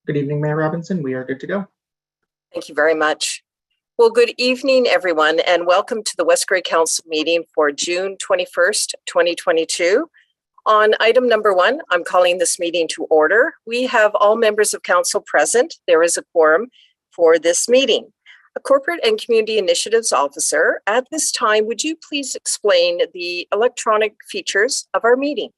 Good evening, Mayor Robinson. We are good to go. Thank you very much. Well, good evening, everyone, and welcome to the West Grey Council meeting for June 21st, 2022. On item number 1, I'm calling this meeting to order. We have all members of council present. There is a quorum for this meeting. A Corporate and Community Initiatives Officer, at this time, would you please explain the electronic features of our meeting?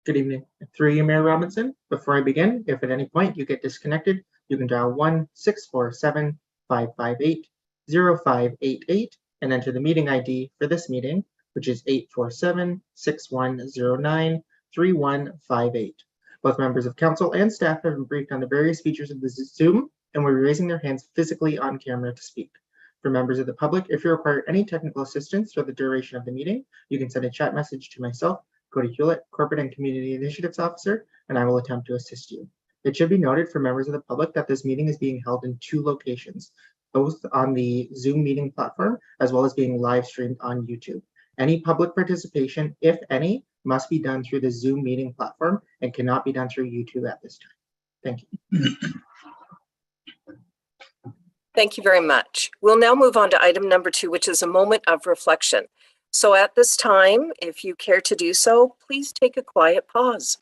Good evening. Through you, Mayor Robinson. Before I begin, if at any point you get disconnected, you can dial 1-647-558-0588 and enter the meeting ID for this meeting, which is 847-6109-3158. Both members of council and staff have been briefed on the various features of the Zoom and will be raising their hands physically on camera to speak. For members of the public, if you require any technical assistance for the duration of the meeting, you can send a chat message to myself, Cody Hewlett, Corporate and Community Initiatives Officer, and I will attempt to assist you. It should be noted for members of the public that this meeting is being held in 2 locations, both on the Zoom meeting platform, as well as being live streamed on YouTube. Any public participation, if any, must be done through the Zoom meeting platform and cannot be done through YouTube at this time. Thank you. Thank you very much. We'll now move on to item number 2, which is a moment of reflection. So at this time, if you care to do so, please take a quiet pause.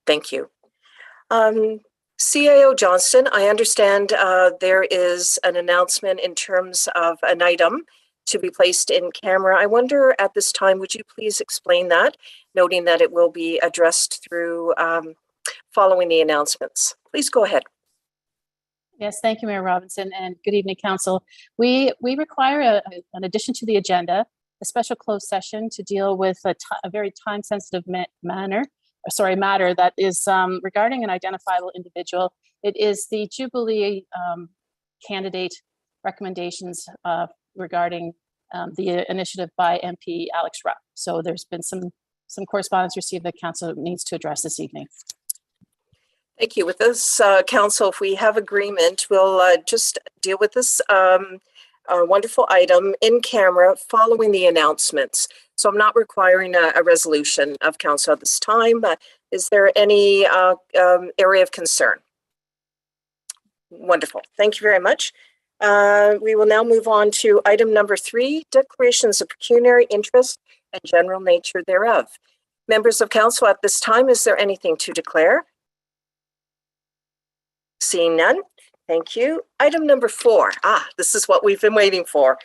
Thank you. CAO Johnston, I understand there is an announcement in terms of an item to be placed in camera. I wonder at this time, would you please explain that, noting that it will be addressed through following the announcements. Please go ahead. Yes, thank you, Mayor Robinson, and good evening, Council. We require, an addition to the agenda, a special closed session to deal with a very time-sensitive matter that is regarding an identifiable individual. It is the Jubilee candidate recommendations regarding the initiative by MP Alex Rupp. So there's been some correspondence received that Council needs to address this evening. Thank you. With this, Council, if we have agreement, we'll just deal with this wonderful item in camera following the announcements. So I'm not requiring a resolution of Council at this time. Is there any area of concern? Wonderful. Thank you very much. We will now move on to item number 3, declarations of pecuniary interest and general nature thereof. Members of Council, at this time, is there anything to declare? Seeing none, thank you. Item number 4, this is what we've been waiting for.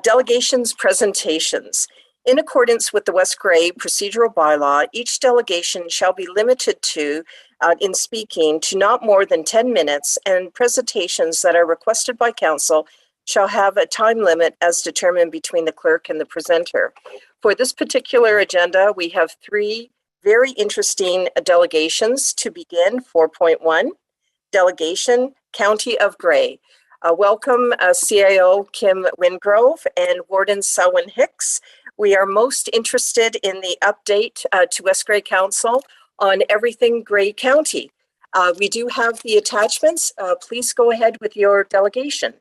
Delegations presentations. In accordance with the West Grey procedural bylaw, each delegation shall be limited to, in speaking, to not more than 10 minutes, and presentations that are requested by council shall have a time limit as determined between the clerk and the presenter. For this particular agenda, we have 3 very interesting delegations to begin. 4.1. Delegation, County of Grey. Welcome CAO Kim Wingrove and Warden Selwyn Hicks. We are most interested in the update to West Grey Council on everything Grey County. We do have the attachments. Please go ahead with your delegation.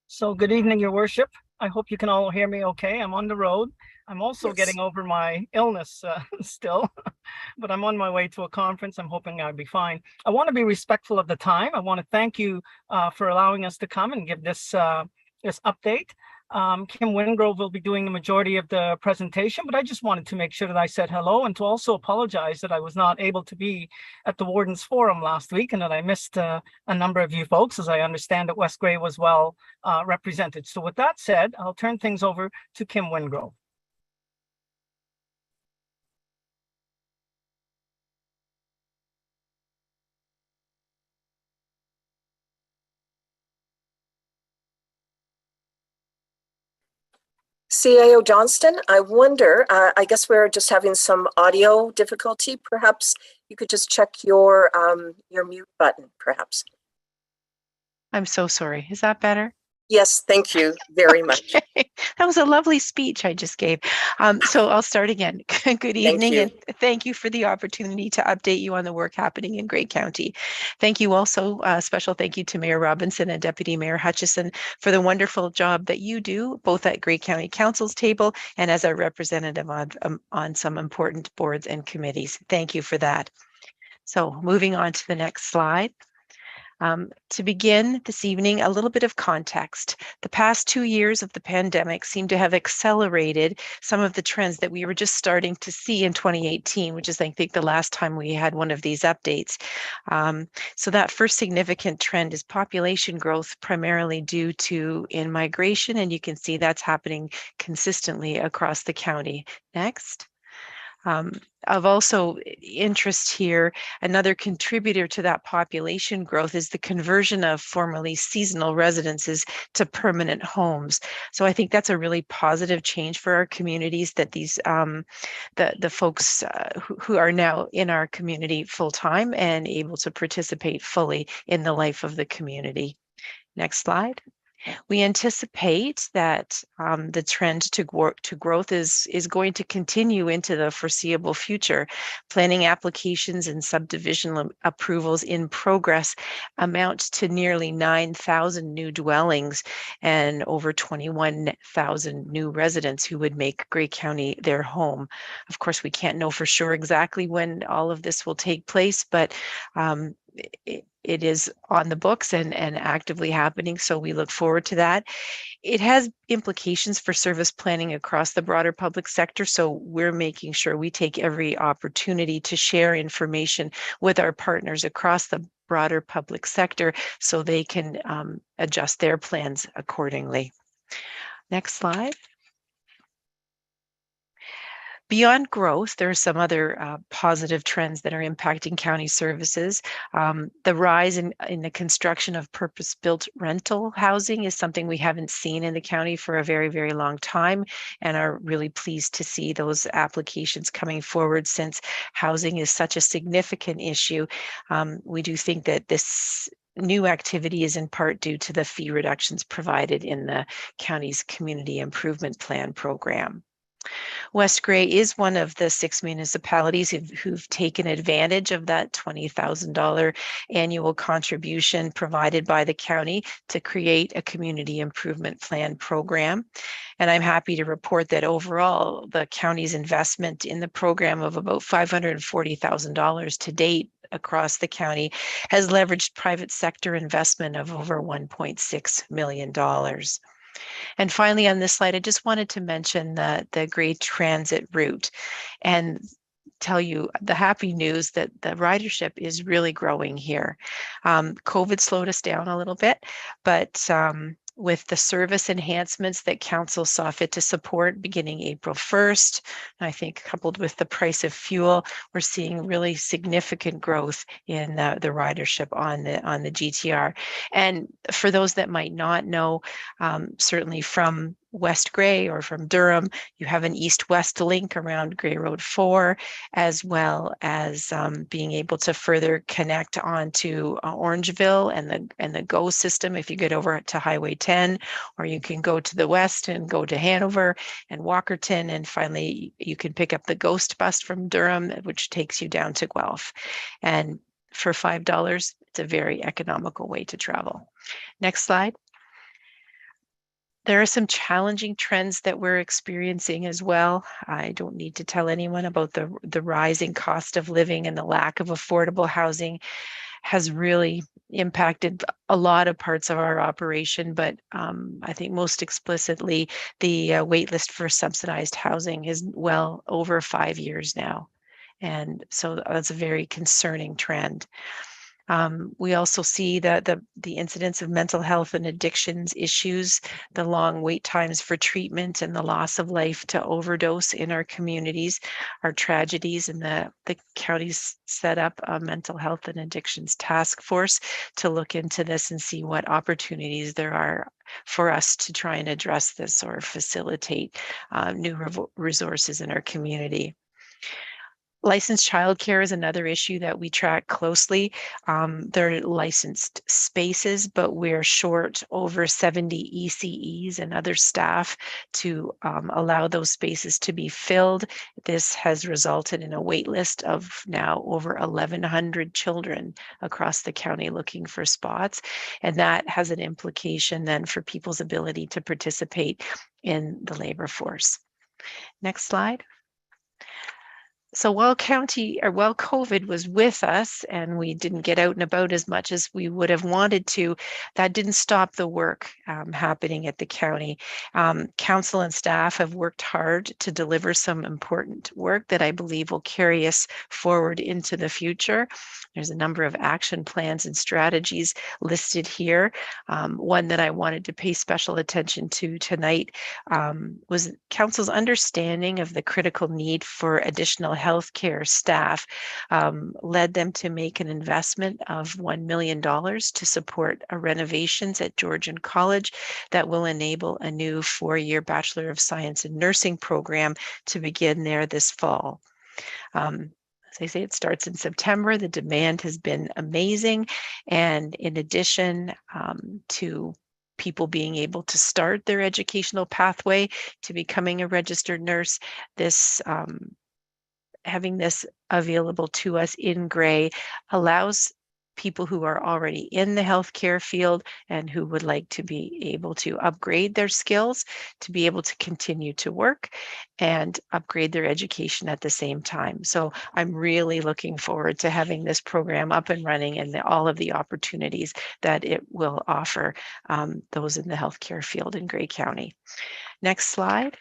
So good evening, Your Worship. I hope you can all hear me okay. I'm on the road. I'm also getting over my illness still, but I'm on my way to a conference. I'm hoping I'll be fine. I want to be respectful of the time. I want to thank you for allowing us to come and give this update. Kim Wingrove will be doing the majority of the presentation, but I just wanted to make sure that I said hello and to also apologize that I was not able to be at the Warden's Forum last week and that I missed a number of you folks, as I understand that West Grey was well represented. So with that said, I'll turn things over to Kim Wingrove. CAO Johnston, I wonder, I guess we're just having some audio difficulty. Perhaps you could just check your mute button, perhaps. I'm so sorry. Is that better? Yes, thank you very much. Okay. That was a lovely speech I just gave. So I'll start again. Good evening, you. and thank you for the opportunity to update you on the work happening in Grey County. Thank you also, special thank you to Mayor Robinson and Deputy Mayor Hutchison for the wonderful job that you do, both at Grey County Council's table and as a representative on some important boards and committees. Thank you for that. So moving on to the next slide. To begin this evening, a little bit of context. The past 2 years of the pandemic seem to have accelerated some of the trends that we were just starting to see in 2018, which is, I think, the last time we had one of these updates. So that first significant trend is population growth, primarily due to in-migration, and you can see that's happening consistently across the county. Next. Of also interest here, another contributor to that population growth is the conversion of formerly seasonal residences to permanent homes. So I think that's a really positive change for our communities, that these the folks who are now in our community full time and able to participate fully in the life of the community. Next slide. We anticipate that the trend to growth is going to continue into the foreseeable future. Planning applications and subdivision approvals in progress amount to nearly 9,000 new dwellings and over 21,000 new residents who would make Grey County their home. Of course, we can't know for sure exactly when all of this will take place, but it is on the books and actively happening, so we look forward to that. It has implications for service planning across the broader public sector, so we're making sure we take every opportunity to share information with our partners across the broader public sector so they can adjust their plans accordingly. Next slide. Beyond growth, there are some other positive trends that are impacting county services. The rise in the construction of purpose-built rental housing is something we haven't seen in the county for a very, very long time, and are really pleased to see those applications coming forward since housing is such a significant issue. We do think that this new activity is in part due to the fee reductions provided in the county's Community Improvement Plan program. West Grey is one of the 6 municipalities who've taken advantage of that $20,000 annual contribution provided by the county to create a community improvement plan program. And I'm happy to report that overall, the county's investment in the program of about $540,000 to date across the county has leveraged private sector investment of over $1.6 million. And finally, on this slide, I just wanted to mention the Grey Transit route and tell you the happy news that the ridership is really growing here. COVID slowed us down a little bit, but with the service enhancements that council saw fit to support beginning April 1st, I think coupled with the price of fuel, we're seeing really significant growth in the ridership on the GTR. And for those that might not know, certainly from West Grey or from Durham, you have an east-west link around Grey Road 4, as well as being able to further connect onto Orangeville and the GO system if you get over to Highway 10, or you can go to the west and go to Hanover and Walkerton, and finally you can pick up the Ghost bus from Durham, which takes you down to Guelph. And for $5, it's a very economical way to travel. Next slide. There are some challenging trends that we're experiencing as well. I don't need to tell anyone about the rising cost of living, and the lack of affordable housing has really impacted a lot of parts of our operation. But I think most explicitly, the wait list for subsidized housing is well over 5 years now. And so that's a very concerning trend. We also see that the incidence of mental health and addictions issues, the long wait times for treatment, and the loss of life to overdose in our communities are tragedies. And the county's set up a mental health and addictions task force to look into this and see what opportunities there are for us to try and address this or facilitate new resources in our community. Licensed childcare is another issue that we track closely. They're licensed spaces, but we're short over 70 ECEs and other staff to allow those spaces to be filled. This has resulted in a wait list of now over 1,100 children across the county looking for spots. And that has an implication then for people's ability to participate in the labor force. Next slide. So while COVID was with us and we didn't get out and about as much as we would have wanted to, that didn't stop the work happening at the county. Council and staff have worked hard to deliver some important work that I believe will carry us forward into the future. There's a number of action plans and strategies listed here. One that I wanted to pay special attention to tonight was Council's understanding of the critical need for additional healthcare staff led them to make an investment of $1 million to support renovations at Georgian College that will enable a new 4-year Bachelor of Science in Nursing program to begin there this fall. As I say, it starts in September. The demand has been amazing. And in addition to people being able to start their educational pathway to becoming a registered nurse, this having this available to us in gray allows people who are already in the healthcare field and who would like to be able to upgrade their skills to be able to continue to work and upgrade their education at the same time. So I'm really looking forward to having this program up and running and all of the opportunities that it will offer those in the healthcare field in Grey County. Next slide.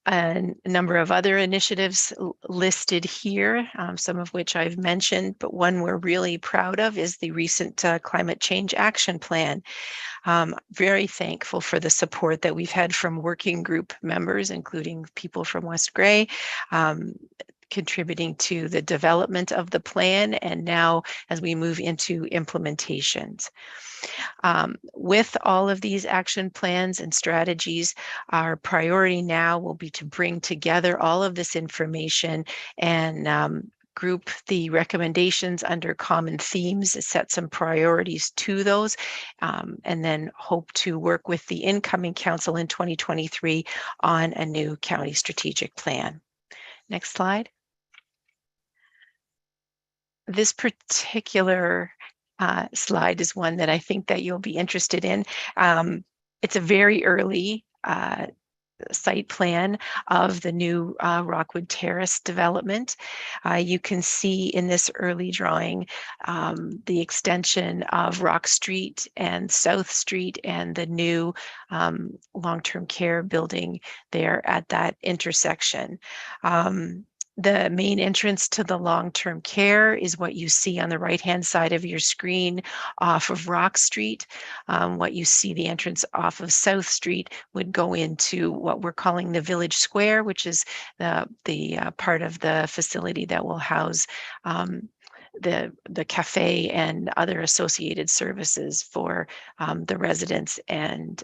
And a number of other initiatives listed here, some of which I've mentioned, but one we're really proud of is the recent Climate Change Action Plan. Very thankful for the support that we've had from working group members, including people from West Grey, contributing to the development of the plan, and now as we move into implementations. With all of these action plans and strategies, our priority now will be to bring together all of this information and group the recommendations under common themes, set some priorities to those, and then hope to work with the incoming council in 2023 on a new county strategic plan. Next slide. This particular slide is one that I think that you'll be interested in. It's a very early site plan of the new Rockwood Terrace development. You can see in this early drawing the extension of Rock Street and South Street and the new long-term care building there at that intersection. The main entrance to the long-term care is what you see on the right-hand side of your screen off of Rock Street. What you see the entrance off of South Street would go into what we're calling the Village Square, which is the part of the facility that will house the cafe and other associated services for the residents and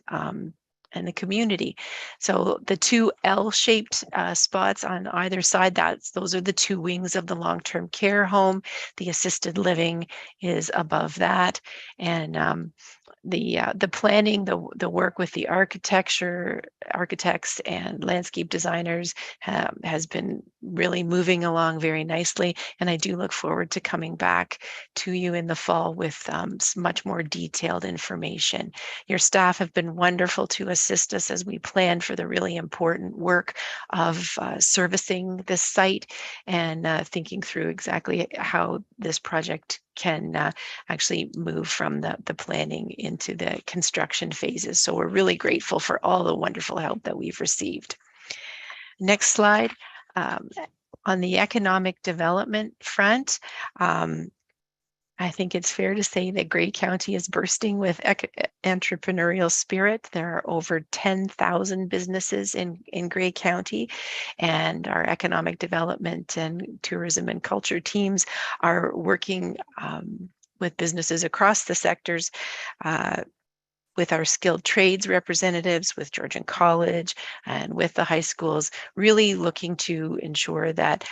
the community. So the two L-shaped spots on either side, those are the two wings of the long-term care home. The assisted living is above that. And the planning, the work with the architects and landscape designers has been really moving along very nicely. And I do look forward to coming back to you in the fall with much more detailed information. Your staff have been wonderful to assist us as we plan for the really important work of servicing this site and thinking through exactly how this project can actually move from the planning into the construction phases. So we're really grateful for all the wonderful help that we've received. Next slide. On the economic development front, I think it's fair to say that Grey County is bursting with entrepreneurial spirit. There are over 10,000 businesses in Grey County, and our economic development and tourism and culture teams are working with businesses across the sectors with our skilled trades representatives, with Georgian College, and with the high schools, really looking to ensure that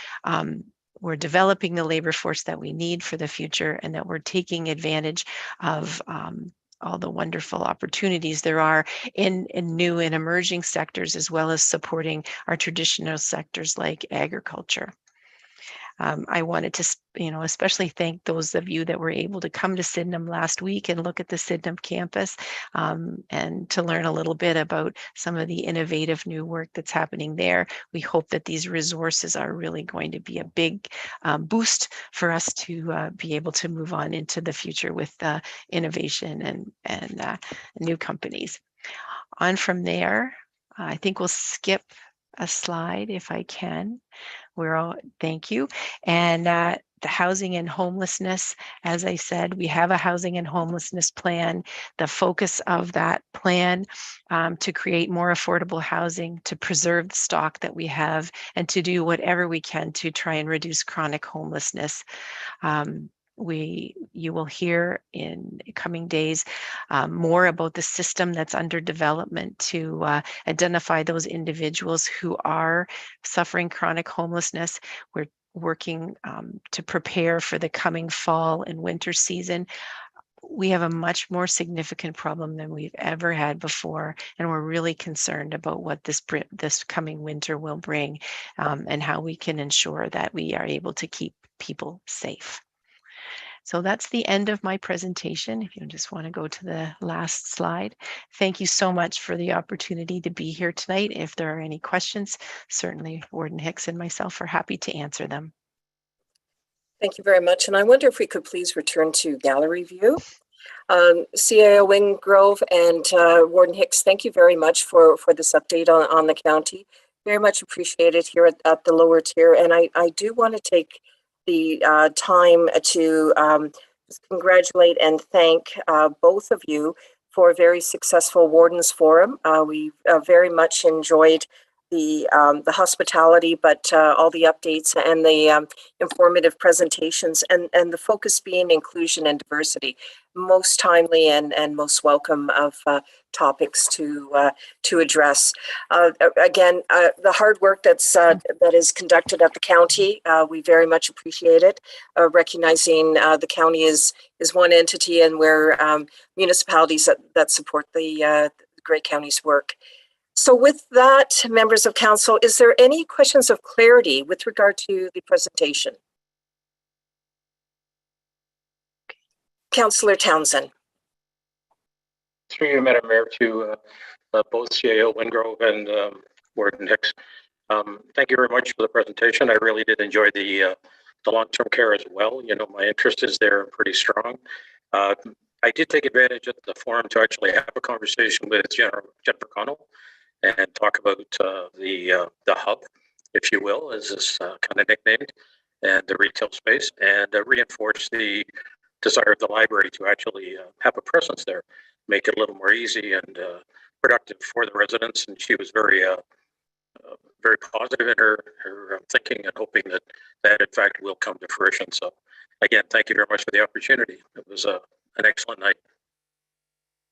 we're developing the labor force that we need for the future, and that we're taking advantage of all the wonderful opportunities there are in new and emerging sectors, as well as supporting our traditional sectors like agriculture. I wanted to, especially thank those of you that were able to come to Sydenham last week and look at the Sydenham campus and to learn a little bit about some of the innovative new work that's happening there. We hope that these resources are really going to be a big boost for us to be able to move on into the future with innovation and new companies. On from there, I think we'll skip a slide if I can. Thank you. And the housing and homelessness, as I said, we have a housing and homelessness plan. The focus of that plan to create more affordable housing, to preserve the stock that we have, and to do whatever we can to try and reduce chronic homelessness. You will hear in coming days more about the system that's under development to identify those individuals who are suffering chronic homelessness. We're working to prepare for the coming fall and winter season. We have a much more significant problem than we've ever had before, and we're really concerned about what this coming winter will bring and how we can ensure that we are able to keep people safe. So that's the end of my presentation. If you just want to go to the last slide. Thank you so much for the opportunity to be here tonight. If there are any questions, certainly Warden Hicks and myself are happy to answer them. Thank you very much. And I wonder if we could please return to gallery view. CAO Wingrove and Warden Hicks, thank you very much for this update on the county. Very much appreciated here at the lower tier. And I do want to take the time to congratulate and thank both of you for a very successful Wardens Forum. We very much enjoyed the hospitality, but all the updates and the informative presentations, and the focus being inclusion and diversity. Most timely and most welcome of topics to address. Again, the hard work that is conducted at the county, we very much appreciate it. Recognizing the county is one entity, and we're municipalities that support the Grey County's work. So with that, members of council, is there any questions of clarity with regard to the presentation? Councillor Townsend. Through you, Madam Mayor, to both CAO Wingrove and Warden Hicks. Thank you very much for the presentation. I really did enjoy the long-term care as well. You know, my interest is there pretty strong. I did take advantage of the forum to actually have a conversation with Jennifer Connell and talk about the hub, if you will, as this kind of nicknamed, and the retail space, and reinforce the desire of the library to actually have a presence there, make it a little more easy and productive for the residents. And she was very positive in her thinking and hoping that in fact will come to fruition. So again, thank you very much for the opportunity. It was an excellent night.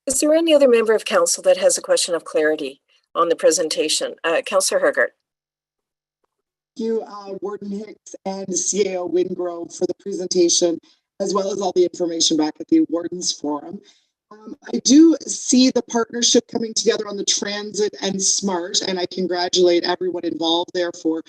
Is there any other member of council that has a question of clarity on the presentation? Councillor Hergert. Thank you, Warden Hicks and CAO Wingrove for the presentation, as well as all the information back at the Wardens Forum. I do see the partnership coming together on the transit and SMART, and I congratulate everyone involved there for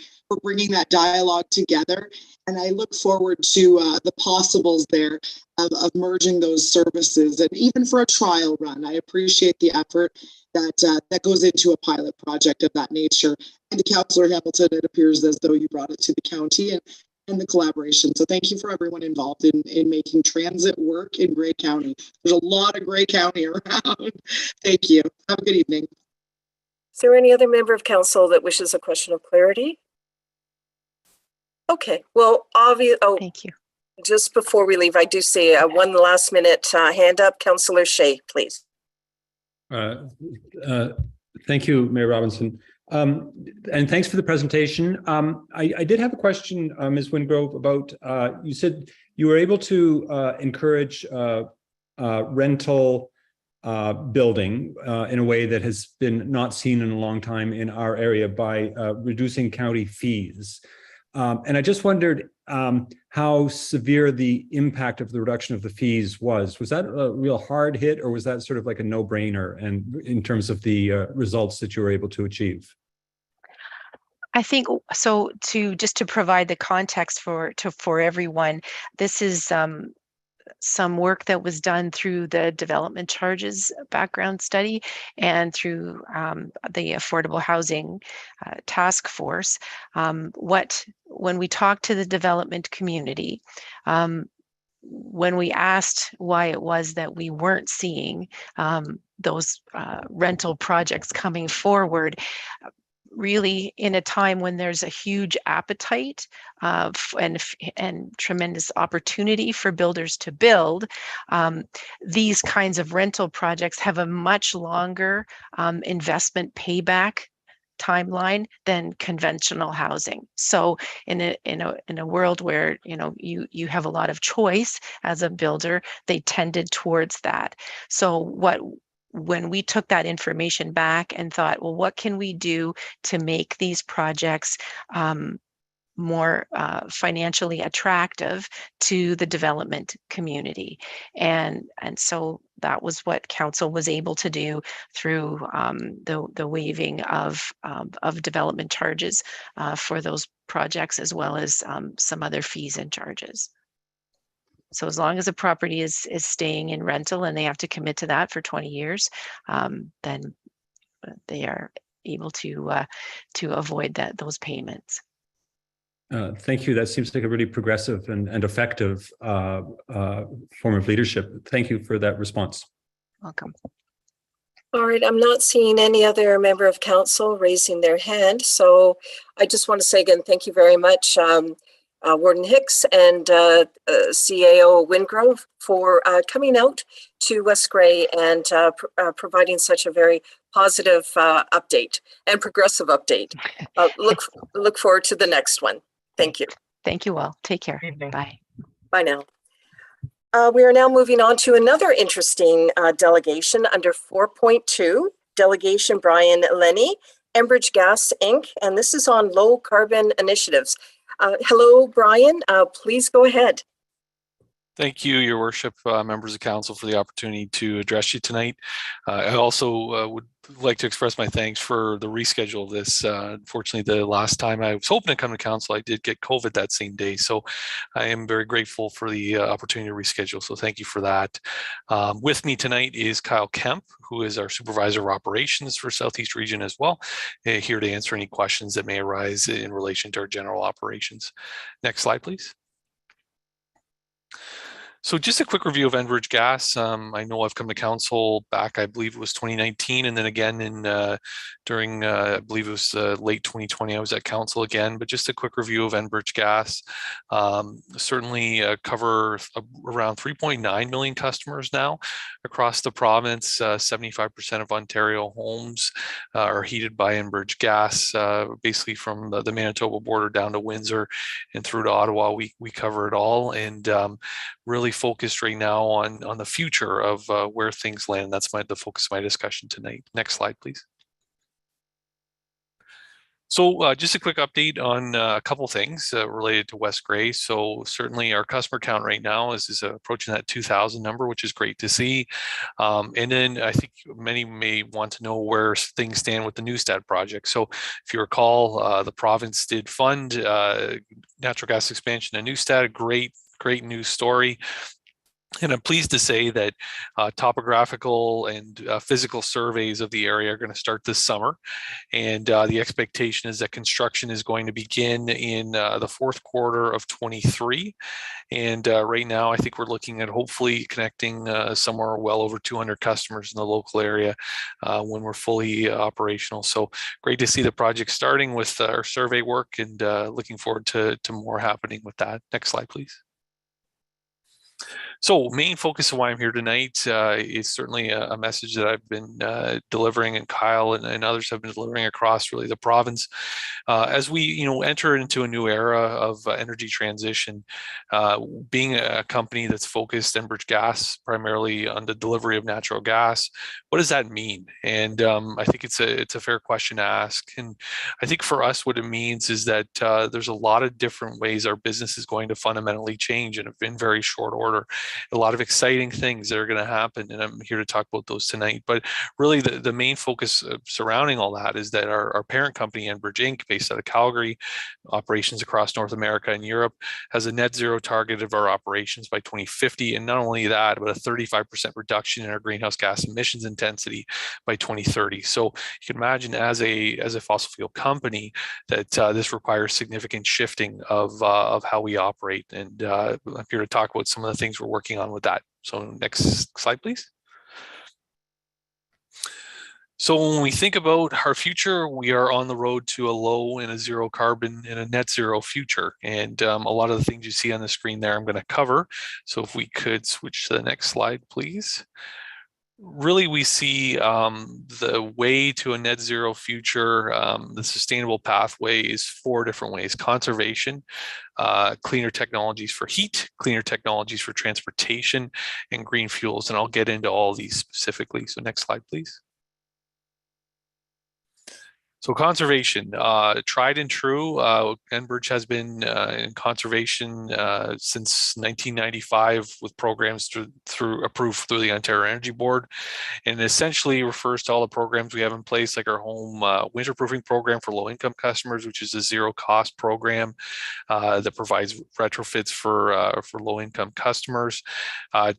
bringing that dialogue together. And I look forward to the possibles there of merging those services, and even for a trial run. I appreciate the effort that goes into a pilot project of that nature. And to Councillor Hamilton, it appears as though you brought it to the county and the collaboration. So thank you for everyone involved in making transit work in Grey County. There's a lot of Grey County around. Thank you. Have a good evening. Is there any other member of council that wishes a question of clarity? Okay, well, Thank you. Just before we leave, I do see one last minute hand up. Councillor Shea, please. Thank you, Mayor Robinson. And thanks for the presentation. I did have a question, Ms. Wingrove, about, you said you were able to encourage rental building in a way that has been not seen in a long time in our area by reducing county fees. And I just wondered how severe the impact of the reduction of the fees was. Was that a real hard hit, or was that sort of like a no-brainer and in terms of the results that you were able to achieve? I think so. To provide the context for everyone, this is some work that was done through the development charges background study and through the affordable housing task force. When we talked to the development community, when we asked why it was that we weren't seeing those rental projects coming forward, really in a time when there's a huge appetite and tremendous opportunity for builders to build, these kinds of rental projects have a much longer investment payback timeline than conventional housing. So in a world where you have a lot of choice as a builder, they tended towards that. So when we took that information back and thought, well, what can we do to make these projects more financially attractive to the development community? And so that was what council was able to do through the waiving of development charges for those projects, as well as some other fees and charges. So as long as a property is staying in rental and they have to commit to that for 20 years, then they are able to avoid those payments. Thank you. That seems like a really progressive and effective form of leadership. Thank you for that response. Welcome. All right, I'm not seeing any other member of council raising their hand. So I just want to say again, thank you very much, Warden Hicks and CAO Wingrove, for coming out to West Grey and providing such a very positive update and progressive update. Look forward to the next one. Thank you. Thank you all. Take care. Evening. Bye. Bye now. We are now moving on to another interesting delegation under 4.2, Delegation Brian Lenny, Enbridge Gas, Inc., and this is on low carbon initiatives. Hello, Brian. Please go ahead. Thank you, Your Worship, members of council, for the opportunity to address you tonight. I also would like to express my thanks for the reschedule of this. Unfortunately, the last time I was hoping to come to council, I did get COVID that same day. So I am very grateful for the opportunity to reschedule. So thank you for that. With me tonight is Kyle Kemp, who is our Supervisor of Operations for Southeast Region as well, here to answer any questions that may arise in relation to our general operations. Next slide, please. So just a quick review of Enbridge Gas. I know I've come to council back, I believe it was 2019, and then again during, I believe it was late 2020, I was at council again, but just a quick review of Enbridge Gas. Certainly cover around 3.9 million customers now across the province. 75% of Ontario homes are heated by Enbridge Gas, basically from the Manitoba border down to Windsor and through to Ottawa. We cover it all, and really focused right now on the future of where things land. That's the focus of my discussion tonight. Next slide, please. So just a quick update on a couple things related to West Grey. So certainly our customer count right now is approaching that 2,000 number, which is great to see. And then I think many may want to know where things stand with the Newstead project. So if you recall, the province did fund natural gas expansion in Newstead, a great news story. And I'm pleased to say that topographical and physical surveys of the area are going to start this summer. And the expectation is that construction is going to begin in the fourth quarter of 23. And right now, I think we're looking at hopefully connecting somewhere well over 200 customers in the local area when we're fully operational. So great to see the project starting with our survey work, and looking forward to more happening with that. Next slide, please. So main focus of why I'm here tonight is certainly a message that I've been delivering, and Kyle and others have been delivering across really the province. As we enter into a new era of energy transition, being a company that's focused, Enbridge Gas, primarily on the delivery of natural gas, what does that mean? And I think it's a fair question to ask. And I think for us, what it means is that there's a lot of different ways our business is going to fundamentally change in very short order. A lot of exciting things that are going to happen, and I'm here to talk about those tonight. But really, the main focus surrounding all that is that our parent company, Enbridge Inc., based out of Calgary, operations across North America and Europe, has a net zero target of our operations by 2050, and not only that, but a 35% reduction in our greenhouse gas emissions intensity by 2030. So you can imagine, as a fossil fuel company, that this requires significant shifting of how we operate. And I'm here to talk about some of the things we're working on with that. So next slide, please. So when we think about our future, we are on the road to a low and a zero carbon and a net zero future. And a lot of the things you see on the screen there, I'm going to cover. So if we could switch to the next slide, please. Really, we see the way to a net zero future, the sustainable pathway is 4 different ways: conservation, cleaner technologies for heat, cleaner technologies for transportation, and green fuels. And I'll get into all these specifically. So next slide, please. So conservation, tried and true. Enbridge has been in conservation since 1995 with programs approved through the Ontario Energy Board, and essentially refers to all the programs we have in place, like our home winterproofing program for low-income customers, which is a zero-cost program that provides retrofits for low-income customers,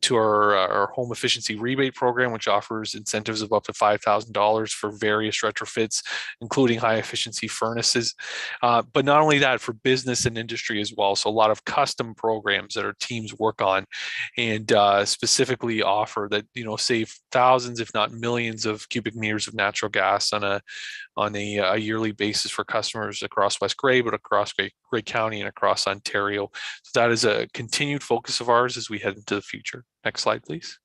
to our home efficiency rebate program, which offers incentives of up to $5,000 for various retrofits, including high efficiency furnaces. But not only that, for business and industry as well. So a lot of custom programs that our teams work on, and specifically offer that, save thousands, if not millions, of cubic meters of natural gas on a yearly basis for customers across West Grey, but across Grey County and across Ontario. So that is a continued focus of ours as we head into the future. Next slide, please.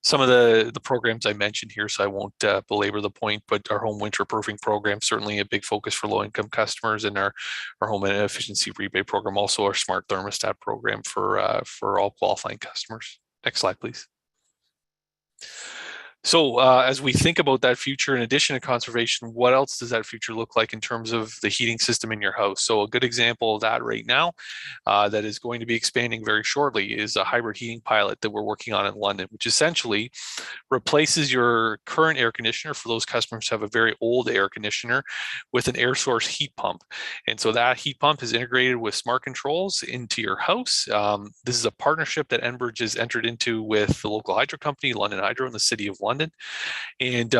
Some of the programs I mentioned here, so I won't belabor the point, but our home winterproofing program, certainly a big focus for low-income customers, and our home efficiency rebate program, also our smart thermostat program for all qualifying customers. Next slide, please. So as we think about that future, in addition to conservation, what else does that future look like in terms of the heating system in your house? So a good example of that right now that is going to be expanding very shortly is a hybrid heating pilot that we're working on in London, which essentially replaces your current air conditioner, for those customers who have a very old air conditioner, with an air source heat pump. And so that heat pump is integrated with smart controls into your house. This is a partnership that Enbridge has entered into with the local hydro company, London Hydro, and the City of London, and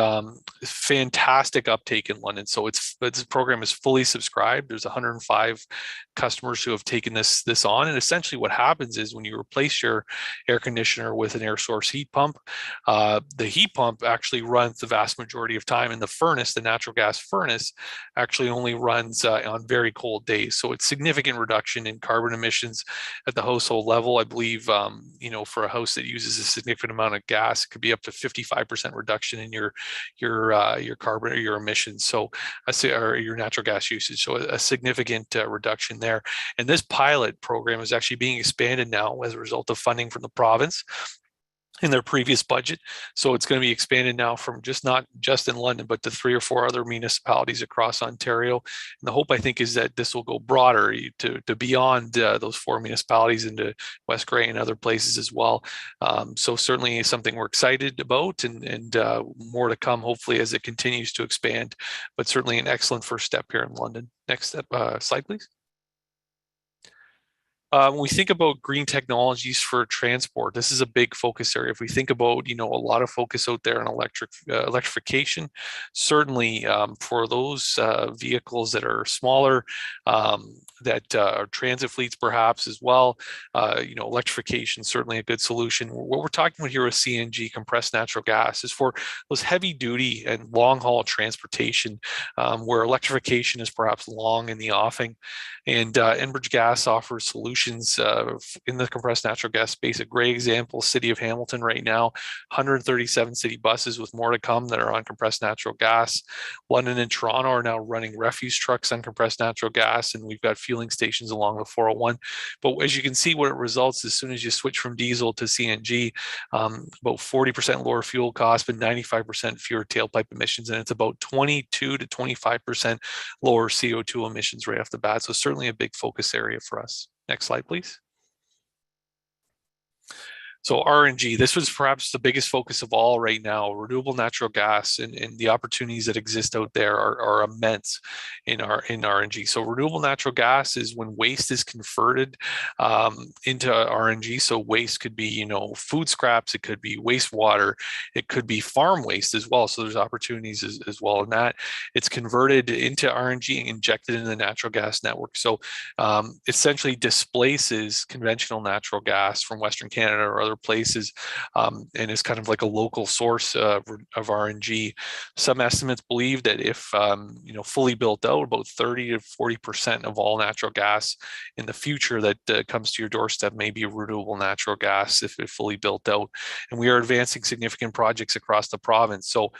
fantastic uptake in London. So this program is fully subscribed. There's 105 customers who have taken this on, and essentially what happens is when you replace your air conditioner with an air source heat pump, the heat pump actually runs the vast majority of time, and the furnace, the natural gas furnace, actually only runs on very cold days. So it's significant reduction in carbon emissions at the household level. I believe for a house that uses a significant amount of gas, it could be up to 55% reduction in your carbon or your emissions. So or your natural gas usage. So a significant reduction there. And this pilot program is actually being expanded now as a result of funding from the province in their previous budget. So it's going to be expanded now from not just in London, but to 3 or 4 other municipalities across Ontario. And the hope, I think, is that this will go broader to beyond those 4 municipalities into West Grey and other places as well. So certainly something we're excited about, and more to come, hopefully, as it continues to expand, but certainly an excellent first step here in London. Next step, slide, please. When we think about green technologies for transport, this is a big focus area. If we think about, a lot of focus out there on electrification, certainly for those vehicles that are smaller, that are transit fleets perhaps as well, electrification is certainly a good solution. What we're talking about here with CNG, compressed natural gas, is for those heavy duty and long haul transportation where electrification is perhaps long in the offing. And Enbridge Gas offers solutions solutions in the compressed natural gas space. A great example, City of Hamilton right now, 137 city buses with more to come that are on compressed natural gas. London and Toronto are now running refuse trucks on compressed natural gas, and we've got fueling stations along the 401. But as you can see, what it results as soon as you switch from diesel to CNG, about 40% lower fuel costs, but 95% fewer tailpipe emissions, and it's about 22 to 25% lower CO2 emissions right off the bat. So certainly a big focus area for us. Next slide, please. So RNG, this was perhaps the biggest focus of all right now. Renewable natural gas and the opportunities that exist out there are immense in RNG. So renewable natural gas is when waste is converted into RNG. So waste could be, you know, food scraps, it could be wastewater, it could be farm waste as well. So there's opportunities as well in that. It's converted into RNG and injected into the natural gas network. So essentially displaces conventional natural gas from Western Canada or other places, and is kind of like a local source of RNG. Some estimates believe that if you know, fully built out, about 30 to 40% of all natural gas in the future that comes to your doorstep may be renewable natural gas if it's fully built out. And we are advancing significant projects across the province. So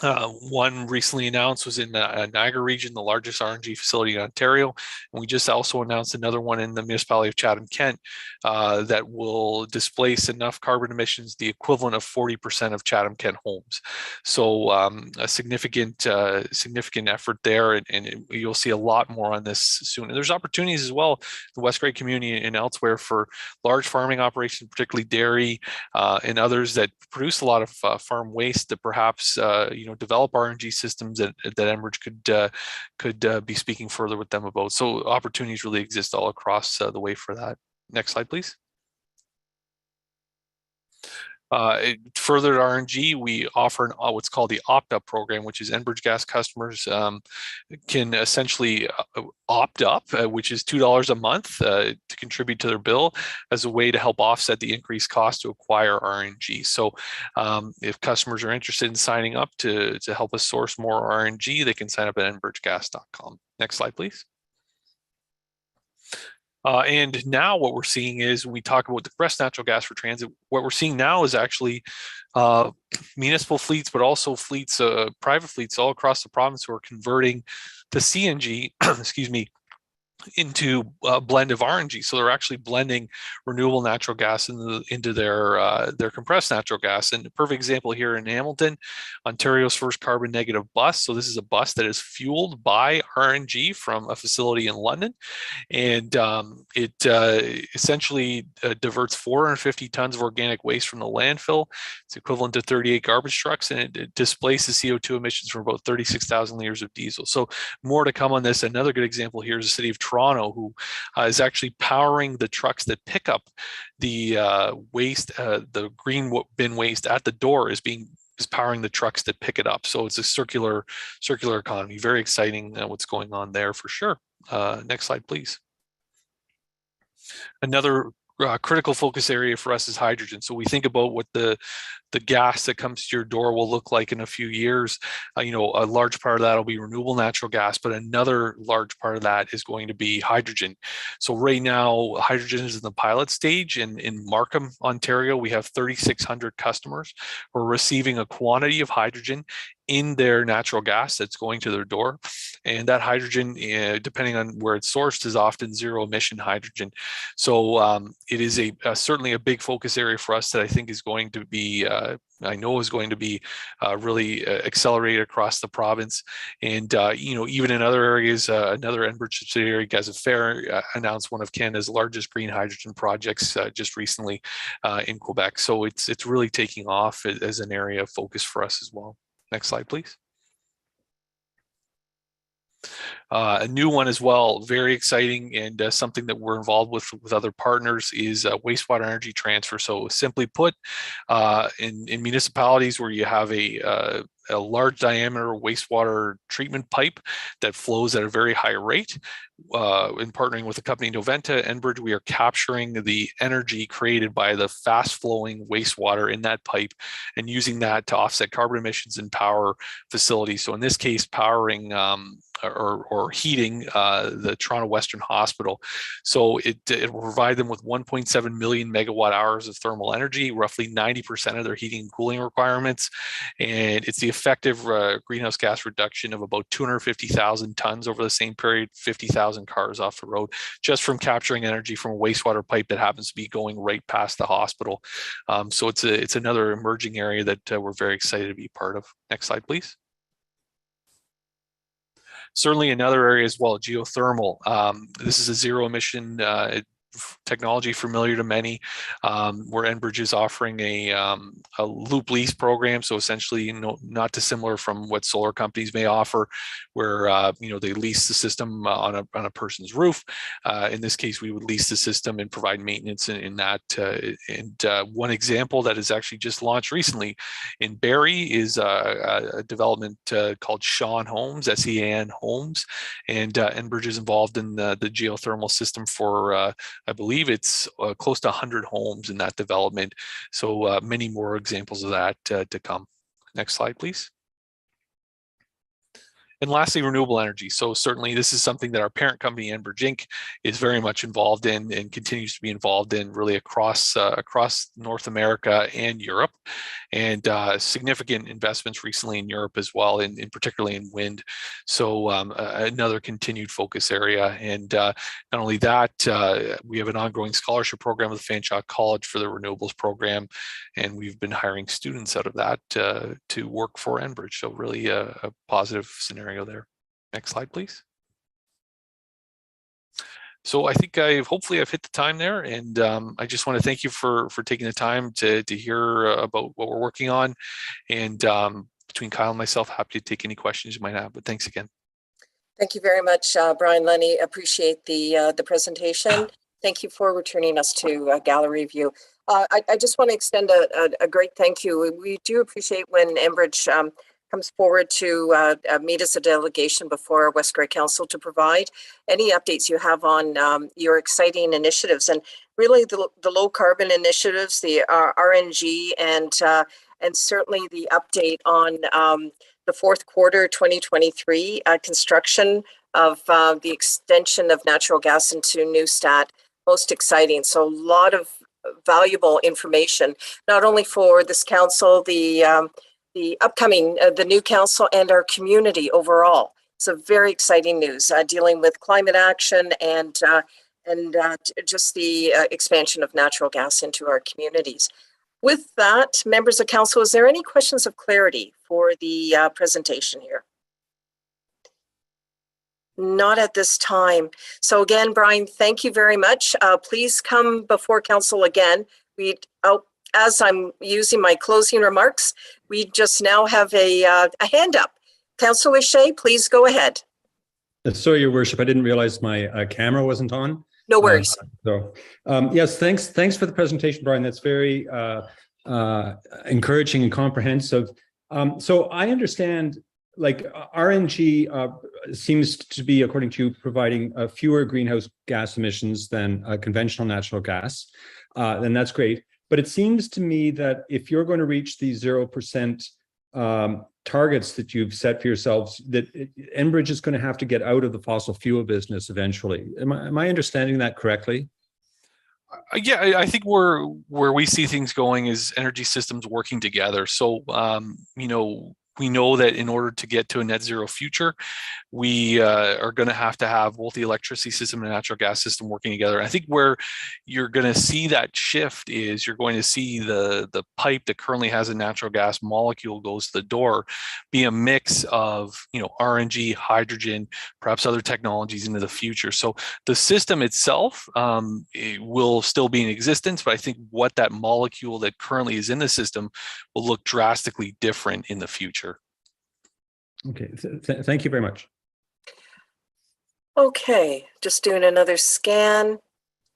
one recently announced was in the Niagara region, the largest RNG facility in Ontario. And we just also announced another one in the municipality of Chatham-Kent that will displace enough carbon emissions, the equivalent of 40% of Chatham-Kent homes. So a significant effort there, and you'll see a lot more on this soon. And there's opportunities as well, the West Grey community and elsewhere, for large farming operations, particularly dairy and others that produce a lot of farm waste that perhaps you know, develop RNG systems that Enbridge could be speaking further with them about. So opportunities really exist all across the way for that. Next slide, please. Further to RNG, we offer what's called the opt-up program, which is Enbridge Gas customers can essentially opt up, which is $2 a month to contribute to their bill as a way to help offset the increased cost to acquire RNG. So if customers are interested in signing up to help us source more RNG, they can sign up at enbridgegas.com. Next slide, please. And now what we're seeing is, when we talk about the compressed natural gas for transit, what we're seeing now is actually municipal fleets, but also fleets, private fleets all across the province who are converting to CNG, excuse me, into a blend of RNG. So they're actually blending renewable natural gas into their compressed natural gas. And a perfect example here in Hamilton, Ontario's first carbon negative bus. So this is a bus that is fueled by RNG from a facility in London. And it essentially diverts 450 tons of organic waste from the landfill. It's equivalent to 38 garbage trucks, and it displaces CO2 emissions from about 36,000 liters of diesel. So more to come on this. Another good example here is the City of Toronto, who is actually powering the trucks that pick up the waste, the green bin waste at the door is powering the trucks that pick it up. So it's a circular economy. Very exciting what's going on there for sure. Next slide, please. Another critical focus area for us is hydrogen. So we think about what the gas that comes to your door will look like in a few years. You know, a large part of that will be renewable natural gas, but another large part of that is going to be hydrogen. So right now, hydrogen is in the pilot stage. In Markham, Ontario, we have 3,600 customers who are receiving a quantity of hydrogen in their natural gas that's going to their door. And that hydrogen, depending on where it's sourced, is often zero emission hydrogen. So it is certainly a big focus area for us that I think is going to be, I know is going to be really accelerated across the province. And, you know, even in other areas, another Enbridge subsidiary, Geothermal, announced one of Canada's largest green hydrogen projects just recently in Quebec. So it's really taking off as an area of focus for us as well. Next slide, please. A new one as well, very exciting, and something that we're involved with other partners is wastewater energy transfer. So simply put, in municipalities where you have a a large diameter wastewater treatment pipe that flows at a very high rate. In partnering with the company Noventa, Enbridge, we are capturing the energy created by the fast flowing wastewater in that pipe and using that to offset carbon emissions and power facilities. So in this case, powering or heating the Toronto Western Hospital. So it will provide them with 1.7 million megawatt hours of thermal energy, roughly 90% of their heating and cooling requirements. And it's the effective greenhouse gas reduction of about 250,000 tons over the same period, 50,000 cars off the road, just from capturing energy from a wastewater pipe that happens to be going right past the hospital. So it's another emerging area that we're very excited to be part of. Next slide, please. Certainly another area as well, geothermal. This is a zero emission technology familiar to many, where Enbridge is offering a loop lease program. So essentially, not dissimilar from what solar companies may offer, where they lease the system on a person's roof. In this case, we would lease the system and provide maintenance in that. One example that is actually just launched recently in Barrie is a development called Sean Homes, SEAN Homes, and Enbridge is involved in the geothermal system for I believe it's close to 100 homes in that development. So many more examples of that to come. Next slide, please. And lastly, renewable energy. So certainly this is something that our parent company, Enbridge Inc., is very much involved in and continues to be involved in really across North America and Europe, and significant investments recently in Europe as well, in particularly in wind. So another continued focus area. And not only that, we have an ongoing scholarship program with Fanshawe College for the renewables program, and we've been hiring students out of that to work for Enbridge. So really a positive scenario there. Next slide, please. So I think hopefully I've hit the time there, and I just want to thank you for taking the time to hear about what we're working on. And between Kyle and myself, happy to take any questions you might have. But thanks again. Thank you very much, Brian, Lenny. Appreciate the presentation. Thank you for returning us to gallery view. I just want to extend a great thank you. We do appreciate when Enbridge comes forward to meet as a delegation before West Grey Council to provide any updates you have on your exciting initiatives, and really the low carbon initiatives, the RNG, and certainly the update on the fourth quarter 2023 construction of the extension of natural gas into Newstat. Most exciting. So a lot of valuable information, not only for this council, the upcoming, the new council, and our community overall. It's a very exciting news dealing with climate action and just the expansion of natural gas into our communities. With that, members of council, is there any questions of clarity for the presentation here? Not at this time. So again, Brian, thank you very much. Please come before council again. As I'm using my closing remarks, we just now have a hand up. Councillor Shea, please go ahead. Sorry, Your Worship, I didn't realize my camera wasn't on. No worries. Yes, thanks for the presentation, Brian. That's very encouraging and comprehensive. So I understand, like, RNG seems to be, according to you, providing fewer greenhouse gas emissions than conventional natural gas, and that's great. But it seems to me that if you're going to reach the 0% targets that you've set for yourselves, that Enbridge is going to have to get out of the fossil fuel business eventually. Am I understanding that correctly? Yeah, I think where we see things going is energy systems working together. So, we know that in order to get to a net zero future, we are going to have both the electricity system and the natural gas system working together. And I think where you're going to see that shift is you're going to see the pipe that currently has a natural gas molecule goes to the door be a mix of RNG, hydrogen, perhaps other technologies into the future. So the system itself it will still be in existence, but I think what that molecule that currently is in the system will look drastically different in the future. Okay, thank you very much. Okay, just doing another scan.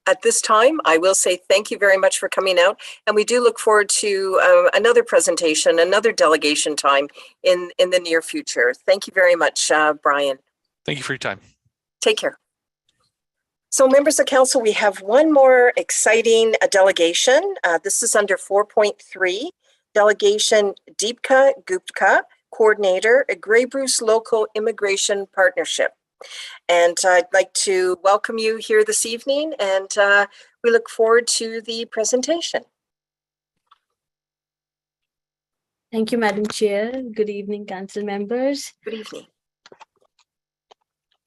At this time, I will say thank you very much for coming out, and we do look forward to another presentation, another delegation time in the near future. Thank you very much, Brian. Thank you for your time. Take care. So members of council, we have one more exciting delegation. This is under 4.3, Delegation Deepka Gupta, Coordinator, a Grey Bruce Local Immigration Partnership. And I'd like to welcome you here this evening, and we look forward to the presentation. Thank you, Madam Chair. Good evening, council members. Good evening.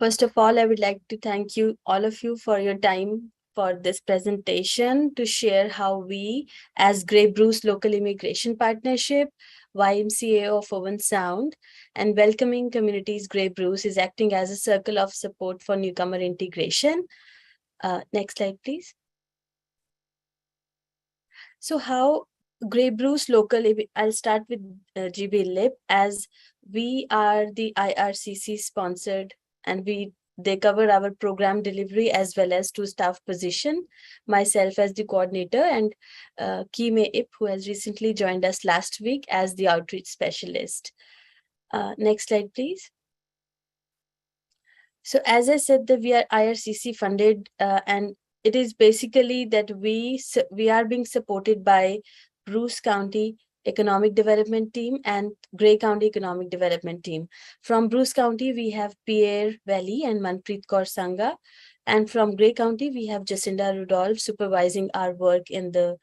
First of all, I would like to thank you, all of you, for your time for this presentation to share how we, as Grey Bruce Local Immigration Partnership, YMCA of Owen Sound, and Welcoming Communities Grey Bruce, is acting as a circle of support for newcomer integration. Next slide, please. So how Grey Bruce Local, I'll start with GB LIP, as we are the IRCC sponsored, and they cover our program delivery as well as 2 staff position, myself as the coordinator, and Kime Ip, who has recently joined us last week as the outreach specialist. Next slide, please. So as I said, that we are IRCC funded, and it is basically that we are being supported by Bruce County Economic Development Team and Grey County Economic Development Team. From Bruce County, we have Pierre Valley and Manpreet Kaur Sangha. And from Grey County, we have Jacinda Rudolph supervising our work in the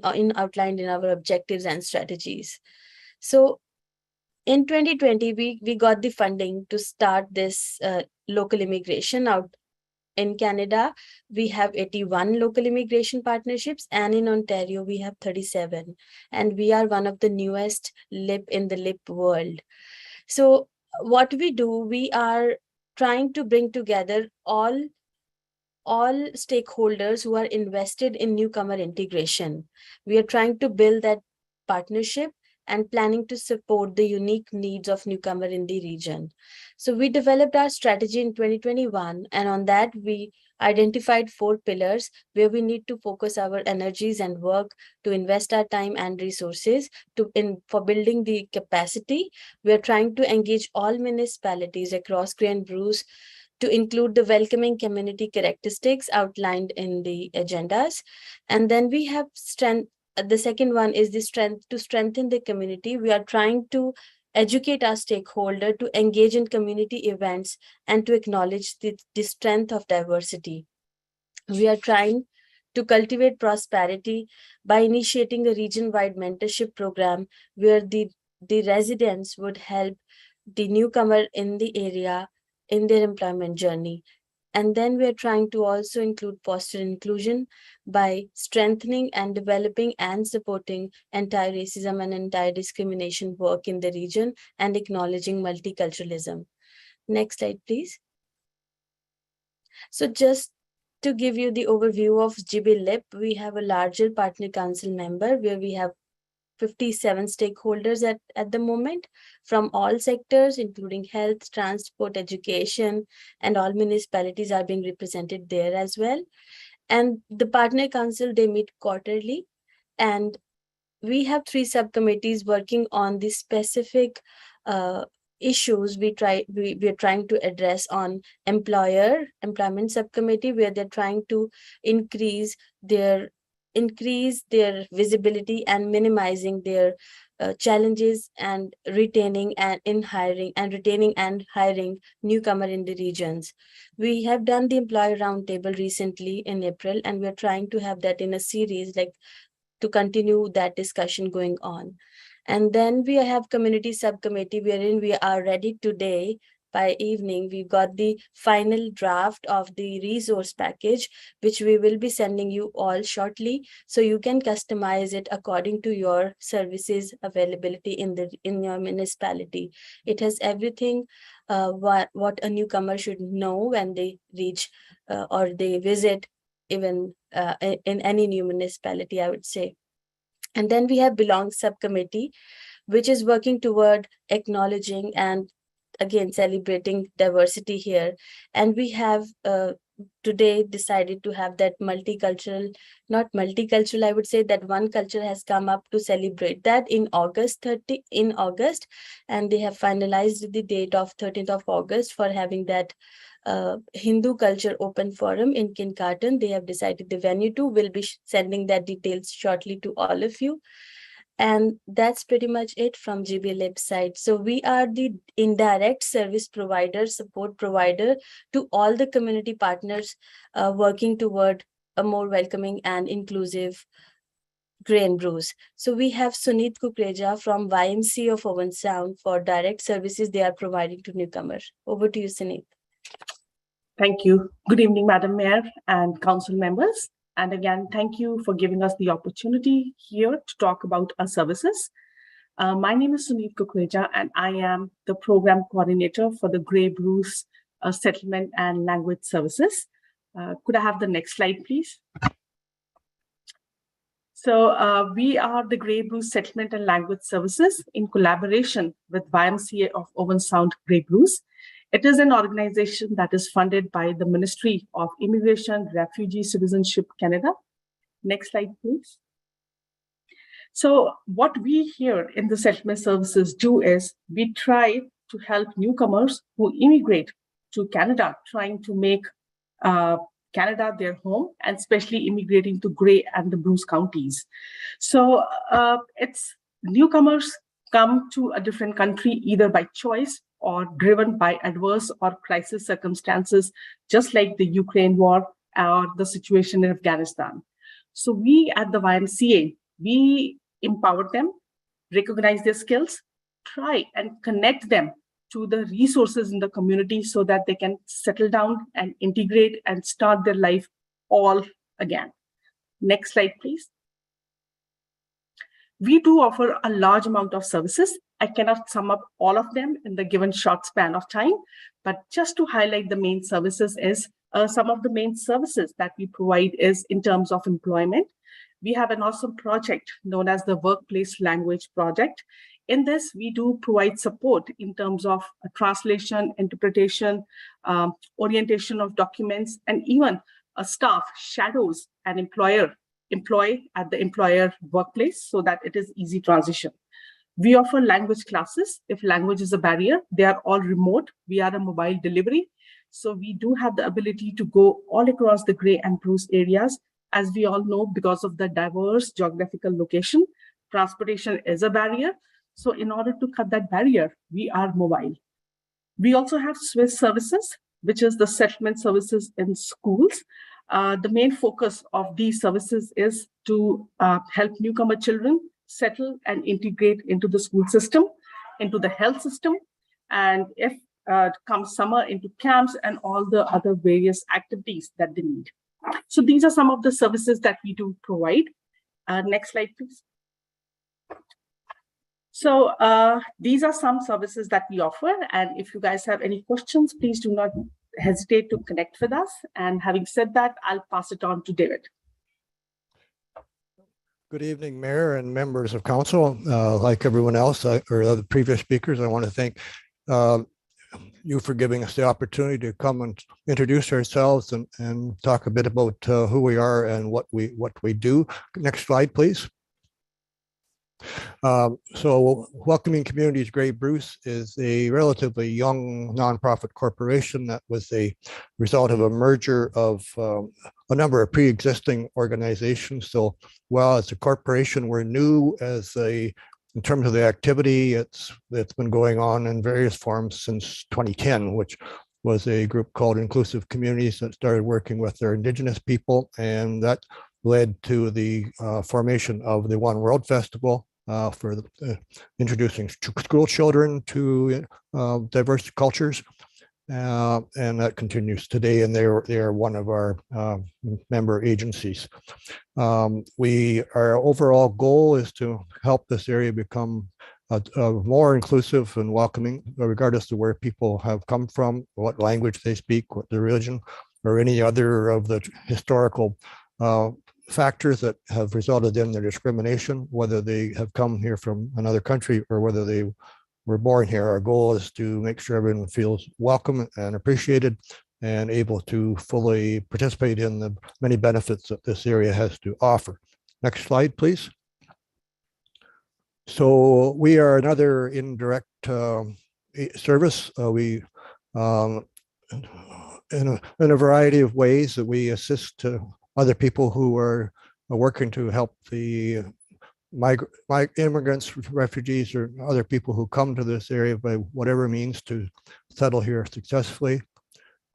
outlined in our objectives and strategies. So in 2020, we got the funding to start this local immigration out. In Canada, we have 81 local immigration partnerships, and in Ontario, we have 37. And we are one of the newest LIP in the LIP world. So what we do, we are trying to bring together all stakeholders who are invested in newcomer integration. We are trying to build that partnership and planning to support the unique needs of newcomer in the region. So we developed our strategy in 2021, and on that we identified 4 pillars where we need to focus our energies and work to invest our time and resources for building the capacity. We are trying to engage all municipalities across Grey and Bruce to include the welcoming community characteristics outlined in the agendas. And then we have strength. The second one is the strength to strengthen the community. We are trying to educate our stakeholder to engage in community events and to acknowledge the strength of diversity. We are trying to cultivate prosperity by initiating a region-wide mentorship program where the residents would help the newcomer in the area in their employment journey. And then we are trying to also foster inclusion by strengthening and developing and supporting anti-racism and anti-discrimination work in the region and acknowledging multiculturalism. Next slide, please. So just to give you the overview of GB LIP, we have a larger partner council member where we have 57 stakeholders at the moment from all sectors, including health, transport, education, and all municipalities are being represented there as well. And the partner council, they meet quarterly, and we have 3 subcommittees working on the specific issues we are trying to address on employment subcommittee, where they're trying to increase their visibility and minimizing their challenges and retaining and hiring newcomer in the regions. We have done the employer roundtable recently in April, and we're trying to have that in a series, like to continue that discussion going on. And then we have community subcommittee, wherein we are ready today. By evening, we got the final draft of the resource package, which we will be sending you all shortly, so you can customize it according to your services availability in your municipality. It has everything what a newcomer should know when they reach or they visit even in any new municipality, I would say. And then we have Belong subcommittee, which is working toward acknowledging and again celebrating diversity here. And we have today decided to have that multicultural, not multicultural, I would say that one culture has come up to celebrate that in August, and they have finalized the date of 13th of August for having that Hindu Culture Open Forum in Kincardine. They have decided the venue too. We'll be sending that details shortly to all of you. And that's pretty much it from GBLab side. So we are the indirect service provider, support provider to all the community partners working toward a more welcoming and inclusive grain brews. So we have Suneet Kukreja from YMCA of Owen Sound for direct services they are providing to newcomers. Over to you, Suneet. Thank you. Good evening, Madam Mayor and council members. And again, thank you for giving us the opportunity here to talk about our services. My name is Suneet Kukreja, and I am the program coordinator for the Grey Bruce Settlement and Language Services. Could I have the next slide, please? So we are the Grey Bruce Settlement and Language Services in collaboration with YMCA of Owen Sound Grey Bruce. It is an organization that is funded by the Ministry of Immigration, Refugee Citizenship, Canada. Next slide, please. So what we here in the settlement services do is we try to help newcomers who immigrate to Canada, trying to make Canada their home, and especially immigrating to Grey and the Bruce counties. So it's newcomers come to a different country either by choice or driven by adverse or crisis circumstances, just like the Ukraine war or the situation in Afghanistan. So we at the YMCA, we empower them, recognize their skills, try and connect them to the resources in the community so that they can settle down and integrate and start their life all again. Next slide, please. We do offer a large amount of services. I cannot sum up all of them in the given short span of time, but just to highlight the main services is some of the main services that we provide is in terms of employment. We have an awesome project known as the Workplace Language Project. In this, we do provide support in terms of translation, interpretation, orientation of documents, and even a staff shadows an employee at the employer workplace so that it is easy transition. We offer language classes. If language is a barrier, they are all remote. We are a mobile delivery. So we do have the ability to go all across the Grey and Bruce areas. As we all know, because of the diverse geographical location, transportation is a barrier. So in order to cut that barrier, we are mobile. We also have Swiss services, which is the settlement services in schools. The main focus of these services is to help newcomer children settle and integrate into the school system, into the health system, and if comes summer, into camps and all the other various activities that they need. So these are some of the services that we do provide. Next slide, please. So these are some services that we offer. And if you guys have any questions, please do not hesitate to connect with us. And having said that, I'll pass it on to David. Good evening, Mayor and members of council. Like everyone else, or the previous speakers, I want to thank you for giving us the opportunity to come and introduce ourselves and talk a bit about who we are and what we do. Next slide, please. So Welcoming Communities Grey Bruce is a relatively young nonprofit corporation that was a result of a merger of a number of pre-existing organizations. So while as a corporation, we're new in terms of the activity, it's been going on in various forms since 2010, which was a group called Inclusive Communities that started working with their Indigenous people, and that led to the formation of the One World Festival for introducing school children to diverse cultures, and that continues today. And they are one of our member agencies. Our overall goal is to help this area become more inclusive and welcoming, regardless of where people have come from, what language they speak, what their religion, or any other of the historical factors that have resulted in their discrimination, whether they have come here from another country or whether they were born here. Our goal is to make sure everyone feels welcome and appreciated and able to fully participate in the many benefits that this area has to offer. Next slide, please. So we are another indirect service. We in a variety of ways that we assist other people who are working to help the immigrants, refugees, or other people who come to this area by whatever means to settle here successfully.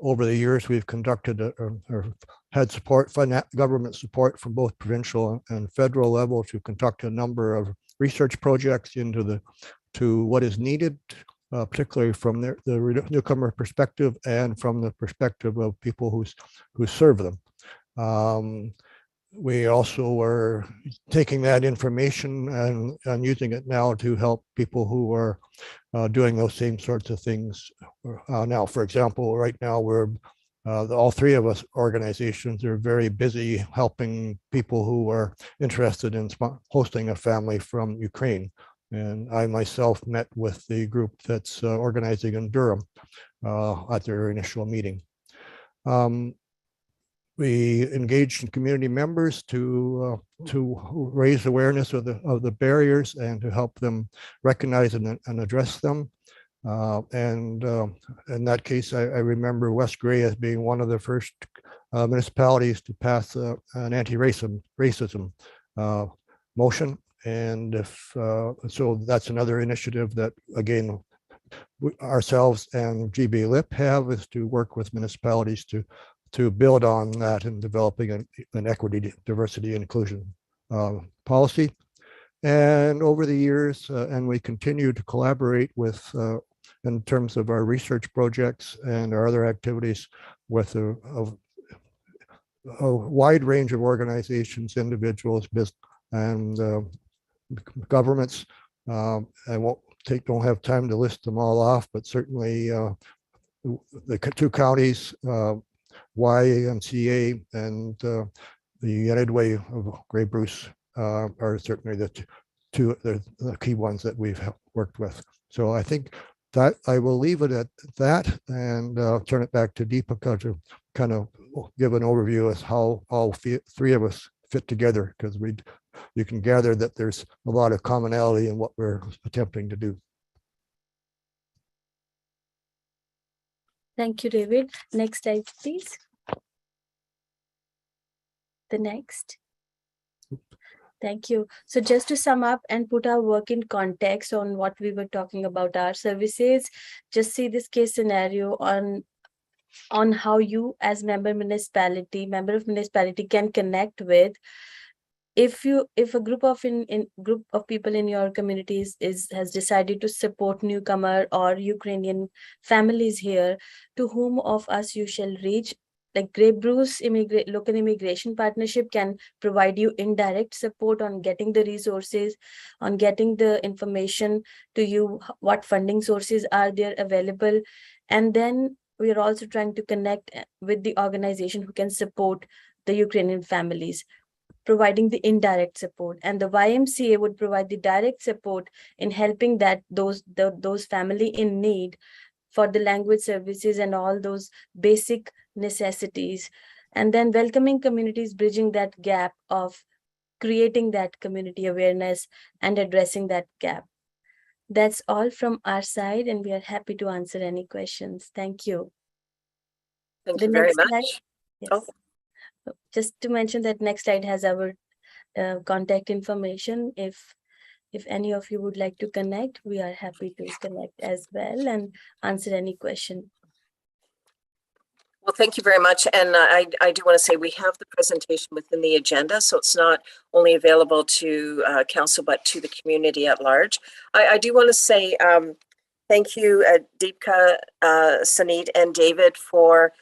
Over the years, we've conducted or had support, government support from both provincial and federal level to conduct a number of research projects to what is needed, particularly from the newcomer perspective and from the perspective of people who serve them. We also are taking that information and using it now to help people who are doing those same sorts of things. Now, for example, right now we're all three of us organizations are very busy helping people who are interested in hosting a family from Ukraine. And I myself met with the group that's organizing in Durham at their initial meeting. We engaged in community members to raise awareness of the barriers and to help them recognize and address them. And in that case, I remember West Grey as being one of the first municipalities to pass an anti-racism motion. And so that's another initiative that, again, ourselves and GB LIP have, is to work with municipalities to build on that and developing an equity, diversity, inclusion policy. And over the years, and we continue to collaborate with, in terms of our research projects and our other activities, with a wide range of organizations, individuals, business, and governments. I don't have time to list them all off, but certainly the two counties, YMCA and the United Way of Grey Bruce are certainly the key ones that we've worked with. So I think that I will leave it at that and turn it back to Deepika to kind of give an overview as how all three of us fit together, because you can gather that there's a lot of commonality in what we're attempting to do. Thank you, David. Next slide, please. The next. Thank you. So just to sum up and put our work in context on what we were talking about our services, just see this case scenario on how you as member of municipality can connect with. If a group of people in your communities has decided to support newcomer or Ukrainian families here, to whom of us you shall reach. Like Grey Bruce Local Immigration Partnership can provide you indirect support on getting the resources, on getting the information to you, what funding sources are there available. And then we are also trying to connect with the organization who can support the Ukrainian families, providing the indirect support. And the YMCA would provide the direct support in helping those family in need for the language services and all those basic necessities. And then welcoming communities, bridging that gap of creating that community awareness and addressing that gap. That's all from our side, and we are happy to answer any questions. Thank you. Thank you very much. Yes. Oh. Just to mention that next slide has our contact information. If any of you would like to connect, we are happy to connect as well and answer any question. Well, thank you very much. And I do want to say we have the presentation within the agenda, so it's not only available to council, but to the community at large. I do want to say thank you, Deepika, Saneet, and David, for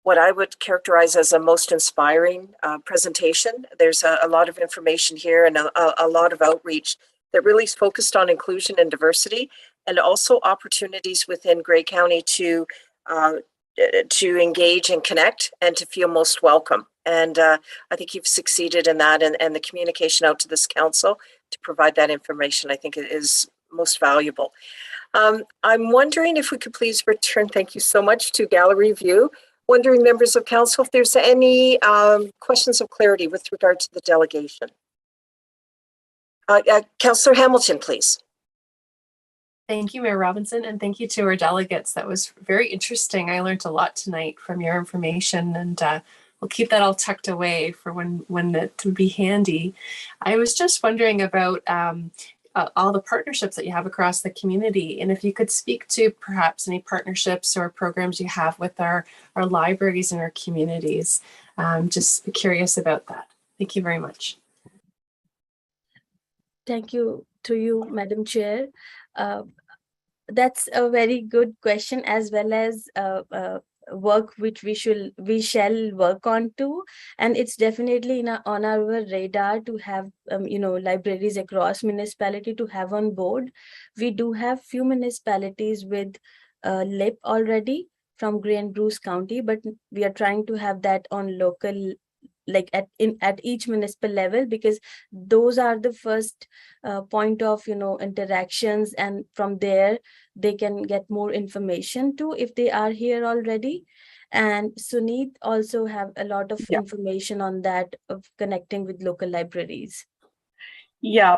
what I would characterize as a most inspiring presentation. There's a lot of information here and a lot of outreach that really is focused on inclusion and diversity, and also opportunities within Grey County to engage and connect and to feel most welcome. And I think you've succeeded in that, and the communication out to this council to provide that information, I think it is most valuable. I'm wondering if we could please return, thank you so much, to gallery view. Wondering, members of council, if there's any questions of clarity with regard to the delegation. Councillor Hamilton, please. Thank you, Mayor Robinson, and thank you to our delegates. That was very interesting. I learned a lot tonight from your information, and we'll keep that all tucked away for when it would be handy. I was just wondering about all the partnerships that you have across the community, and if you could speak to perhaps any partnerships or programs you have with our libraries and our communities. Just curious about that. Thank you very much. Thank you to you, Madam Chair. That's a very good question, as well as work which we shall work on too. And it's definitely on our radar to have libraries across municipality to have on board. We do have few municipalities with LIP already from Grey and Bruce County, but we are trying to have that on local, like at each municipal level, because those are the first point of interactions, and from there they can get more information too if they are here already. And Suneet also have a lot of information on that, of connecting with local libraries. Yeah,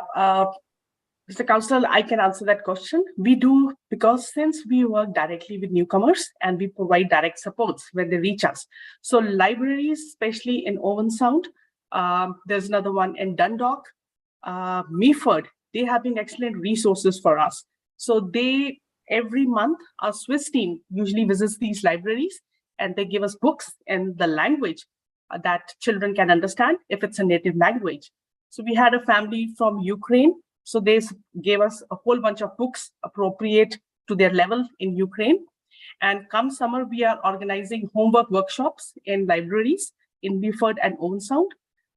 Mr. Council, I can answer that question. We do, because since we work directly with newcomers and we provide direct supports when they reach us. So libraries, especially in Owen Sound, there's another one in Dundalk, Meaford, they have been excellent resources for us. So every month, our Swiss team usually visits these libraries and they give us books in the language that children can understand if it's a native language. So we had a family from Ukraine. So they gave us a whole bunch of books appropriate to their level in Ukraine. And come summer, we are organizing homework workshops in libraries in Meaford and Owen Sound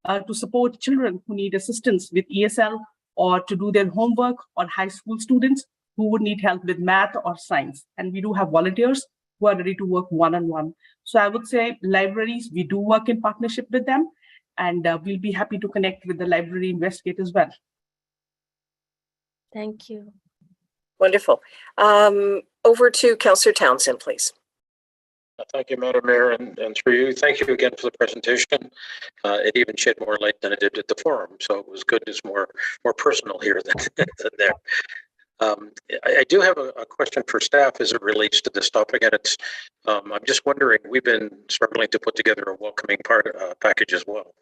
to support children who need assistance with ESL or to do their homework, or high school students who would need help with math or science. And we do have volunteers who are ready to work one-on-one. So I would say libraries, we do work in partnership with them, and we'll be happy to connect with the library investigate as well. Thank you. Wonderful. Over to Councillor Townsend, please. Thank you, Madam Mayor, and through you, thank you again for the presentation. It even shed more light than it did at the forum, so it was good. It's more personal here than there. I do have a question for staff as it relates to this topic, and it's I'm just wondering, we've been struggling to put together a welcoming package as well,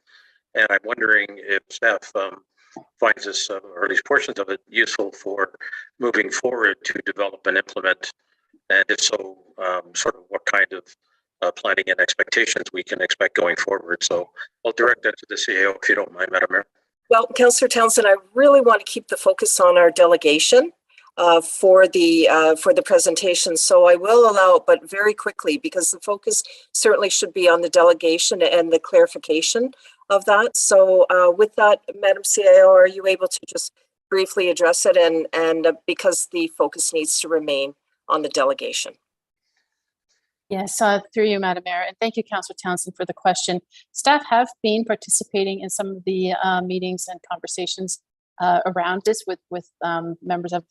and I'm wondering if staff finds this, or at least portions of it, useful for moving forward to develop and implement, and if so, sort of what kind of planning and expectations we can expect going forward. So I'll direct that to the CAO if you don't mind, Madam Mayor. Well, Councillor Townsend, I really want to keep the focus on our delegation for the presentation. So I will allow it, but very quickly, because the focus certainly should be on the delegation and the clarification of that. So with that, Madam CAO, are you able to just briefly address it, and because the focus needs to remain on the delegation? Yes, through you, Madam Mayor, and thank you, Councillor Townsend, for the question. Staff have been participating in some of the meetings and conversations around this with members of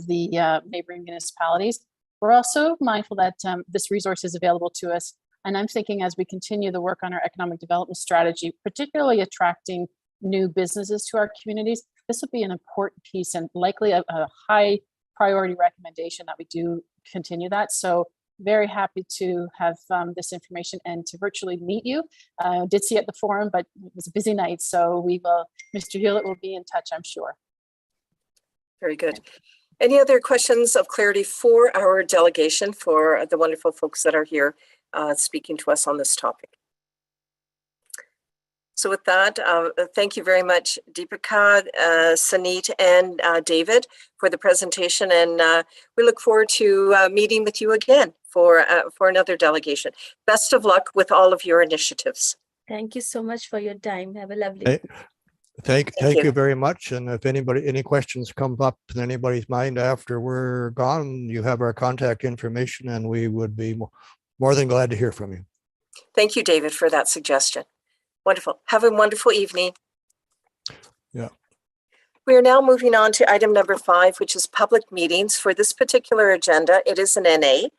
the neighboring municipalities. We're also mindful that this resource is available to us, and I'm thinking as we continue the work on our economic development strategy, particularly attracting new businesses to our communities, this will be an important piece and likely a high priority recommendation that we do continue that. So very happy to have this information and to virtually meet you. Did see you at the forum, but it was a busy night, so we will, Mr. Hewlett will be in touch, I'm sure. Very good. Any other questions of clarity for our delegation, for the wonderful folks that are here speaking to us on this topic? So with that, thank you very much, Deepika, Suneet, and David for the presentation, and we look forward to meeting with you again for another delegation. Best of luck with all of your initiatives. Thank you so much for your time. Have a lovely day. Thank you very much. And if any questions come up in anybody's mind after we're gone, you have our contact information, and we would be more than glad to hear from you. Thank you, David, for that suggestion. Wonderful. Have a wonderful evening. Yeah. We are now moving on to item number 5, which is public meetings. For this particular agenda, it is an NA.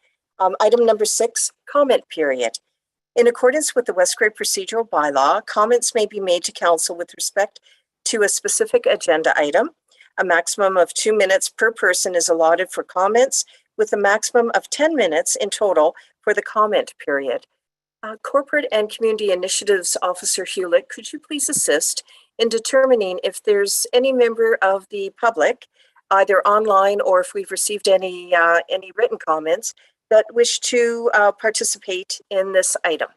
Item number 6, comment period. In accordance with the West Grey procedural bylaw, comments may be made to council with respect to a specific agenda item. A maximum of 2 minutes per person is allotted for comments, with a maximum of 10 minutes in total for the comment period. Corporate and Community Initiatives Officer Hewlett, could you please assist in determining if there's any member of the public, either online or if we've received any written comments, that wish to participate in this item?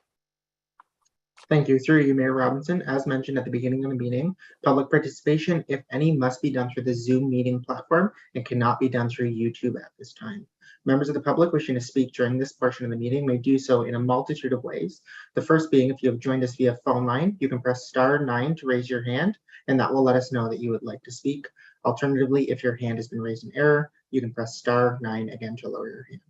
Thank you. Through you, Mayor Robinson. As mentioned at the beginning of the meeting, public participation, if any, must be done through the Zoom meeting platform and cannot be done through YouTube at this time. Members of the public wishing to speak during this portion of the meeting may do so in a multitude of ways. The first being, if you have joined us via phone line, you can press *9 to raise your hand, and that will let us know that you would like to speak. Alternatively, if your hand has been raised in error, you can press *9 again to lower your hand.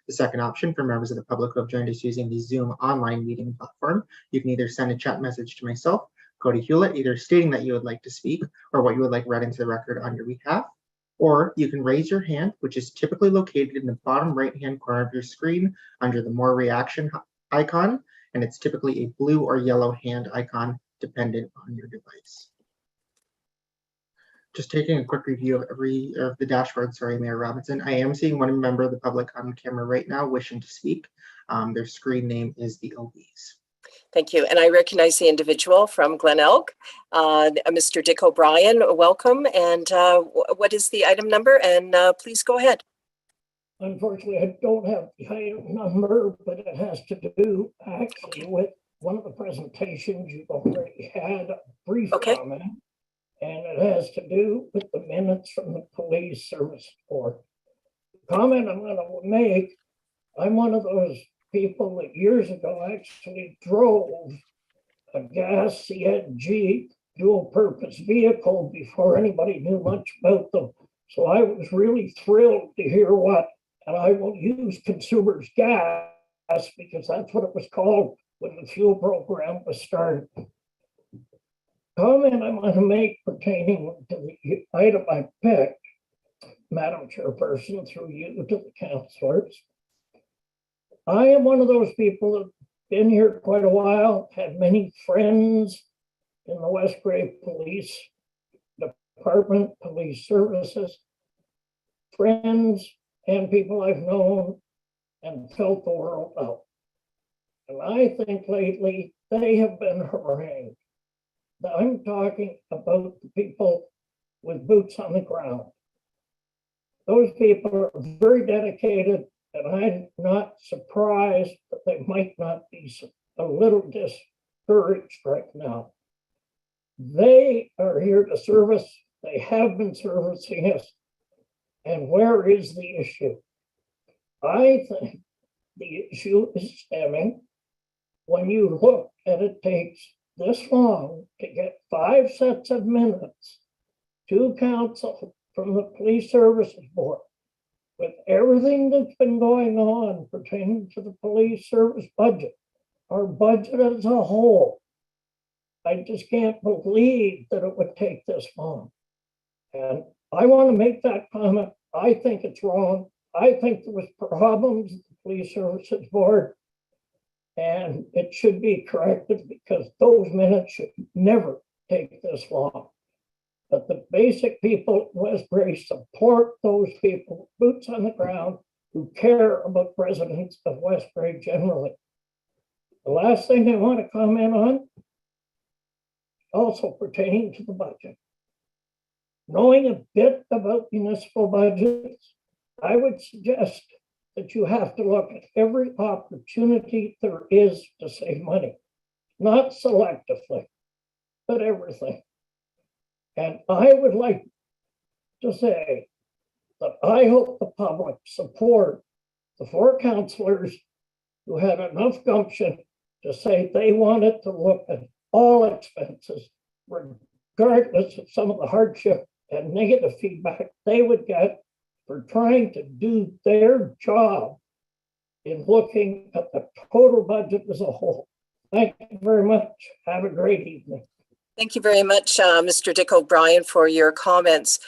The second option for members of the public who have joined us using the Zoom online meeting platform, you can either send a chat message to myself, Cody Hewlett, either stating that you would like to speak or what you would like read into the record on your behalf, or you can raise your hand, which is typically located in the bottom right-hand corner of your screen under the more reaction icon, and it's typically a blue or yellow hand icon dependent on your device. Just taking a quick review of the dashboard, sorry, Mayor Robinson. I am seeing one member of the public on camera right now wishing to speak. Their screen name is the OBs. Thank you. And I recognize the individual from Glen Elk, Mr. Dick O'Brien. Welcome. And what is the item number? And please go ahead. Unfortunately, I don't have the item number, but it has to do actually with one of the presentations you've already had a brief comment. And it has to do with the minutes from the police service board. The comment I'm going to make, I'm one of those people that years ago actually drove a gas CNG dual purpose vehicle before anybody knew much about them. So I was really thrilled to hear and I will use consumers gas because that's what it was called when the fuel program was started. Comment I want to make pertaining to the item I picked, Madam Chairperson, through you to the councilors. I am one of those people that have been here quite a while, had many friends in the West Grey Police Department, Police Services, friends and people I've known and felt the world out. And I think lately they have been harangued. I'm talking about the people with boots on the ground. Those people are very dedicated, and I'm not surprised that they might not be a little discouraged right now. They are here to service. They have been servicing us. And where is the issue? I think the issue is stemming when you look and it takes this long to get 5 sets of minutes to council from the police services board with everything that's been going on pertaining to the police service budget, our budget as a whole. I just can't believe that it would take this long. And I want to make that comment. I think it's wrong. I think there was problems with the police services board. And it should be corrected because those minutes should never take this long. But the basic people in West Grey support those people, boots on the ground, who care about residents of West Grey generally. The last thing I want to comment on, also pertaining to the budget. Knowing a bit about municipal budgets, I would suggest that you have to look at every opportunity there is to save money, not selectively, but everything. And I would like to say that I hope the public support the 4 councillors who had enough gumption to say they wanted to look at all expenses, regardless of some of the hardship and negative feedback they would get for trying to do their job in looking at the total budget as a whole. Thank you very much. Have a great evening. Thank you very much, Mr. Dick O'Brien, for your comments.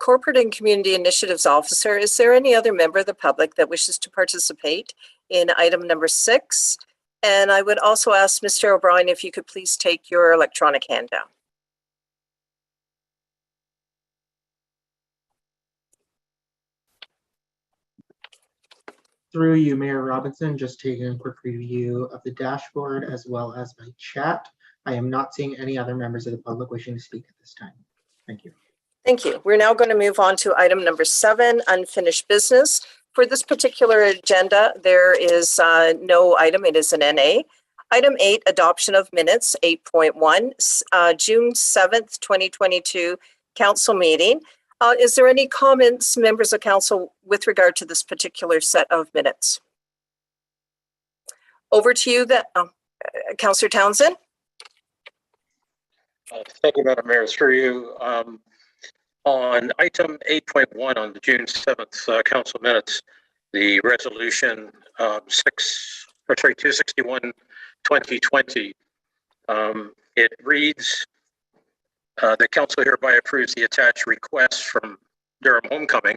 Corporate and Community Initiatives Officer, is there any other member of the public that wishes to participate in item number 6? And I would also ask Mr. O'Brien if you could please take your electronic hand down. Through you, Mayor Robinson, just taking a quick review of the dashboard as well as my chat. I am not seeing any other members of the public wishing to speak at this time. Thank you. Thank you. We're now going to move on to item number 7, unfinished business. For this particular agenda, there is no item. It is an NA. Item 8, adoption of minutes, 8.1, June 7th, 2022, council meeting. Is there any comments, members of council, with regard to this particular set of minutes? Over to you, Councillor Townsend. Thank you, Madam Mayor. Through you. On item 8.1 on the June 7th council minutes, the resolution 261 2020, it reads, the council hereby approves the attached request from Durham Homecoming,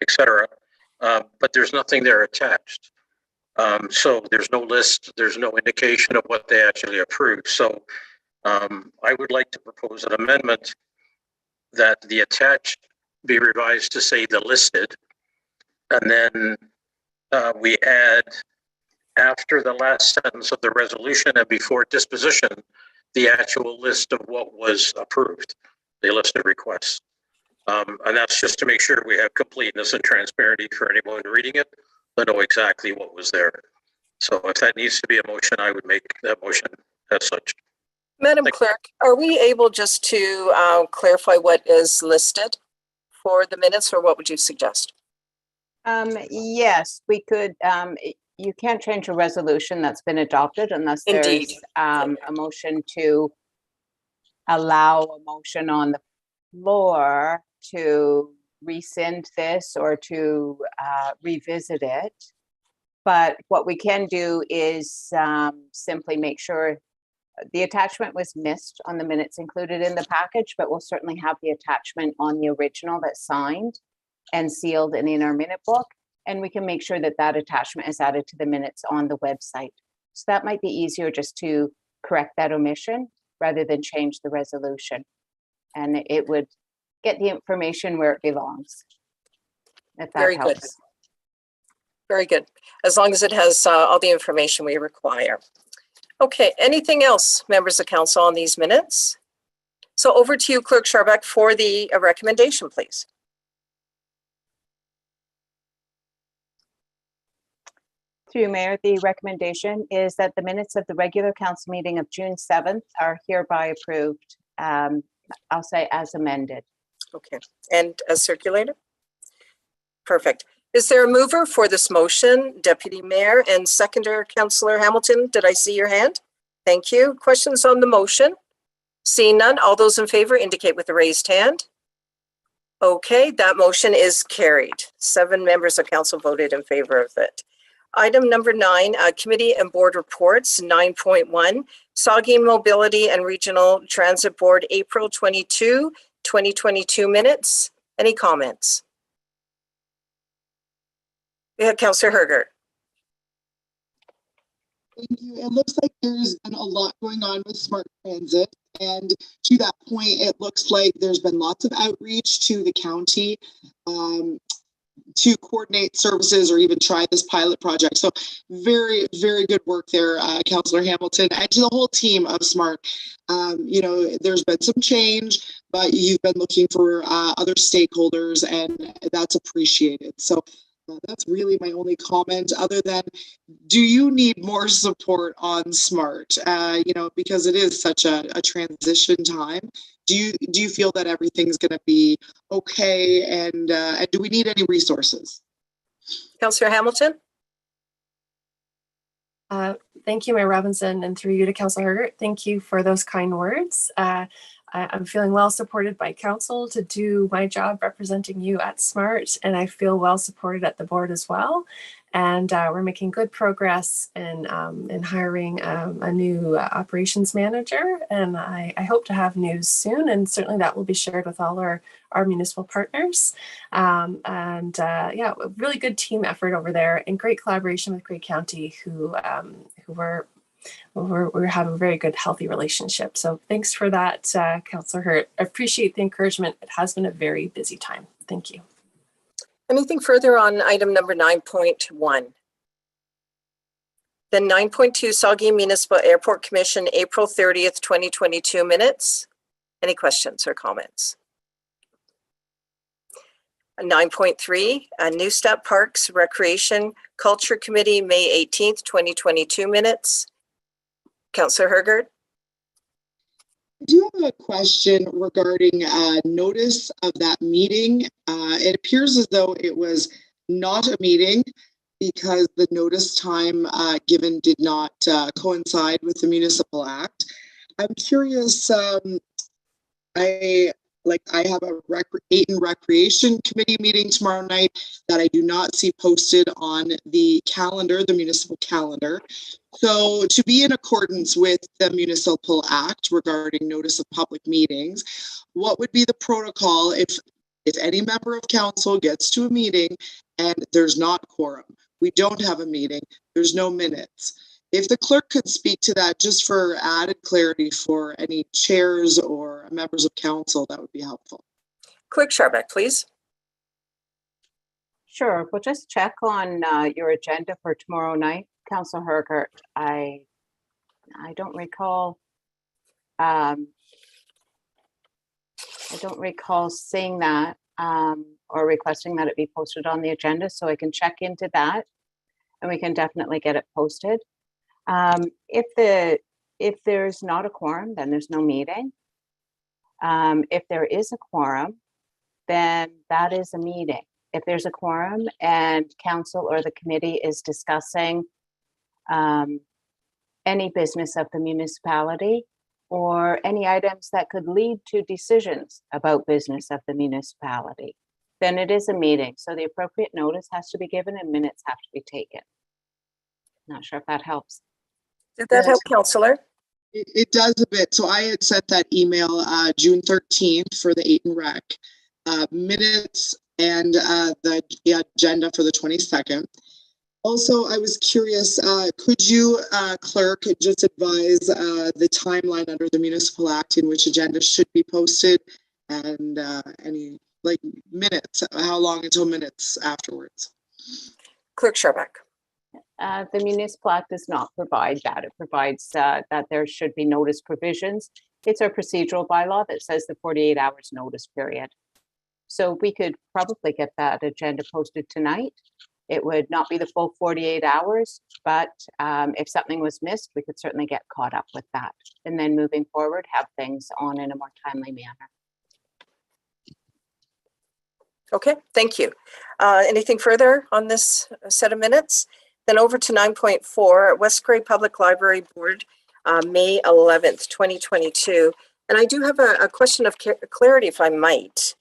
etc. But there's nothing there attached. So there's no list, there's no indication of what they actually approved. So I would like to propose an amendment that the attached be revised to say the listed, and then we add after the last sentence of the resolution and before disposition, the actual list of what was approved, the listed requests. And that's just to make sure we have completeness and transparency for anyone reading it, to know exactly what was there. So if that needs to be a motion, I would make that motion as such. Madam Clerk, are we able just to clarify what is listed for the minutes, or what would you suggest? Yes, we could. You can't change a resolution that's been adopted unless Indeed. there's a motion to allow a motion on the floor to rescind this or to revisit it. But what we can do is simply make sure the attachment was missed on the minutes included in the package, but we'll certainly have the attachment on the original that's signed and sealed and in our minute book. And we can make sure that that attachment is added to the minutes on the website. So that might be easier, just to correct that omission rather than change the resolution. And it would get the information where it belongs, if that Very helps. good. Very good. As long as it has all the information we require. Okay, anything else, members of council, on these minutes? So over to you, Clerk Scharbeck, for the recommendation, please. Through Mayor, the recommendation is that the minutes of the regular council meeting of June 7th are hereby approved. I'll say as amended. Okay, and as circulated? Perfect. Is there a mover for this motion, Deputy Mayor, and seconder, Councillor Hamilton? Did I see your hand? Thank you. Questions on the motion? Seeing none, all those in favor indicate with a raised hand. Okay, that motion is carried. 7 members of council voted in favor of it. Item number 9, committee and board reports, 9.1, Saugeen Mobility and Regional Transit Board, April 22, 2022 minutes. Any comments? We have Councillor Hergert. Thank you. It looks like there's been a lot going on with Smart Transit. And to that point, it looks like there's been lots of outreach to the county to coordinate services or even try this pilot project. So very, very good work there, Councillor Hamilton, and to the whole team of Smart. You know, there's been some change, but you've been looking for other stakeholders, and that's appreciated. So that's really my only comment, other than, do you need more support on Smart? You know, because it is such a transition time. Do you feel that everything's going to be okay, and do we need any resources? Councillor Hamilton. Thank you, Mayor Robinson, and through you to Councillor Hergert. Thank you for those kind words. I'm feeling well supported by council to do my job representing you at Smart, and I feel well supported at the board as well. And we're making good progress in hiring a new operations manager. And I hope to have news soon. And certainly that will be shared with all our municipal partners. Yeah, a really good team effort over there and great collaboration with Grey County, who we have a very good, healthy relationship. So thanks for that, Councillor Hurt. I appreciate the encouragement. It has been a very busy time. Thank you. Anything further on item number 9.1? Then 9.2, Saugeen Municipal Airport Commission, April 30th, 2022 minutes. Any questions or comments? 9.3, New Step Parks Recreation Culture Committee, May 18th, 2022 minutes. Councillor Hergert. I do have a question regarding notice of that meeting. It appears as though it was not a meeting because the notice time given did not coincide with the Municipal Act. I'm curious, I have a Ayton Recreation Committee meeting tomorrow night that I do not see posted on the calendar, the municipal calendar. So to be in accordance with the Municipal Act regarding notice of public meetings, what would be the protocol if any member of council gets to a meeting and there's not quorum? We don't have a meeting, there's no minutes. If the clerk could speak to that just for added clarity for any chairs or members of council, that would be helpful. Clerk Scharbeck, please. Sure, we'll just check on your agenda for tomorrow night, Councillor Hergert. I don't recall. I don't recall seeing that or requesting that it be posted on the agenda, so I can check into that, and we can definitely get it posted. If there's not a quorum, then there's no meeting. If there is a quorum, then that is a meeting. If there's a quorum and council or the committee is discussing any business of the municipality or any items that could lead to decisions about business of the municipality, then it is a meeting. So the appropriate notice has to be given and minutes have to be taken. Not sure if that helps. Did that help, Councillor? It does a bit. So I had sent that email June 13th for the Ayton Rec minutes and the agenda for the 22nd. Also, I was curious, could you, clerk, just advise the timeline under the Municipal Act in which agenda should be posted and any minutes, how long until minutes afterwards? Clerk Scharbeck. The Municipal Act does not provide that. It provides that there should be notice provisions. It's our procedural bylaw that says the 48 hours notice period. So we could probably get that agenda posted tonight. It would not be the full 48 hours, but if something was missed, we could certainly get caught up with that. And then moving forward, have things on in a more timely manner. Okay, thank you. Anything further on this set of minutes? Then over to 9.4, West Grey Public Library Board, May 11th, 2022. And I do have a question of clarity, if I might,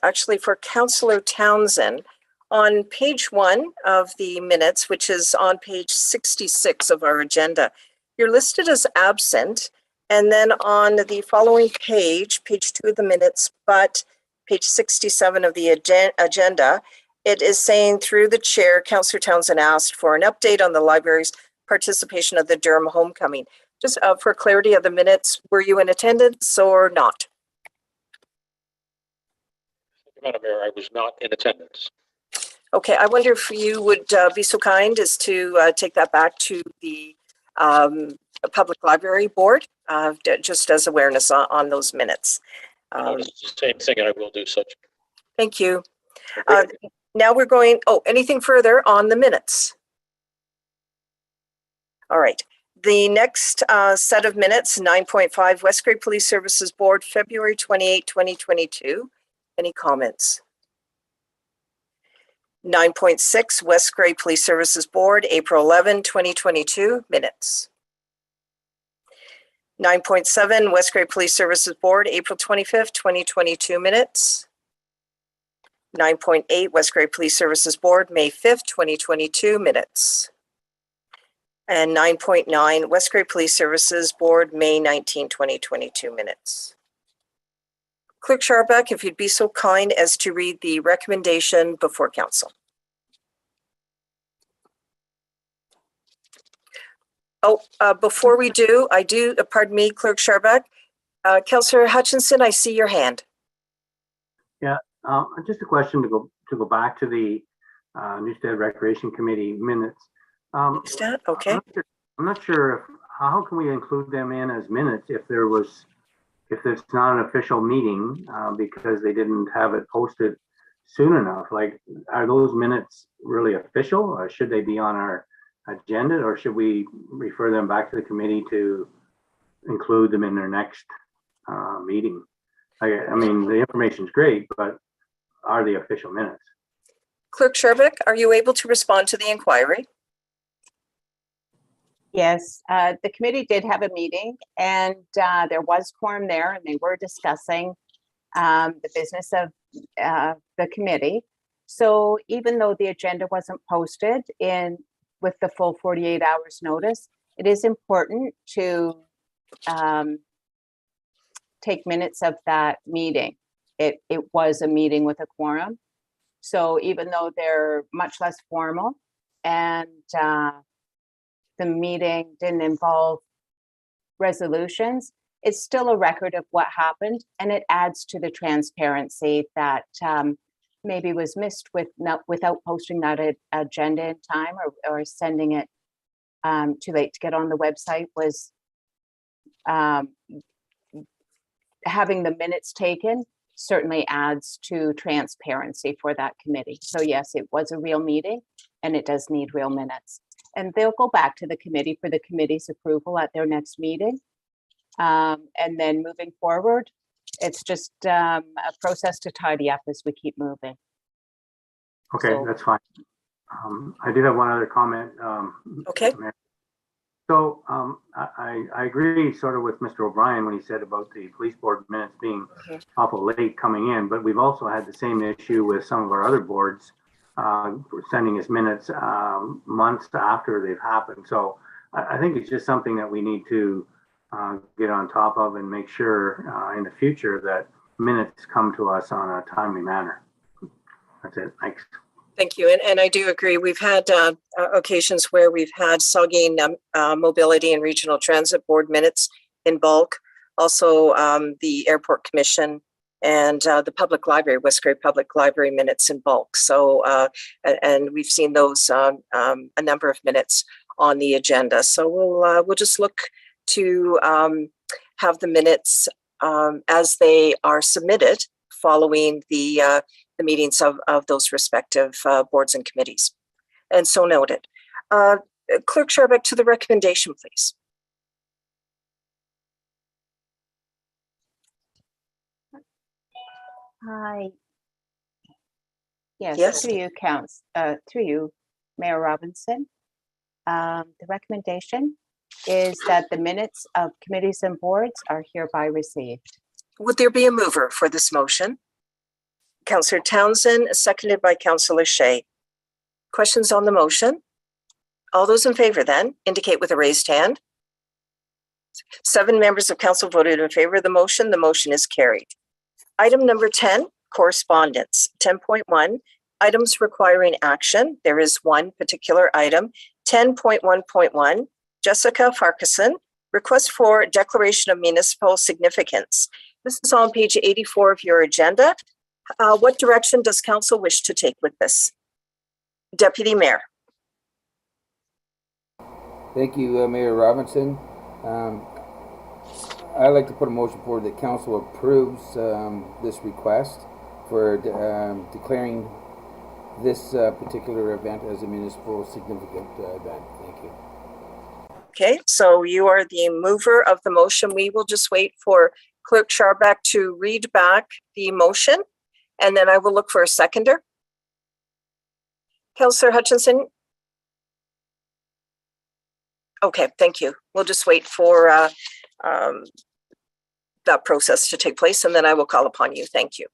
actually for Councillor Townsend. On page 1 of the minutes, which is on page 66 of our agenda, you're listed as absent. And then on the following page, page 2 of the minutes, but page 67 of the agenda, it is saying through the chair, Councillor Townsend asked for an update on the library's participation of the Durham Homecoming. Just for clarity of the minutes, were you in attendance or not? Madam Mayor, I was not in attendance. Okay, I wonder if you would be so kind as to take that back to the Public Library Board, just as awareness on those minutes. It's the same thing, and I will do such. Thank you. Now we're going, anything further on the minutes? All right. The next set of minutes, 9.5, West Grey Police Services Board, February 28, 2022. Any comments? 9.6, West Grey Police Services Board, April 11, 2022, minutes. 9.7, West Grey Police Services Board, April 25th, 2022, minutes. 9.8 West Grey Police Services Board, May 5th, 2022 minutes. And 9.9 West Grey Police Services Board, May 19, 2022 minutes. Clerk Scharbeck, if you'd be so kind as to read the recommendation before council. Oh, before we do, pardon me, Clerk Scharbeck. Councillor Hutchinson, I see your hand. Yeah, just a question to go back to the Newstead Recreation Committee minutes. Newstead, okay. I'm not sure how can we include them in as minutes if it's not an official meeting because they didn't have it posted soon enough. Like, are those minutes really official, or should they be on our agenda, or should we refer them back to the committee to include them in their next meeting? I mean, the information is great, but are they official minutes? Clerk Scharbeck, are you able to respond to the inquiry? Yes, the committee did have a meeting, and there was quorum there, and they were discussing the business of the committee. So even though the agenda wasn't posted with the full 48 hours notice, it is important to take minutes of that meeting. It was a meeting with a quorum. So even though they're much less formal and the meeting didn't involve resolutions, it's still a record of what happened, and it adds to the transparency that maybe was missed without posting that agenda in time or sending it too late to get on the website. Was having the minutes taken certainly adds to transparency for that committee. So yes, it was a real meeting, and it does need real minutes. And they'll go back to the committee for the committee's approval at their next meeting. And then moving forward, it's just a process to tidy up as we keep moving. Okay, So, that's fine. I do have one other comment. Okay. So I agree sort of with Mr. O'Brien when he said about the police board minutes being awful late coming in, but we've also had the same issue with some of our other boards sending us minutes months after they've happened. So I think it's just something that we need to get on top of and make sure in the future that minutes come to us on a timely manner. That's it. Thanks. Thank you. And I do agree. We've had occasions where we've had Saugeen Mobility and Regional Transit Board minutes in bulk. Also, the Airport Commission and the Public Library, West Grey Public Library minutes in bulk. So, and we've seen those a number of minutes on the agenda. So we'll just look to have the minutes as they are submitted following the meetings of those respective boards and committees. And so noted. Clerk Scharbeck, to the recommendation, please. Hi. Yes, through you, Mayor Robinson. The recommendation is that the minutes of committees and boards are hereby received. Would there be a mover for this motion? Councillor Townsend, seconded by Councillor Shea. Questions on the motion? All those in favor then indicate with a raised hand. 7 members of council voted in favor of the motion. The motion is carried. Item number 10, correspondence. 10.1, items requiring action. There is one particular item. 10.1.1, Jessica Farquharson, request for declaration of municipal significance. This is on page 84 of your agenda. What direction does council wish to take with this? Deputy Mayor. Thank you, Mayor Robinson. I'd like to put a motion forward that council approves this request for declaring this particular event as a municipal significant event. Thank you. Okay, so you are the mover of the motion. We will just wait for Clerk Scharbeck to read back the motion, and then I will look for a seconder. Councillor Hutchinson. Okay, thank you. We'll just wait for that process to take place, and then I will call upon you. Thank you.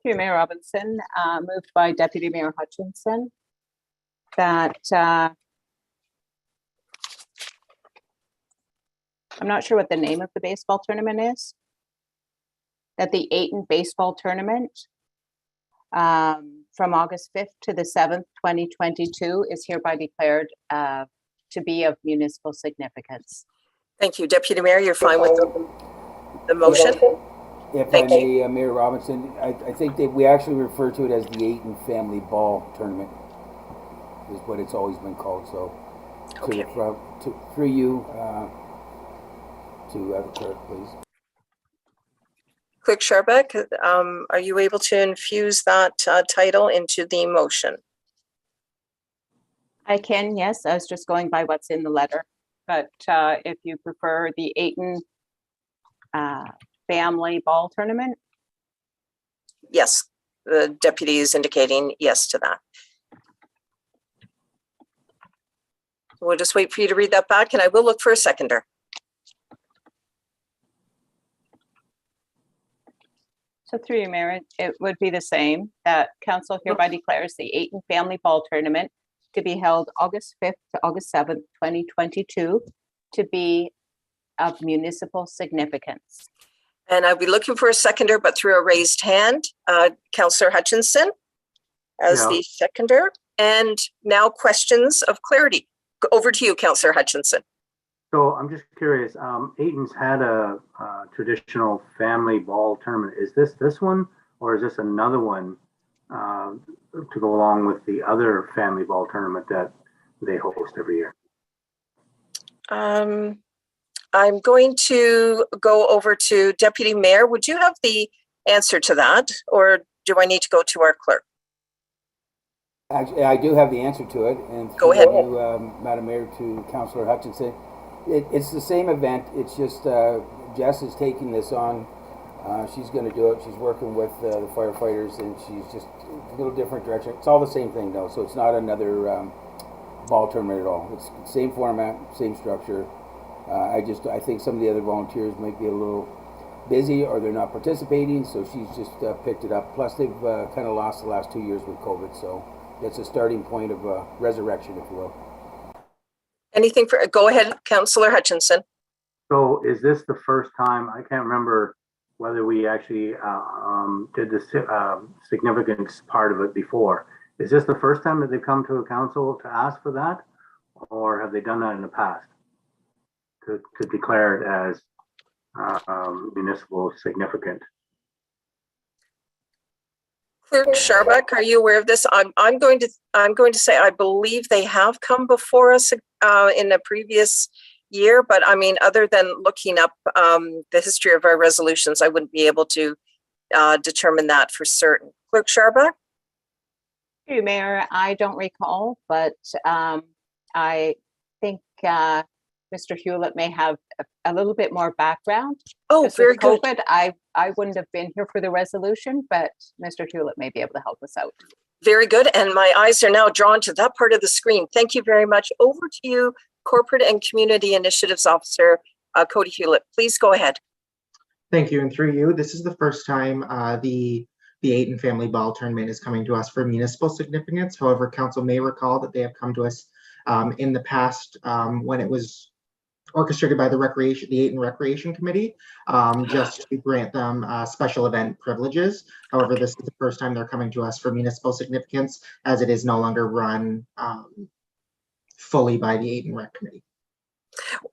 you, Mayor Robinson. Moved by Deputy Mayor Hutchinson that I'm not sure what the name of the baseball tournament is. That the Ayton baseball tournament from August 5th to the 7th, 2022 is hereby declared to be of municipal significance. Thank you, Deputy Mayor. You're fine with the motion? If Thank I may, Mayor Robinson, I think that we actually refer to it as the Ayton Family Ball Tournament, is what it's always been called. So, okay. Through you, to the clerk, please. Clerk Sharbeck, are you able to infuse that title into the motion? I can, yes. I was just going by what's in the letter. But if you prefer the Ayton Family Ball Tournament? Yes, the deputy is indicating yes to that. We'll just wait for you to read that back, and I will look for a seconder. So through you, Mayor, it would be the same, that council hereby declares the Ayton Family Ball Tournament to be held August 5th to August 7th, 2022, to be of municipal significance. And I'll be looking for a seconder, but through a raised hand, Councillor Hutchinson as the seconder. And now questions of clarity. Over to you, Councillor Hutchinson. So I'm just curious, Ayton's had a traditional family ball tournament. Is this one, or is this another one to go along with the other family ball tournament that they host every year? I'm going to go over to Deputy Mayor. Would you have the answer to that, or do I need to go to our clerk? Actually, I do have the answer to it. And go ahead. You, Madam Mayor, to Councillor Hutchinson. It's the same event. It's just Jess is taking this on. She's going to do it. She's working with the firefighters, and she's just a little different direction. It's all the same thing, though. So it's not another ball tournament at all. It's the same format, same structure. I think some of the other volunteers might be a little busy, or they're not participating. So she's just picked it up. Plus, they've kind of lost the last 2 years with COVID. So it's a starting point of resurrection, if you will. Anything for, go ahead, Councillor Hutchinson. So is this the first time, I can't remember whether we actually did the significance part of it before. Is this the first time that they've come to a council to ask for that? Or have they done that in the past to declare it as municipal significant? Clerk Sharbeck, are you aware of this? I'm going to say I believe they have come before us in a previous year, but I mean, other than looking up the history of our resolutions, I wouldn't be able to determine that for certain. Clerk Sharbeck? Thank you, Mayor. I don't recall, but I think Mr. Hewlett may have a little bit more background. Oh, just very with COVID, good. I wouldn't have been here for the resolution, but Mr. Hewlett may be able to help us out. Very good. And my eyes are now drawn to that part of the screen. Thank you very much. Over to you, Corporate and Community Initiatives Officer Cody Hewlett. Please go ahead. Thank you. And through you, this is the first time the Ayton Family Ball Tournament is coming to us for municipal significance. However, council may recall that they have come to us in the past when it was orchestrated by the Ayton Recreation Committee, just to grant them special event privileges. However, this is the first time they're coming to us for municipal significance, as it is no longer run fully by the Ayton Rec Committee.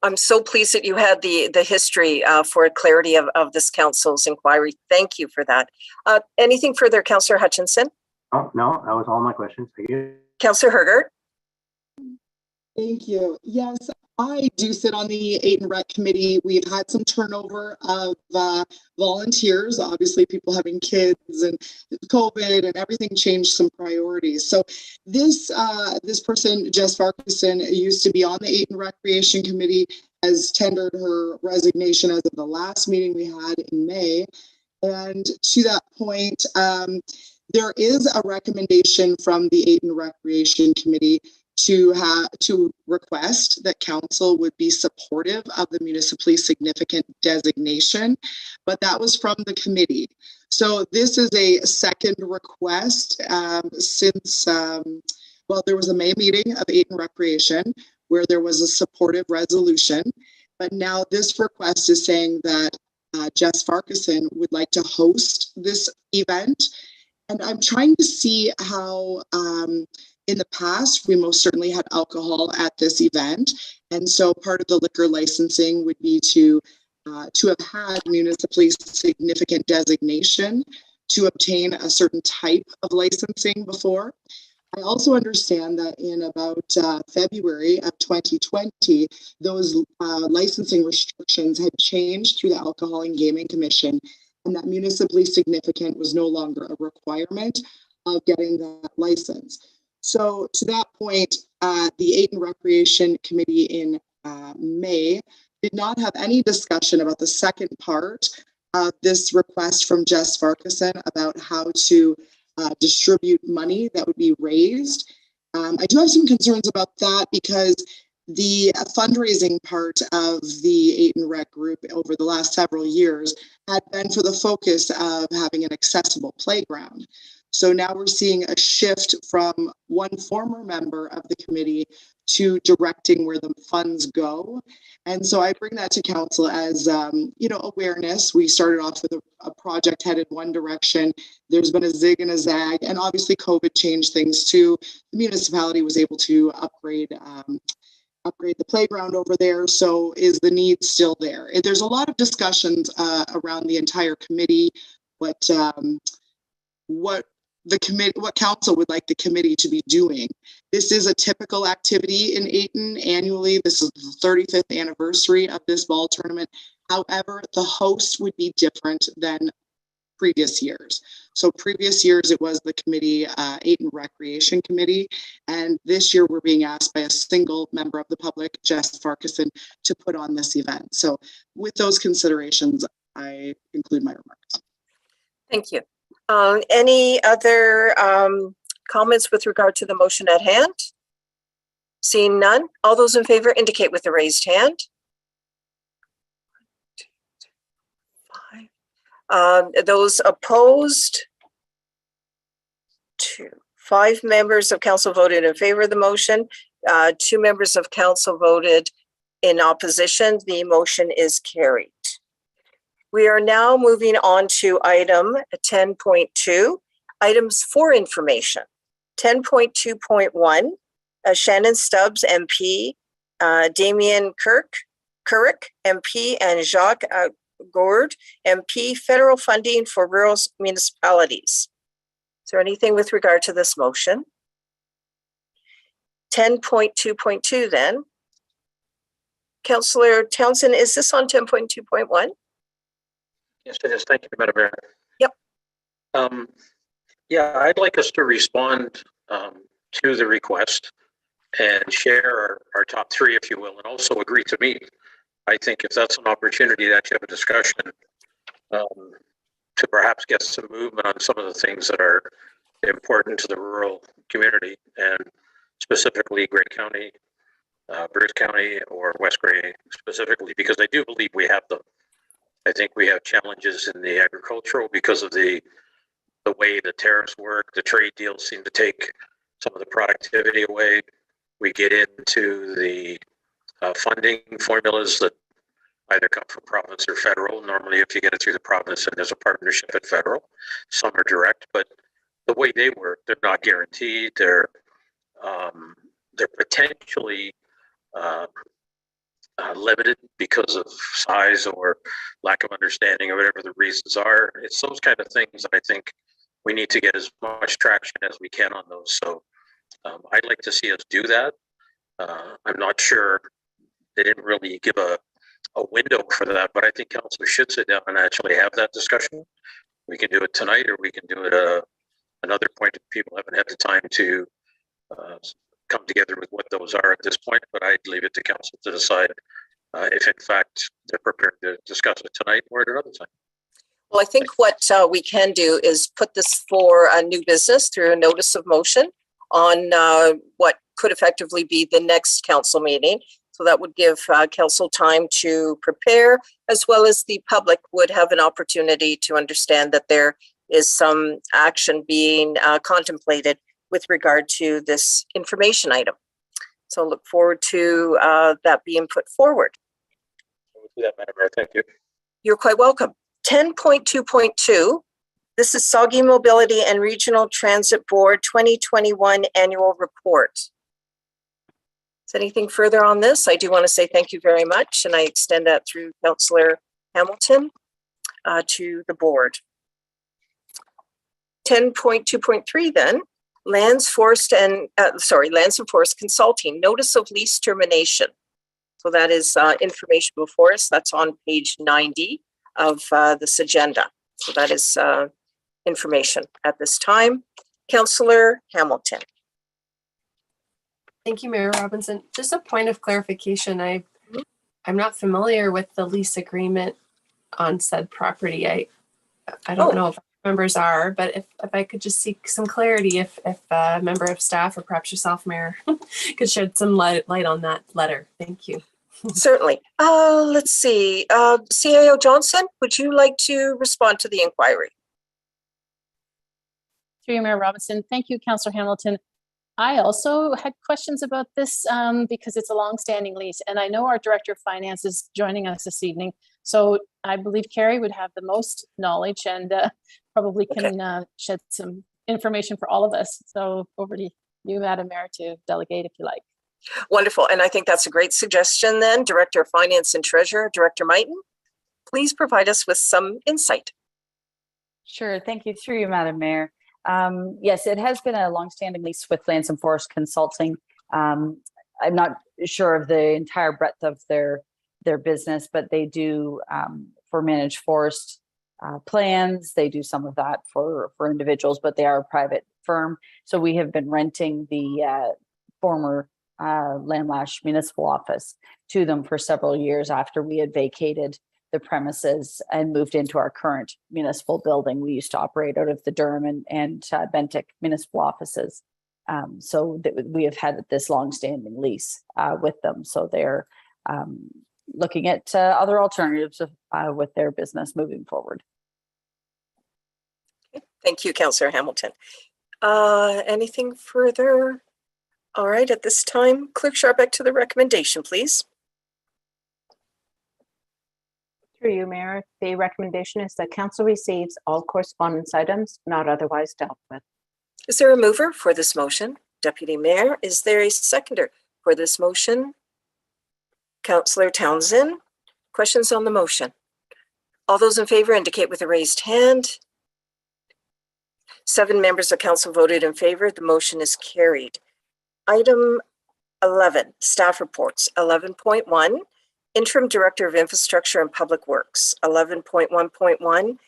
I'm so pleased that you had the history for clarity of this council's inquiry. Thank you for that. Anything further, Councillor Hutchinson? Oh, no, that was all my questions. Thank you. Councillor Hergert? Thank you. Yes, I do sit on the Ayton Rec Committee. We've had some turnover of volunteers, obviously people having kids and COVID and everything changed some priorities. So this person, Jess Farquharson, used to be on the Ayton Recreation Committee, has tendered her resignation as of the last meeting we had in May. And to that point, there is a recommendation from the Ayton Recreation Committee to request that council would be supportive of the municipally significant designation, but that was from the committee. So this is a second request since, well, there was a May meeting of Ayton Recreation where there was a supportive resolution, but now this request is saying that Jess Farquharson would like to host this event. And I'm trying to see how in the past, we most certainly had alcohol at this event. And so part of the liquor licensing would be to have had municipally significant designation to obtain a certain type of licensing before. I also understand that in about February of 2020, those licensing restrictions had changed through the Alcohol and Gaming Commission, and that municipally significant was no longer a requirement of getting that license. So to that point, the Ayton Recreation Committee in May did not have any discussion about the second part of this request from Jess Farquharson about how to distribute money that would be raised. I do have some concerns about that because the fundraising part of the Ayton Rec group over the last several years had been for the focus of having an accessible playground. So now we're seeing a shift from one former member of the committee to directing where the funds go. And so I bring that to council as, awareness. We started off with a project headed one direction. There's been a zig and a zag, and obviously COVID changed things too. The municipality was able to upgrade the playground over there. So is the need still there? There's a lot of discussions around the entire committee, what council would like the committee to be doing. This is a typical activity in Ayton annually. This is the 35th anniversary of this ball tournament. However, the host would be different than previous years. So previous years, it was the committee, Ayton Recreation Committee. And this year we're being asked by a single member of the public, Jess Farquharson, to put on this event. So with those considerations, I conclude my remarks. Thank you. Any other comments with regard to the motion at hand? Seeing none, all those in favor indicate with a raised hand. 5. Those opposed? 2. 5 members of council voted in favor of the motion. 2 members of council voted in opposition. The motion is carried. We are now moving on to item 10.2, items for information. 10.2.1, Shannon Stubbs, MP, Damien Couric, MP, and Jacques Gourde, MP, federal funding for rural municipalities. Is there anything with regard to this motion? 10.2.2 then. Councillor Townsend, is this on 10.2.1? Yes, it is. Thank you, Madam Mayor. Yep. Yeah, I'd like us to respond to the request and share our top 3, if you will, and also agree to meet. I think if that's an opportunity that you have a discussion to perhaps get some movement on some of the things that are important to the rural community, and specifically Grey County, Bruce County, or West Grey specifically, because I do believe we have them. I think we have challenges in the agricultural because of the way the tariffs work. The trade deals seem to take some of the productivity away. We get into the funding formulas that either come from province or federal. Normally, if you get it through the province, and there's a partnership at federal, some are direct, but the way they work, they're not guaranteed. They're potentially limited because of size or lack of understanding or whatever the reasons are. It's those kind of things that I think we need to get as much traction as we can on those. So I'd like to see us do that. I'm not sure they didn't really give a window for that, but I think council should sit down and actually have that discussion. We can do it tonight, or we can do it another point if people haven't had the time to come together with what those are at this point, but I'd leave it to council to decide if in fact they're prepared to discuss it tonight or at another time. Well, I think what we can do is put this for a new business through a notice of motion on what could effectively be the next council meeting. So that would give council time to prepare, as well as the public would have an opportunity to understand that there is some action being contemplated with regard to this information item. So look forward to that being put forward. We'll do that, Madam Mayor. Thank you. You're quite welcome. 10.2.2, this is Soggy Mobility and Regional Transit Board 2021 Annual Report. Is anything further on this? I do want to say thank you very much, and I extend that through Councillor Hamilton to the board. 10.2.3 then, Lands, Forest and Consulting, Notice of Lease Termination. So that is information before us. That's on page 90 of this agenda. So that is information at this time. Councillor Hamilton. Thank you, Mayor Robinson. Just a point of clarification. I'm not familiar with the lease agreement on said property. I don't know if members are, but if I could just seek some clarity, if a member of staff or perhaps yourself, Mayor, could shed some light on that letter. Thank you. Certainly. Let's see. CAO Johnson, would you like to respond to the inquiry? Through you, Mayor Robinson. Thank you, Councillor Hamilton. I also had questions about this because it's a long-standing lease, and I know our Director of Finance is joining us this evening. So I believe Carrie would have the most knowledge and probably can shed some information for all of us. So over to you, Madam Mayor, to delegate if you like. Wonderful. And I think that's a great suggestion then. Director of Finance and Treasurer, Director Mighton, please provide us with some insight. Sure. Thank you. Through you, Madam Mayor. Yes, it has been a long-standing lease with Lands and Forest Consulting. I'm not sure of the entire breadth of their business, but they do for managed forest plans. They do some of that for individuals, but they are a private firm. So we have been renting the former Landlash Municipal Office to them for several years after we had vacated the premises and moved into our current municipal building. We used to operate out of the Durham and Bentic municipal offices. So we have had this long-standing lease with them. So they're looking at other alternatives with their business moving forward. Thank you, Councillor Hamilton. Anything further? All right, at this time, Clerk Sharbeck to the recommendation, please. Through you, Mayor, the recommendation is that Council receives all correspondence items not otherwise dealt with. Is there a mover for this motion? Deputy Mayor, is there a seconder for this motion? Councillor Townsend, questions on the motion? All those in favor indicate with a raised hand. 7 members of council voted in favor. The motion is carried. Item 11, staff reports. 11.1, Interim Director of Infrastructure and Public Works. 11.1.1,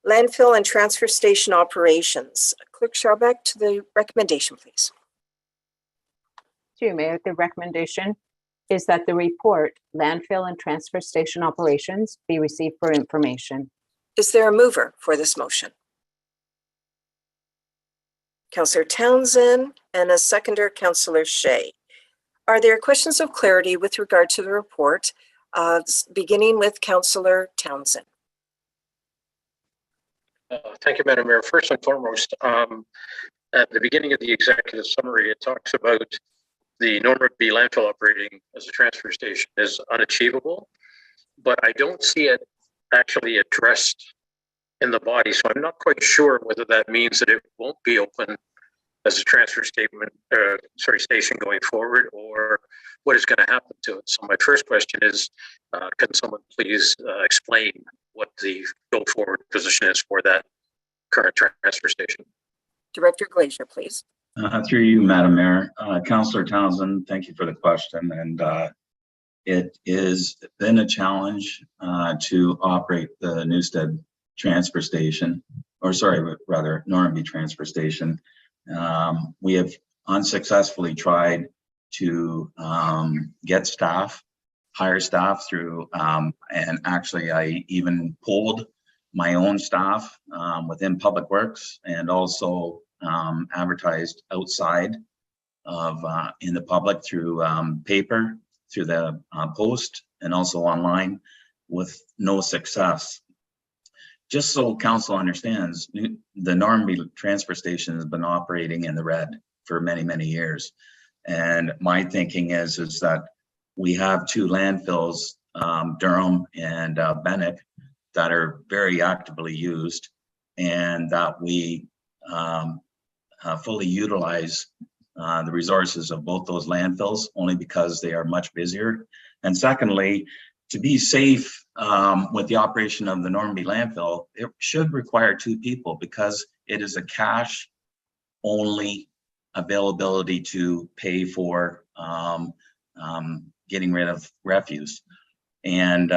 Landfill and Transfer Station Operations. Clerk Sharbeck to the recommendation, please. Through you, Mayor, the recommendation is that the report, Landfill and Transfer Station Operations, be received for information. Is there a mover for this motion? Councillor Townsend, and a seconder, Councillor Shea. Are there questions of clarity with regard to the report, beginning with Councillor Townsend? Thank you, Madam Mayor. First and foremost, at the beginning of the executive summary, it talks about the Normanby landfill operating as a transfer station is unachievable, but I don't see it actually addressed in the body. So I'm not quite sure whether that means that it won't be open as a transfer station going forward, or what is going to happen to it. So my first question is, can someone please explain what the go forward position is for that current transfer station? Director Glazer, please. Through you, Madam Mayor. Councillor Townsend, thank you for the question. And it has been a challenge to operate the Newstead transfer station, or sorry, rather Normanby transfer station. We have unsuccessfully tried to get staff, hire staff through, and actually I even pulled my own staff within Public Works, and also advertised outside of in the public through paper through the post and also online with no success. Just so council understands, the Normanby transfer station has been operating in the red for many, many years. And my thinking is that we have two landfills, Durham and Bennett, that are very actively used, and that we fully utilize the resources of both those landfills only because they are much busier. And secondly, to be safe with the operation of the Normanby landfill, it should require two people because it is a cash only availability to pay for getting rid of refuse. And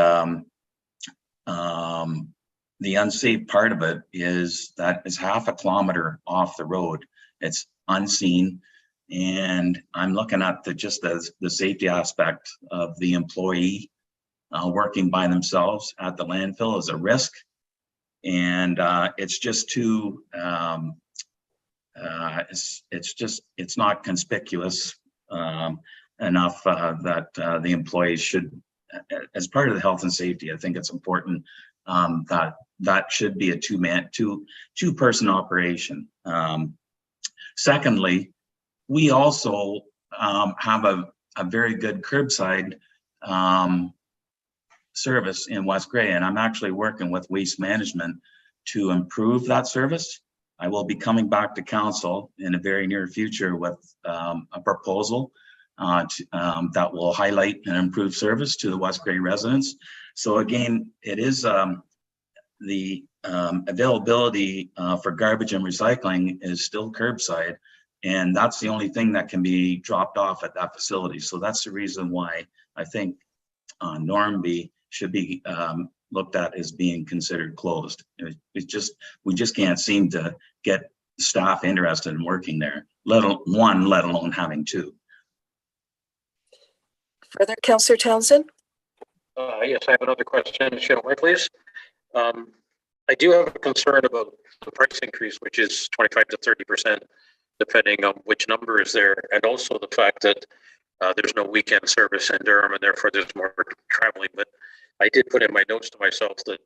the unsafe part of it is that it's half a kilometer off the road. It's unseen. And I'm looking at just the safety aspect of the employee working by themselves at the landfill as a risk. And it's just too, it's not conspicuous enough that the employees should, as part of the health and safety, I think it's important that should be a two-person operation. Secondly, we also have a very good curbside service in West Grey, and I'm actually working with Waste Management to improve that service. I will be coming back to council in a very near future with a proposal that will highlight and improve service to the West Grey residents. So again, it is the availability for garbage and recycling is still curbside, and that's the only thing that can be dropped off at that facility. So that's the reason why I think Normanby should be looked at as being considered closed. We just can't seem to get staff interested in working there, let alone having two. Further, Councillor Townsend? Yes, I have another question, if you don't mind, please. I do have a concern about the price increase, which is 25 to 30%, depending on which number is there, and also the fact that there's no weekend service in Durham, and therefore there's more traveling. But I did put in my notes to myself that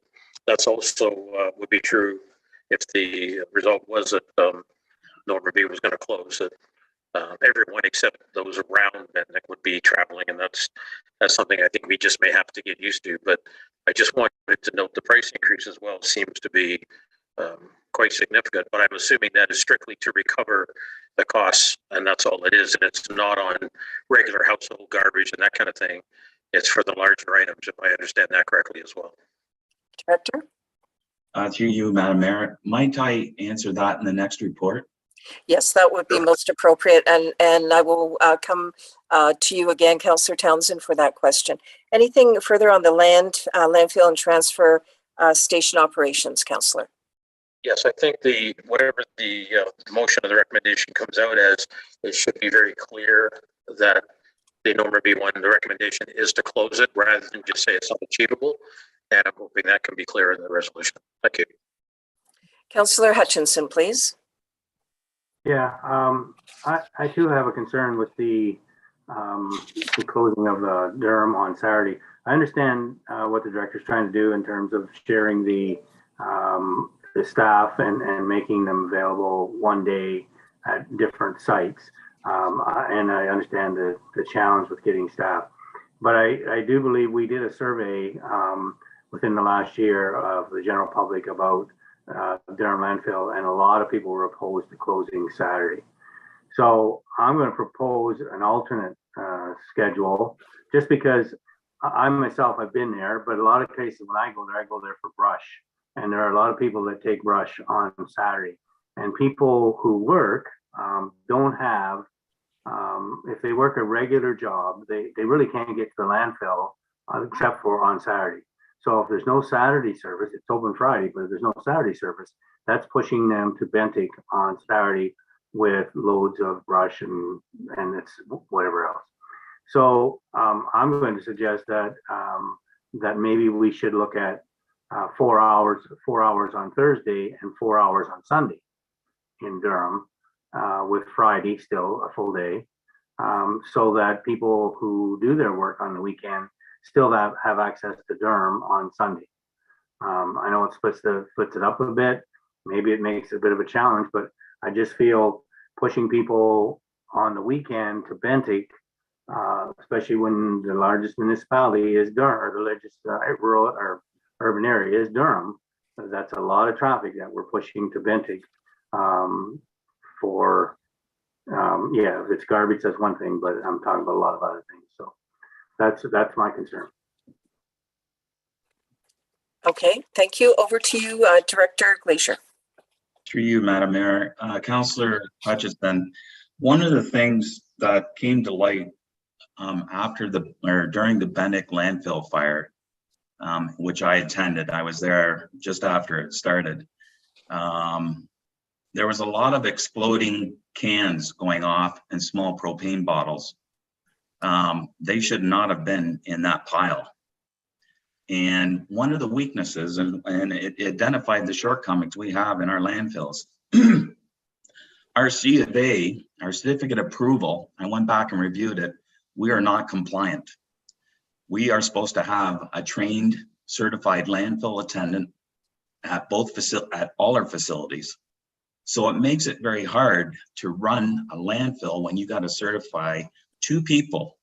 that's also would be true if the result was that Normanby was going to close. That everyone except those around Bendick would be traveling, and that's something I think we just may have to get used to. But I just wanted to note the price increase as well seems to be quite significant, but I'm assuming that is strictly to recover the costs, and that's all it is, and it's not on regular household garbage and that kind of thing. It's for the larger items, if I understand that correctly as well. Director? Through you, Madam Mayor, might I answer that in the next report? Yes, that would be most appropriate, and I will come to you again, Councillor Townsend, for that question. Anything further on the landfill and transfer station operations, Councillor? Yes, I think whatever the motion of the recommendation comes out as, it should be very clear that the Normanby one, the recommendation is to close it rather than just say it's unachievable. And I'm hoping that can be clear in the resolution. Thank you. Councillor Hutchinson, please. Yeah, I too have a concern with the closing of the Durham on Saturday. I understand what the director is trying to do in terms of sharing the staff and making them available one day at different sites. And I understand the challenge with getting staff. But I do believe we did a survey within the last year of the general public about Durham landfill, and a lot of people were opposed to closing Saturday. So I'm going to propose an alternate schedule, just because I myself have been there, but a lot of cases when I go there for brush, and there are a lot of people that take brush on Saturday, and people who work don't have, if they work a regular job, they really can't get to the landfill except for on Saturday. So if there's no Saturday service, it's open Friday, but if there's no Saturday service, that's pushing them to Bentinck on Saturday with loads of brush and it's whatever else. So I'm going to suggest that that maybe we should look at 4 hours on Thursday and 4 hours on Sunday in Durham, with Friday still a full day. so that people who do their work on the weekend still have access to Durham on Sunday. I know it splits it up a bit. Maybe it makes it a bit of a challenge, but I just feel pushing people on the weekend to Bentic, especially when the largest municipality is Durham, or the largest rural or urban area is Durham. That's a lot of traffic that we're pushing to Bentic for. Yeah, if it's garbage, that's one thing, but I'm talking about a lot of other things. So that's my concern. Okay, thank you. Over to you, Director Glacier. Through you, Madam Mayor. Councillor Hutchison, one of the things that came to light during the Bentic landfill fire, which I attended, I was there just after it started. There was a lot of exploding cans going off and small propane bottles. They should not have been in that pile. And one of the weaknesses, and it identified the shortcomings we have in our landfills. Our C of A, our certificate approval, I went back and reviewed it. We are not compliant. We are supposed to have a trained, certified landfill attendant at all our facilities. So it makes it very hard to run a landfill when you got to certify 2 people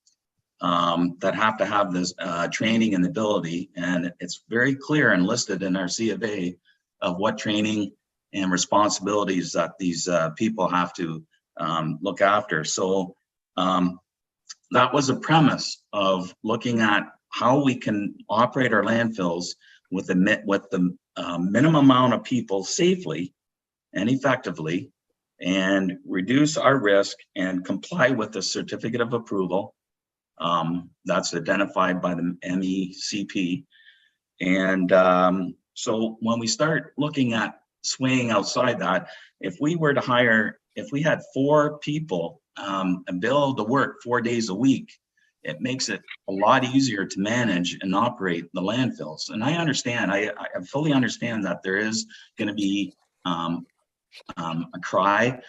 that have to have this training and ability. And it's very clear and listed in our C of A of what training and responsibilities that these people have to look after. So that was a premise of looking at how we can operate our landfills with the minimum amount of people safely and effectively, and reduce our risk and comply with the certificate of approval that's identified by the MECP. And so when we start looking at swaying outside that, if we had 4 people able to work 4 days a week, it makes it a lot easier to manage and operate the landfills. And I understand, I fully understand that there is going to be a cry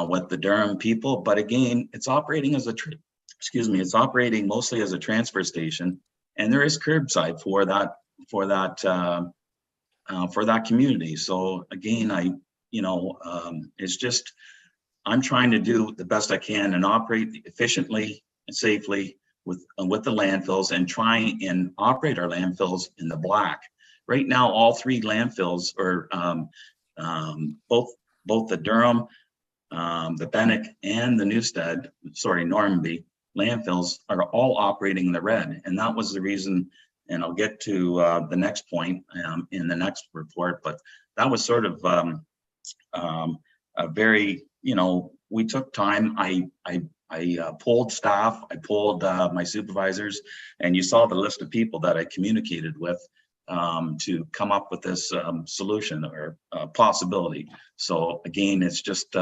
with the Durham people, but again, it's operating as it's operating mostly as a transfer station, and there is curbside for that community. So again, it's just, I'm trying to do the best I can and operate efficiently and safely with the landfills, and try and operate our landfills in the black. Right now, all 3 landfills are both the Durham, the Bentic, and the Normanby landfills are all operating in the red. And that was the reason, and I'll get to the next point in the next report, but that was sort of a very, we took time. I polled staff, I polled my supervisors, and you saw the list of people that I communicated with to come up with this solution or possibility. So again, it's just,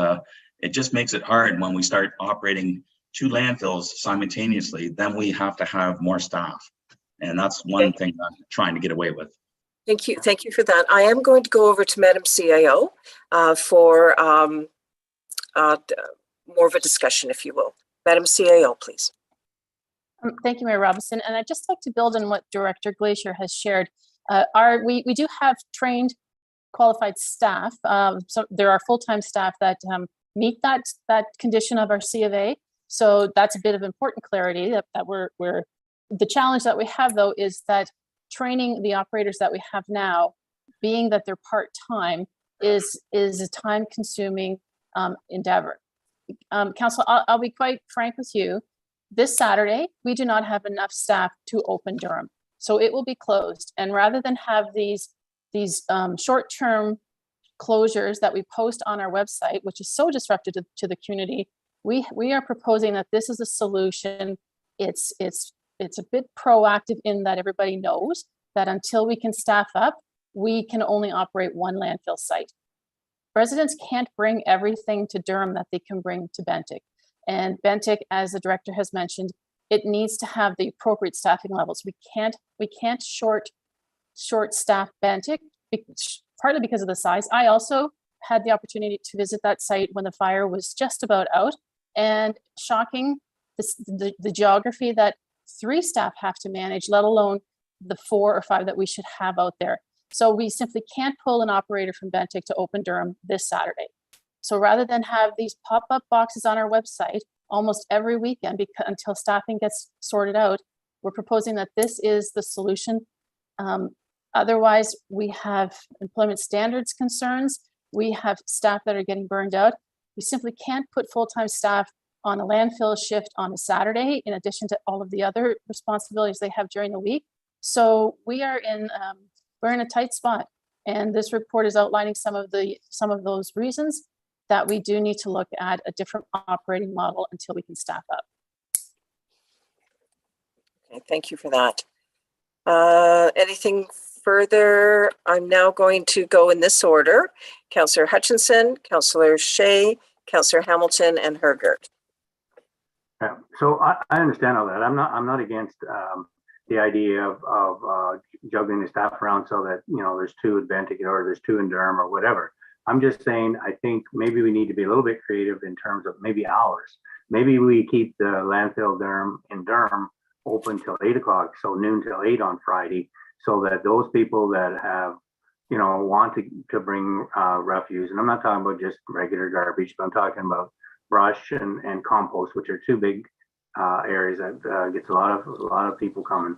it just makes it hard when we start operating 2 landfills simultaneously. Then we have to have more staff. And that's one thing I'm trying to get away with. Thank you. Thank you for that. I am going to go over to Madam CIO for more of a discussion, if you will. Madam CIO, please. Thank you, Mayor Robinson. And I'd just like to build on what Director Glacier has shared. We do have trained, qualified staff. So there are full-time staff that meet that condition of our C of A. So that's a bit of important clarity that we're the challenge that we have, though, is that training the operators that we have now, being that they're part-time, is a time-consuming endeavor. Council, I'll be quite frank with you. This Saturday, we do not have enough staff to open Durham, so it will be closed. And rather than have these short-term closures that we post on our website, which is so disruptive to the community, we are proposing that this is a solution. It's a bit proactive in that everybody knows that until we can staff up, we can only operate 1 landfill site. Residents can't bring everything to Durham that they can bring to Bentic. And Bentic, as the director has mentioned, it needs to have the appropriate staffing levels. We can't short staff Bentic, partly because of the size. I also had the opportunity to visit that site when the fire was just about out, and shocking the geography that 3 staff have to manage, let alone the 4 or 5 that we should have out there. So we simply can't pull an operator from Bentic to open Durham this Saturday. So rather than have these pop-up boxes on our website almost every weekend until staffing gets sorted out, we're proposing that this is the solution. Otherwise, we have employment standards concerns. We have staff that are getting burned out. We simply can't put full-time staff on a landfill shift on a Saturday, in addition to all of the other responsibilities they have during the week. So we're in a tight spot. And this report is outlining some of those reasons that we do need to look at a different operating model until we can staff up. Okay, thank you for that. Anything further? I'm now going to go in this order: Councillor Hutchinson, Councillor Shea, Councillor Hamilton, and Hergert. Yeah, so I understand all that. I'm not against the idea of juggling the staff around so that, you know, there's 2 at Bentic or there's 2 in Durham or whatever. I'm just saying, I think maybe we need to be a little bit creative in terms of maybe hours. Maybe we keep the landfill in Durham open till 8 o'clock, so noon till 8 on Friday, so that those people that have, you know, want to bring refuse, and I'm not talking about just regular garbage, but I'm talking about brush and compost, which are 2 big areas that gets a lot of people coming.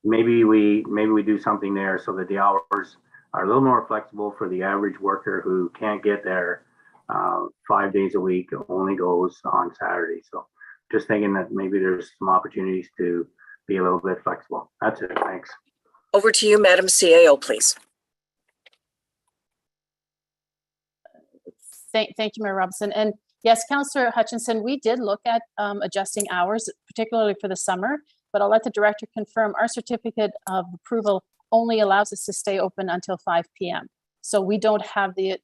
Maybe we do something there so that the hours are a little more flexible for the average worker who can't get there 5 days a week, only goes on Saturday. So just thinking that maybe there's some opportunities to be a little bit flexible. That's it. Thanks. Over to you, Madam CAO, please. Thank you, Mayor Robinson. And yes, Councillor Hutchinson, we did look at adjusting hours, particularly for the summer, but I'll let the director confirm our certificate of approval only allows us to stay open until 5 p.m. So we don't have the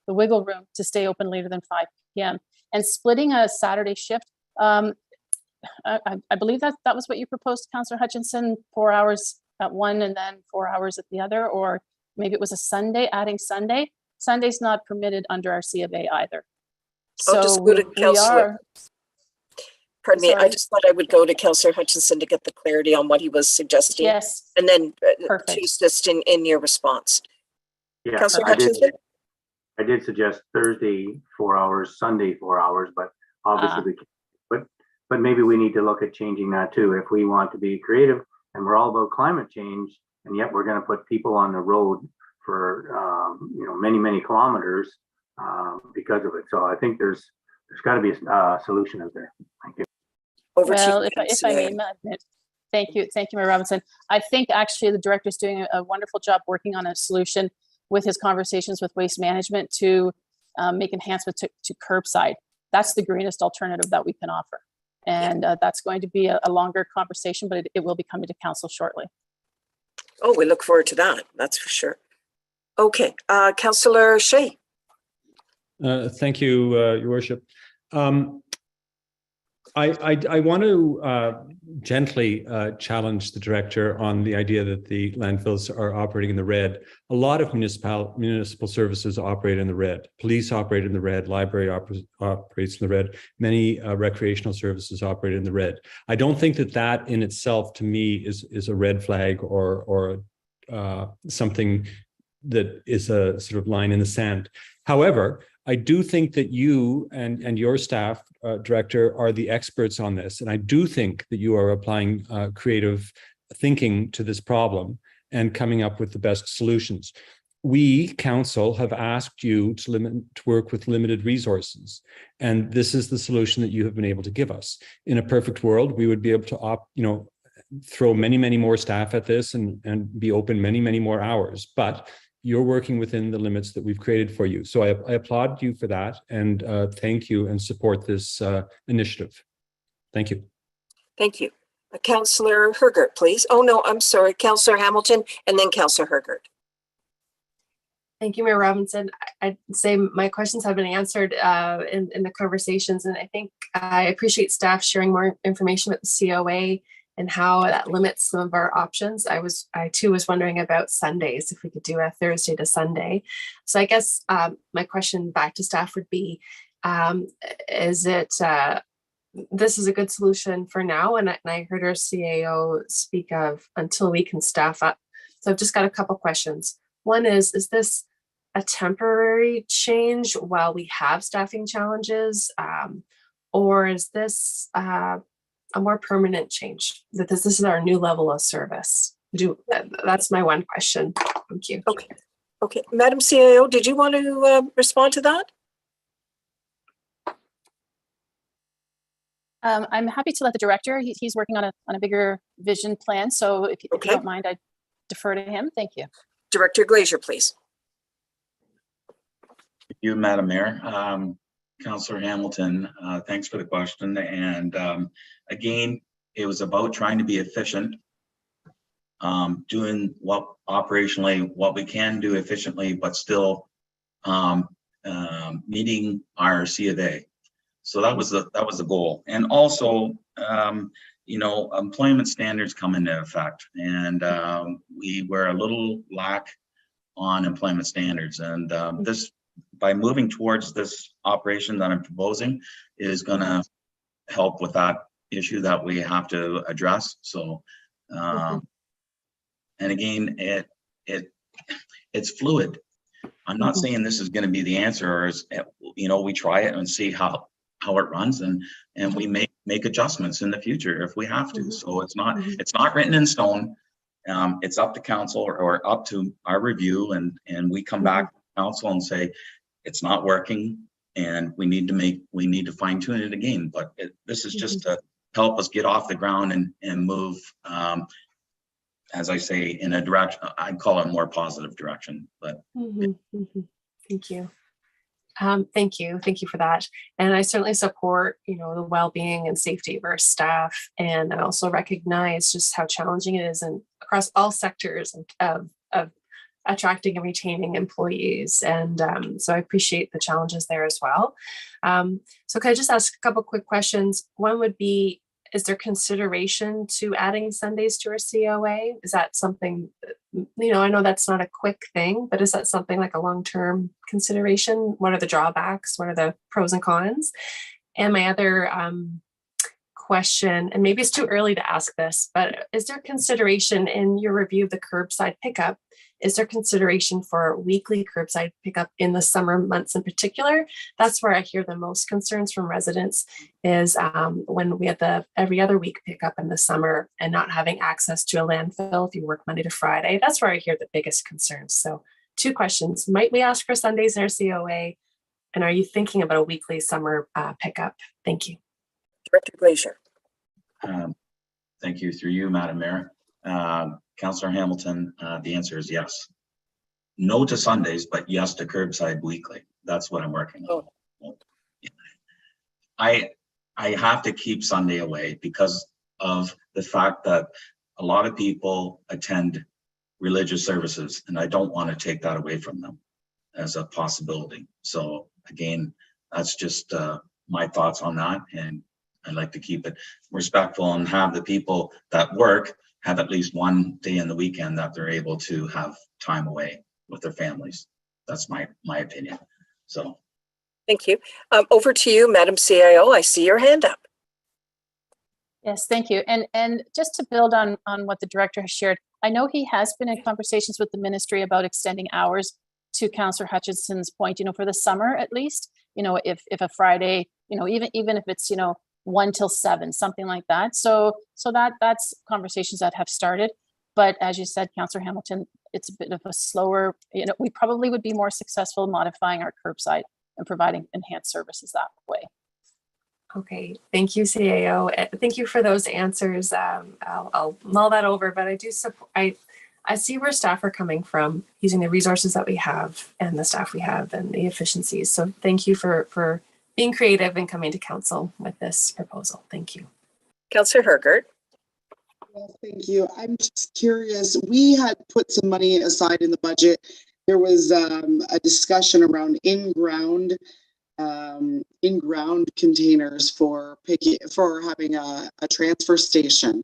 wiggle room to stay open later than 5 p.m. And splitting a Saturday shift, I believe that was what you proposed, Councillor Hutchinson, 4 hours at one and then 4 hours at the other, or maybe it was a Sunday, adding Sunday. Sunday's not permitted under our C of A either. I'll just go to Councillor. Pardon me, I just thought I would go to Councillor Hutchinson to get the clarity on what he was suggesting. Yes. And then to assist in your response. Yeah, Councillor Hutchinson? I did suggest Thursday 4 hours, Sunday 4 hours, but obviously we can, but maybe we need to look at changing that too. If we want to be creative and we're all about climate change, and yet we're going to put people on the road for many kilometers because of it. So I think there's got to be a solution out there. Thank you. Well, if I may, thank you, Mayor Robinson. I think actually the director is doing a wonderful job working on a solution with his conversations with Waste Management to make enhancements to curbside. That's the greenest alternative that we can offer. And that's going to be a longer conversation, but it will be coming to council shortly. Oh, we look forward to that. That's for sure. Okay, Councillor Shea. Thank you, Your Worship. I want to gently challenge the director on the idea that the landfills are operating in the red. A lot of municipal services operate in the red. Police operate in the red. Library operates in the red. Many recreational services operate in the red. I don't think that in itself, to me, is a red flag or something that is a sort of line in the sand. However, I do think that you and your staff, Director, are the experts on this. And I do think that you are applying creative thinking to this problem and coming up with the best solutions. We, Council, have asked you to work with limited resources. And this is the solution that you have been able to give us. In a perfect world, we would be able to throw many more staff at this and be open many more hours. But you're working within the limits that we've created for you. So I applaud you for that and thank you and support this initiative. Thank you. Thank you. Councillor Hergert, please. Oh, no, I'm sorry. Councillor Hamilton and then Councillor Hergert. Thank you, Mayor Robinson. I'd say my questions have been answered in the conversations, and I think I appreciate staff sharing more information with the COA and how that limits some of our options. I too was wondering about Sundays, if we could do a Thursday to Sunday. So I guess my question back to staff would be, is it this is a good solution for now. And I heard our CAO speak of until we can staff up. So I've just got a couple questions. One is this a temporary change while we have staffing challenges? Or is this a more permanent change? That this is our new level of service? That's my one question. Thank you. Okay. Okay. Madam CAO, did you want to respond to that? I'm happy to let the director, he's working on a bigger vision plan. So if you don't mind, I defer to him. Thank you. Director Glazer, please. Thank you, Madam Mayor. Councillor Hamilton, thanks for the question. And again, it was about trying to be efficient, doing what operationally, what we can do efficiently, but still meeting our C of A. So that was the goal. And also, you know, employment standards come into effect, and we were a little lack on employment standards. And this, by moving towards this operation that I'm proposing, is going to help with that issue that we have to address. So, and again, it's fluid. I'm not saying this is going to be the answer, or you know, we try it and see how it runs, and we make adjustments in the future if we have to. So it's not written in stone. It's up to council or up to our review, and we come back to council and say it's not working, and we need to fine tune it again. But this is just to help us get off the ground and move, as I say, in a direction, I'd call it a more positive direction. But Thank you. Thank you for that. And I certainly support, you know, the well-being and safety of our staff, and I also recognize just how challenging it is across all sectors of attracting and retaining employees. And so I appreciate the challenges there as well. So can I just ask a couple quick questions? One would be, is there consideration to adding Sundays to our COA? Is that something, you know, I know that's not a quick thing, but is that something like a long-term consideration? What are the drawbacks? What are the pros and cons? And my other question, and maybe it's too early to ask this, but is there consideration in your review of the curbside pickup? Is there consideration for weekly curbside pickup in the summer months in particular? That's where I hear the most concerns from residents, is when we have the every other week pickup in the summer and not having access to a landfill if you work Monday to Friday. That's where I hear the biggest concerns. So 2 questions. Might we ask for Sundays in our COA? And are you thinking about a weekly summer pickup? Thank you. Director Glazer. thank you, through you, Madam Mayor. Councillor Hamilton, the answer is yes. No to Sundays, but yes to curbside weekly. That's what I'm working on. I have to keep Sunday away because of the fact that a lot of people attend religious services, and I don't want to take that away from them as a possibility. So again, that's just my thoughts on that, and I'd like to keep it respectful and have the people that work have at least one day in the weekend that they're able to have time away with their families. That's my opinion. So thank you. Over to you, Madam CIO. I see your hand up. Yes, thank you. And just to build on what the director has shared, I know he has been in conversations with the ministry about extending hours, to Councillor Hutchinson's point, you know, for the summer at least, you know, if a Friday, you know, even if it's, you know, 1 till 7, something like that. So that's conversations that have started. But as you said, Councillor Hamilton, it's a bit of a slower, you know, we probably would be more successful modifying our curbside and providing enhanced services that way. Okay, thank you, CAO. Thank you for those answers. I'll mull that over, but I do support, I see where staff are coming from, using the resources that we have and the staff we have and the efficiencies. So thank you for being creative and coming to council with this proposal. Thank you. Councillor Hergert. Well, thank you. I'm just curious, we had put some money aside in the budget. There was a discussion around in-ground containers for having a transfer station.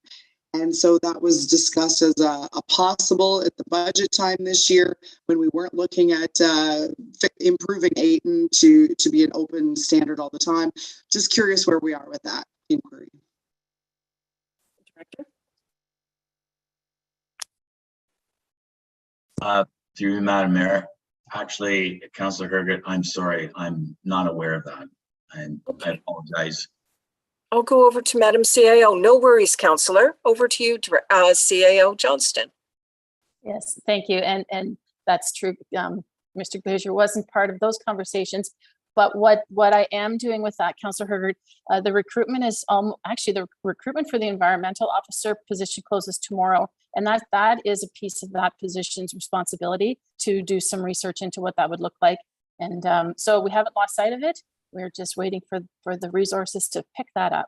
And so that was discussed as a possible at the budget time this year, when we weren't looking at improving Ayton to be an open standard all the time. Just curious where we are with that. the inquiry. Director? Through you, Madam Mayor. Actually, Councillor Herget, I'm sorry, I'm not aware of that. And I apologize. I'll go over to Madam CAO. No worries, Councillor. Over to you, CAO Johnston. Yes, thank you. And that's true. Mr. Glazier wasn't part of those conversations. But what I am doing with that, Councillor Herget, the recruitment is actually the recruitment for the environmental officer position closes tomorrow. And that is a piece of that position's responsibility to do some research into what that would look like. And so we haven't lost sight of it. We're just waiting for the resources to pick that up.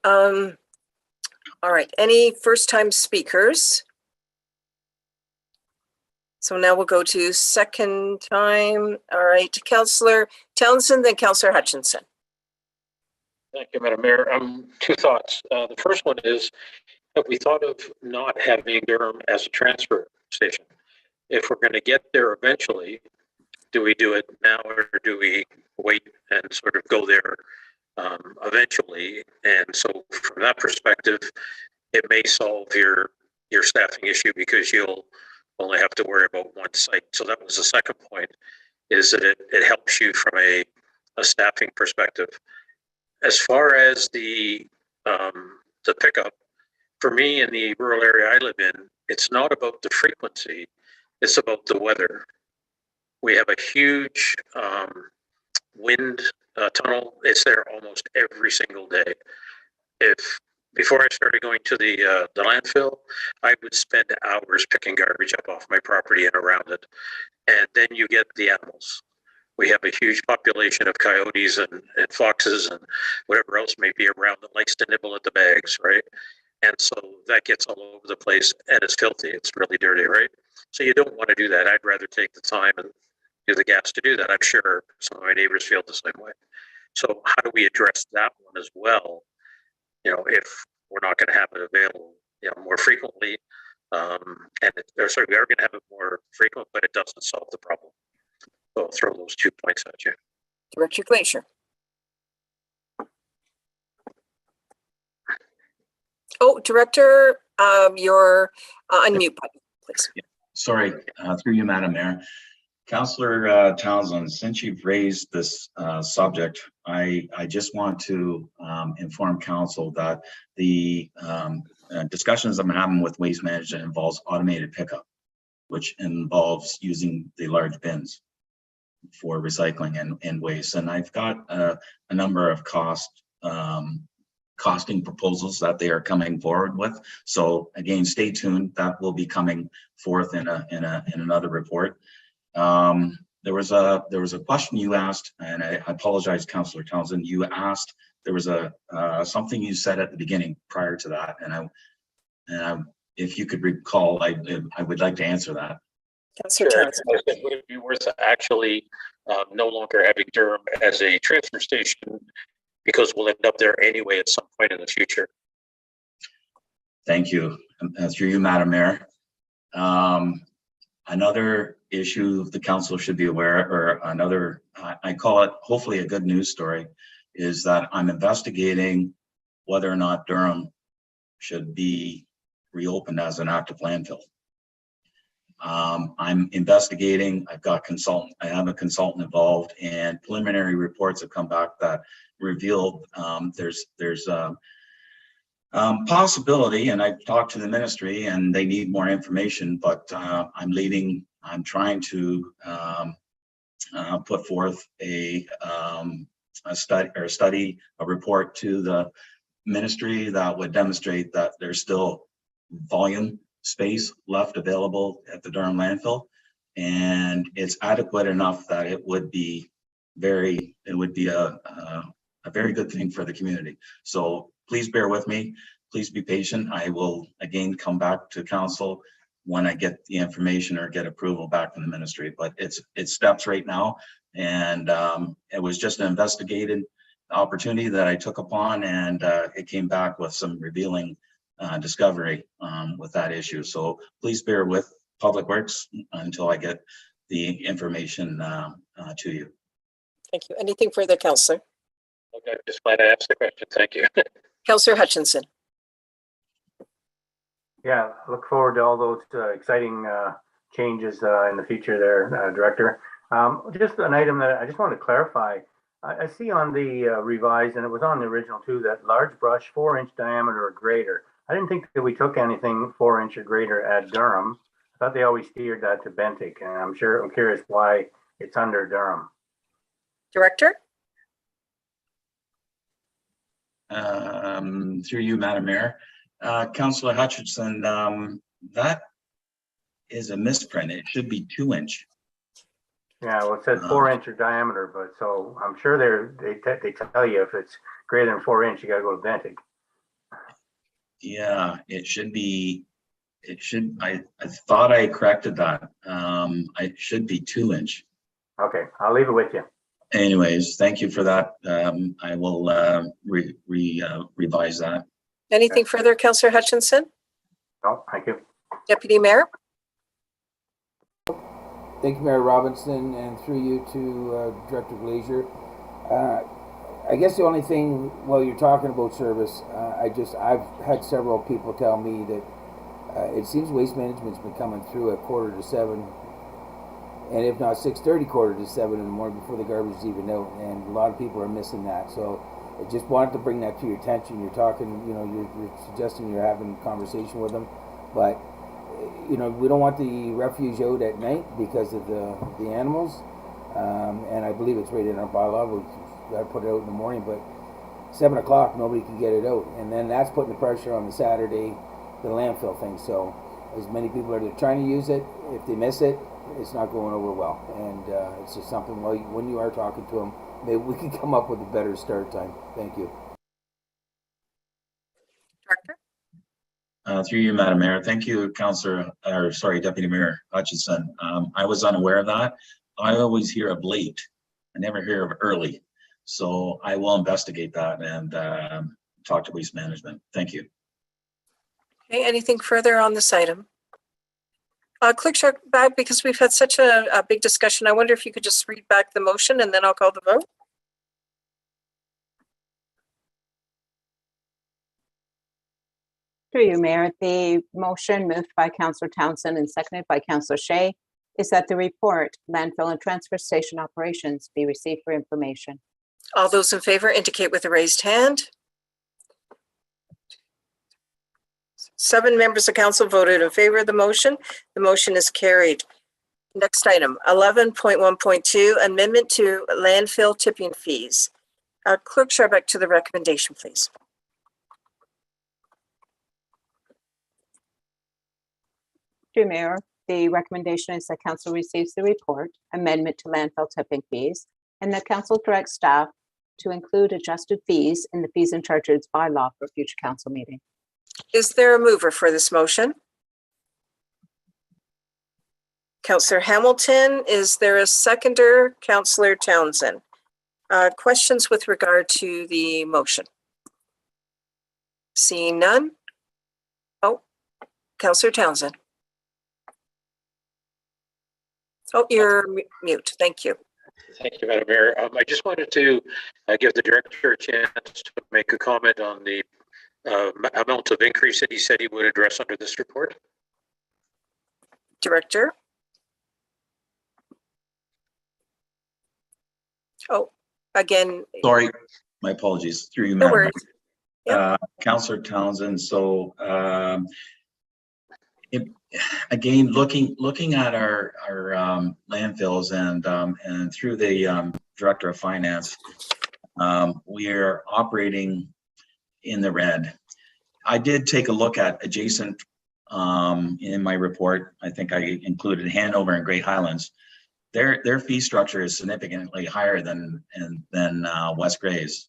All right, any first-time speakers? So now we'll go to second time. All right, Councillor Townsend, then Councillor Hutchinson. Thank you, Madam Mayor. Two thoughts. The first one is, have we thought of not having Durham as a transfer station? If we're going to get there eventually, do we do it now or do we wait and sort of go there eventually? And so from that perspective, it may solve your staffing issue because you'll only have to worry about one site. So that was the second point, is that it helps you from a staffing perspective. As far as the pickup, for me in the rural area I live in, it's not about the frequency, it's about the weather. We have a huge wind tunnel. It's there almost every single day. Before I started going to the landfill, I would spend hours picking garbage up off my property and around it. And then you get the animals. We have a huge population of coyotes and foxes and whatever else may be around that likes to nibble at the bags, right? And so that gets all over the place and it's filthy. It's really dirty, right? So you don't want to do that. I'd rather take the time and do the gas to do that. I'm sure some of my neighbors feel the same way. So how do we address that one as well? You know, if we're not going to have it available, you know, more frequently, we are going to have it more frequent, but it doesn't solve the problem. So I'll throw those 2 points at you. Director Glazier. Oh, Director, your unmute button, please. Sorry, through you, Madam Mayor. Councillor Townsend, since you've raised this subject, I just want to inform Council that the discussions I'm having with Waste Management involves automated pickup, which involves using the large bins for recycling and waste. And I've got a number of costing proposals that they are coming forward with. So again, stay tuned. That will be coming forth in another report. There was a question you asked, and I apologize, Councillor Townsend. You asked, there was something you said at the beginning prior to that, and if you could recall, I would like to answer that. Councillor Townsend. Would it be worth actually no longer having Durham as a transfer station because we'll end up there anyway at some point in the future? Thank you. Through you, Madam Mayor. Another issue the council should be aware, or another, I call it hopefully a good news story, is that I'm investigating whether or not Durham should be reopened as an active landfill. I'm investigating, I have a consultant involved, and preliminary reports have come back that revealed there's possibility, and I've talked to the ministry and they need more information, but I'm trying to put forth a report to the ministry that would demonstrate that there's still volume space left available at the Durham landfill, and it's adequate enough that it would be a very good thing for the community. So please bear with me. Please be patient. I will again come back to council when I get the information or get approval back from the ministry. But it's steps right now, and it was just an investigated opportunity that I took upon, and it came back with some revealing discovery with that issue. So please bear with Public Works until I get the information to you. Thank you. Anything further, Councillor? Okay, I'm just glad I asked the question. Thank you. Councillor Hutchinson. Yeah, look forward to all those exciting changes in the future there, Director. Just an item that I just wanted to clarify. I see on the revised, and it was on the original too, that large brush 4-inch diameter or greater. I didn't think that we took anything 4-inch or greater at Durham. I thought they always steered that to Bentic, and I'm curious why it's under Durham. Director? Through you, Madam Mayor. Councillor Hutchinson, that is a misprint. It should be 2-inch. Yeah, well, it said 4-inch or diameter, but so I'm sure they tell you if it's greater than 4-inch, you got to go to Bentic. Yeah, it should be. I thought I corrected that. It should be 2-inch. Okay, I'll leave it with you. Anyways, thank you for that. I will revise that. Anything further, Councillor Hutchinson? No, thank you. Deputy Mayor? Thank you, Mayor Robinson, and through you to Director Glazier. I guess the only thing, while you're talking about service, I've had several people tell me that it seems waste management's been coming through at 6:45, and if not 6:30, 6:45 in the morning before the garbage is even out, and a lot of people are missing that. So I just wanted to bring that to your attention. You're talking, you're suggesting you're having a conversation with them, but we don't want the refuge out at night because of the animals, and I believe it's right in our bylaw. We got to put it out in the morning, but 7 o'clock nobody can get it out, and then that's putting the pressure on the Saturday, the landfill thing. So as many people are trying to use it, if they miss it, it's not going over well, and it's just something. Well, when you are talking to them, maybe we can come up with a better start time. Thank you. Director? Through you, Madam Mayor. Thank you, Deputy Mayor Hutchinson. I was unaware of that. I always hear of late. I never hear of early. So I will investigate that and talk to Waste Management. Thank you. Okay, anything further on this item? Clerk Sharp, back because we've had such a big discussion. I wonder if you could just read back the motion and then I'll call the vote. Through you, Mayor, the motion moved by Councillor Townsend and seconded by Councillor Shea is that the report, landfill and transfer station operations, be received for information. All those in favor indicate with a raised hand. 7 members of council voted in favor of the motion. The motion is carried. Next item, 11.1.2, amendment to landfill tipping fees. Clerk Sharbeck to the recommendation, please. Through Mayor, the recommendation is that council receives the report, amendment to landfill tipping fees, and that council directs staff to include adjusted fees in the fees and charges bylaw for future council meeting. Is there a mover for this motion? Councillor Hamilton. Is there a seconder? Councillor Townsend. Questions with regard to the motion? Seeing none. Oh, Councillor Townsend. Oh, you're mute. Thank you. Thank you, Madam Mayor. I just wanted to give the director a chance to make a comment on the amount of increase that he said he would address under this report. Director. Oh, again. Sorry, my apologies. Through you, No Madam worries. Mayor. Councillor Townsend. So again, looking at our landfills and through the Director of Finance, we are operating in the red. I did take a look at adjacent in my report. I think I included Hanover and Great Highlands. Their fee structure is significantly higher than West Gray's.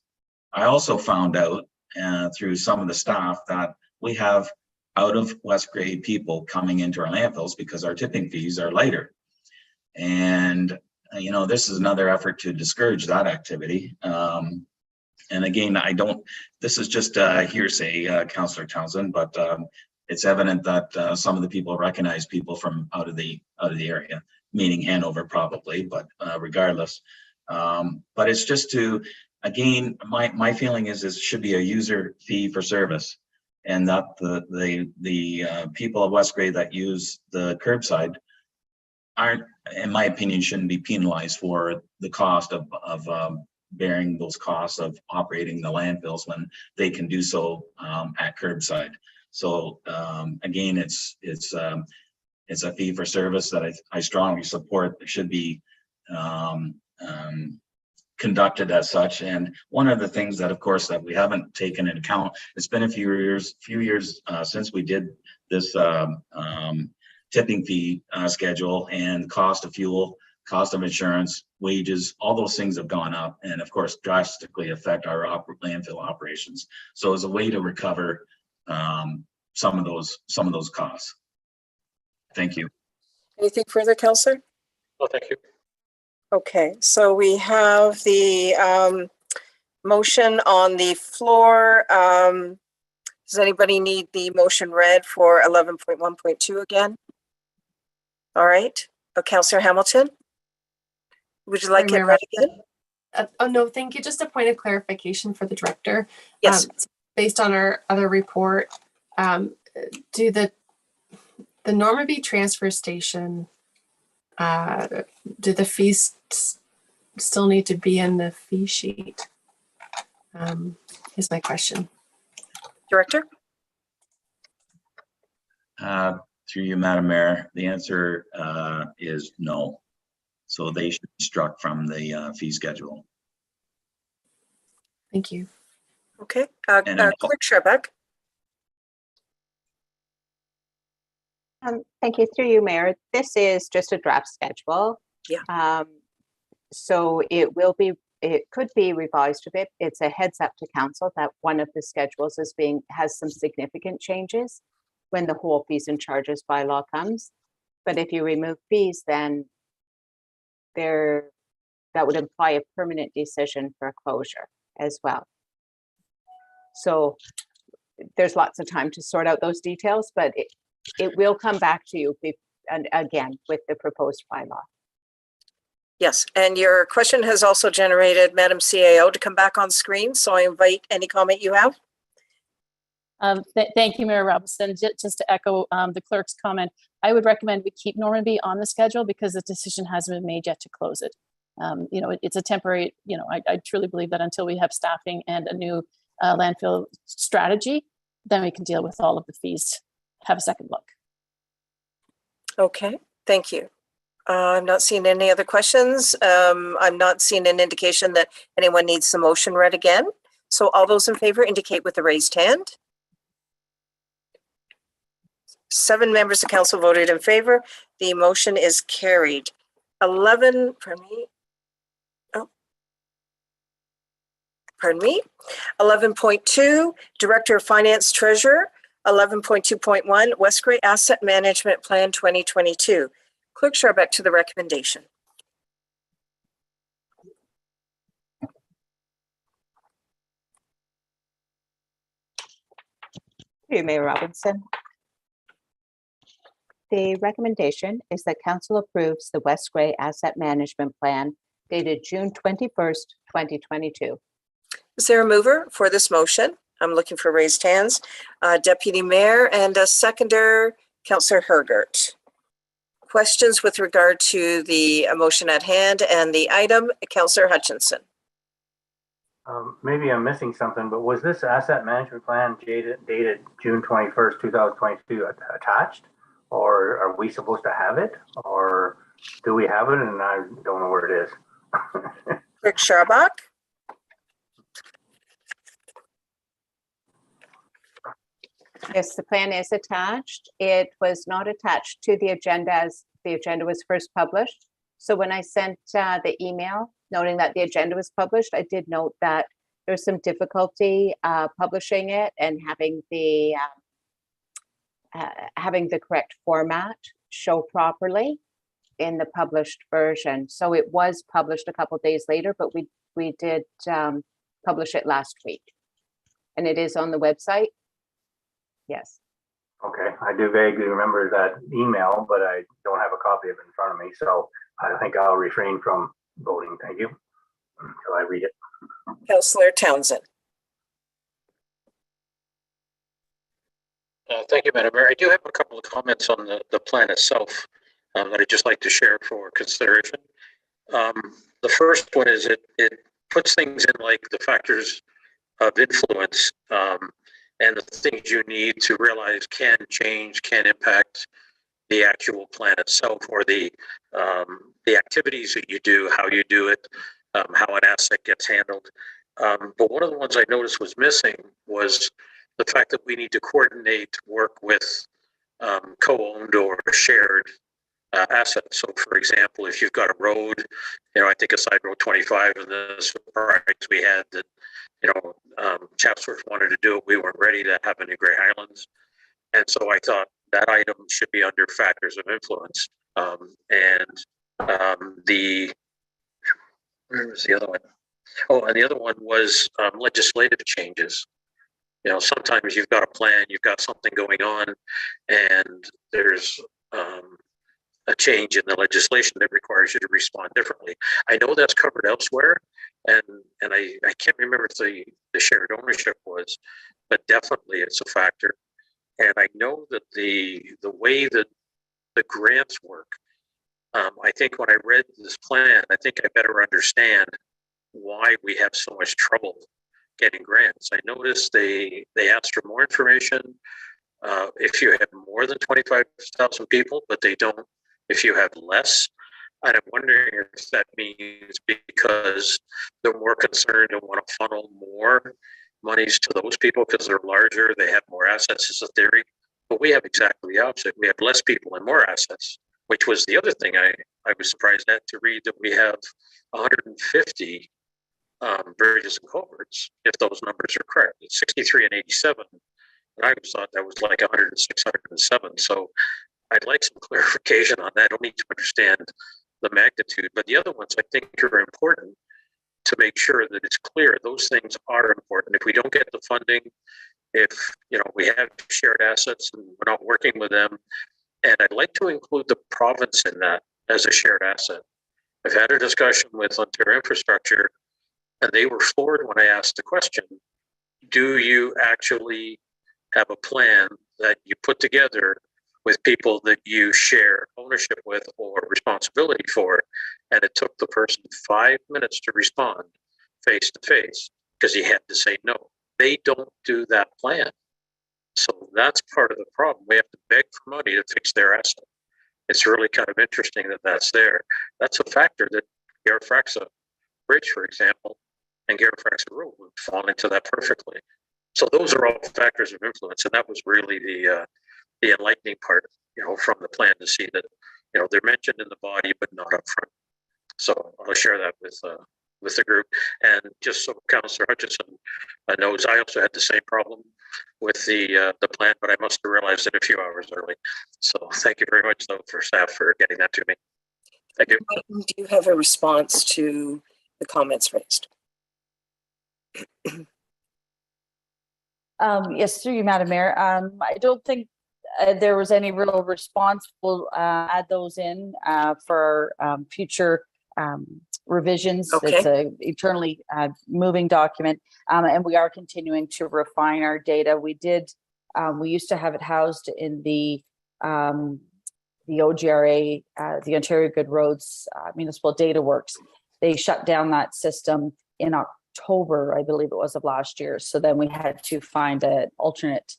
I also found out through some of the staff that we have out of West Gray people coming into our landfills because our tipping fees are lighter. And, this is another effort to discourage that activity. And again, this is just hearsay, Councillor Townsend, but it's evident that some of the people recognize people from out of the area, meaning Hanover probably, but regardless, But it's just to, again, my feeling is this should be a user fee for service, and that the people of West Grey that use the curbside aren't, in my opinion, shouldn't be penalized for the cost of bearing those costs of operating the landfills when they can do so at curbside. So again, it's a fee for service that I strongly support. It should be conducted as such. And one of the things that, of course, that we haven't taken into account, it's been a few years since we did this tipping fee schedule, and cost of fuel, cost of insurance, wages, all those things have gone up, and of course drastically affect our landfill operations. So as a way to recover some of those costs. Thank you. Anything further, Councillor? Oh, thank you. Okay, so we have the motion on the floor. Does anybody need the motion read for 11.1.2 again? All right, Councillor Hamilton, would you like it read again? Oh, no, thank you. Just a point of clarification for the director. Yes. Based on our other report, do the Normanby transfer station, do the fees still need to be in the fee sheet? Is my question. Director? Through you, Madam Mayor, the answer is no. So they should be struck from the fee schedule. Thank you. Okay, Clerk Sherbeck. Thank you. Through you, Mayor. This is just a draft schedule. Yeah. So it could be revised a bit. It's a heads up to council that one of the schedules has some significant changes when the whole fees and charges bylaw comes. But if you remove fees, then that would imply a permanent decision for closure as well. So there's lots of time to sort out those details, but it will come back to you again with the proposed bylaw. Yes, and your question has also generated Madam CAO to come back on screen, so I invite any comment you have. Thank you, Mayor Robinson. Just to echo the clerk's comment, I would recommend we keep Normanby on the schedule because the decision hasn't been made yet to close it. It's a temporary, I truly believe that until we have staffing and a new landfill strategy, then we can deal with all of the fees. Have a second look. Okay, thank you. I'm not seeing any other questions. I'm not seeing an indication that anyone needs the motion read again. So all those in favor indicate with a raised hand. 7 members of council voted in favor. The motion is carried. 11, pardon me. 11.2, Director of Finance Treasurer. 11.2.1, West Grey Asset Management Plan 2022. Clerk Sherbeck to the recommendation. Thank you, Mayor Robinson. The recommendation is that council approves the West Grey Asset Management Plan dated June 21st, 2022. Is there a mover for this motion? I'm looking for raised hands. Deputy Mayor and a seconder, Councillor Hergert. Questions with regard to the motion at hand and the item, Councillor Hutchinson. Maybe I'm missing something, but was this asset management plan dated June 21st, 2022 attached? Or are we supposed to have it? Or do we have it and I don't know where it is? Clerk Sherbeck. Yes, the plan is attached. It was not attached to the agenda as the agenda was first published. So when I sent the email noting that the agenda was published, I did note that there's some difficulty publishing it and having the correct format show properly in the published version. So it was published a couple of days later, but we did publish it last week, and it is on the website. Yes. Okay, I do vaguely remember that email, but I don't have a copy of it in front of me, so I think I'll refrain from voting. Thank you. until I read it. Councillor Townsend. Thank you, Madam Mayor. I do have a couple of comments on the plan itself that I'd just like to share for consideration. The first one is it puts things in like the factors of influence and the things you need to realize can change, can impact the actual plan itself, or the activities that you do, how you do it, how an asset gets handled. But one of the ones I noticed was missing was the fact that we need to coordinate work with co-owned or shared assets. So, for example, if you've got a road, I think aside Road 25 and the surprise we had that, Chatsworth wanted to do it, we weren't ready to have any Grey Highlands. And so I thought that item should be under factors of influence. Where was the other one? Oh, and the other one was legislative changes. Sometimes you've got a plan, you've got something going on, and there's a change in the legislation that requires you to respond differently. I know that's covered elsewhere, and I can't remember if the shared ownership was, but definitely it's a factor. And I know that the way that the grants work, I think when I read this plan, I think I better understand why we have so much trouble getting grants. I noticed they asked for more information if you have more than 25,000 people, but they don't if you have less. And I'm wondering if that means because they're more concerned and want to funnel more monies to those people because they're larger, they have more assets is a theory. But we have exactly the opposite. We have less people and more assets, which was the other thing I was surprised at to read that we have 150 bridges and culverts, if those numbers are correct. It's 63 and 87. And I always thought that was like 106, 107. So I'd like some clarification on that. I don't need to understand the magnitude, but the other ones I think are important to make sure that it's clear. Those things are important. If we don't get the funding, if we have shared assets and we're not working with them, and I'd like to include the province in that as a shared asset. I've had a discussion with Ontario Infrastructure, and they were floored when I asked the question, do you actually have a plan that you put together with people that you share ownership with or responsibility for? And it took the person 5 minutes to respond face to face because he had to say no. They don't do that plan. So that's part of the problem. We have to beg for money to fix their asset. It's really kind of interesting that that's there. That's a factor that Garifraxa Bridge, for example, and Garifraxa Road would fall into that perfectly. So those are all factors of influence, and that was really the enlightening part, from the plan to see that, they're mentioned in the body but not up front. So I'll share that with the group. And just so Councillor Hutchinson knows, I also had the same problem with the plan, but I must have realized it a few hours early. So thank you very much, though, for staff for getting that to me. Thank you. Do you have a response to the comments raised? Yes, through you, Madam Mayor. I don't think there was any real response. We'll add those in for future revisions. Okay. It's a eternally moving document, and we are continuing to refine our data. We used to have it housed in the OGRA, the Ontario Good Roads Municipal Data Works. They shut down that system in October, I believe it was, of last year. So then we had to find an alternate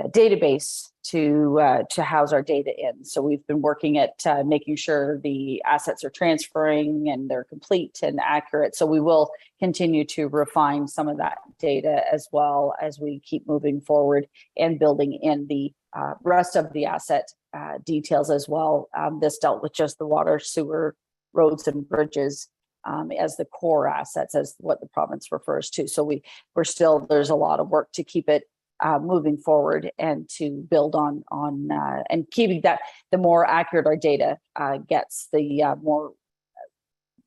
database to house our data in. So we've been working at making sure the assets are transferring and they're complete and accurate. So we will continue to refine some of that data as well as we keep moving forward and building in the rest of the asset details as well. This dealt with just the water, sewer, roads and bridges as the core assets, as what the province refers to. So there's a lot of work to keep it moving forward and to build on and keeping that, the more accurate our data gets, the more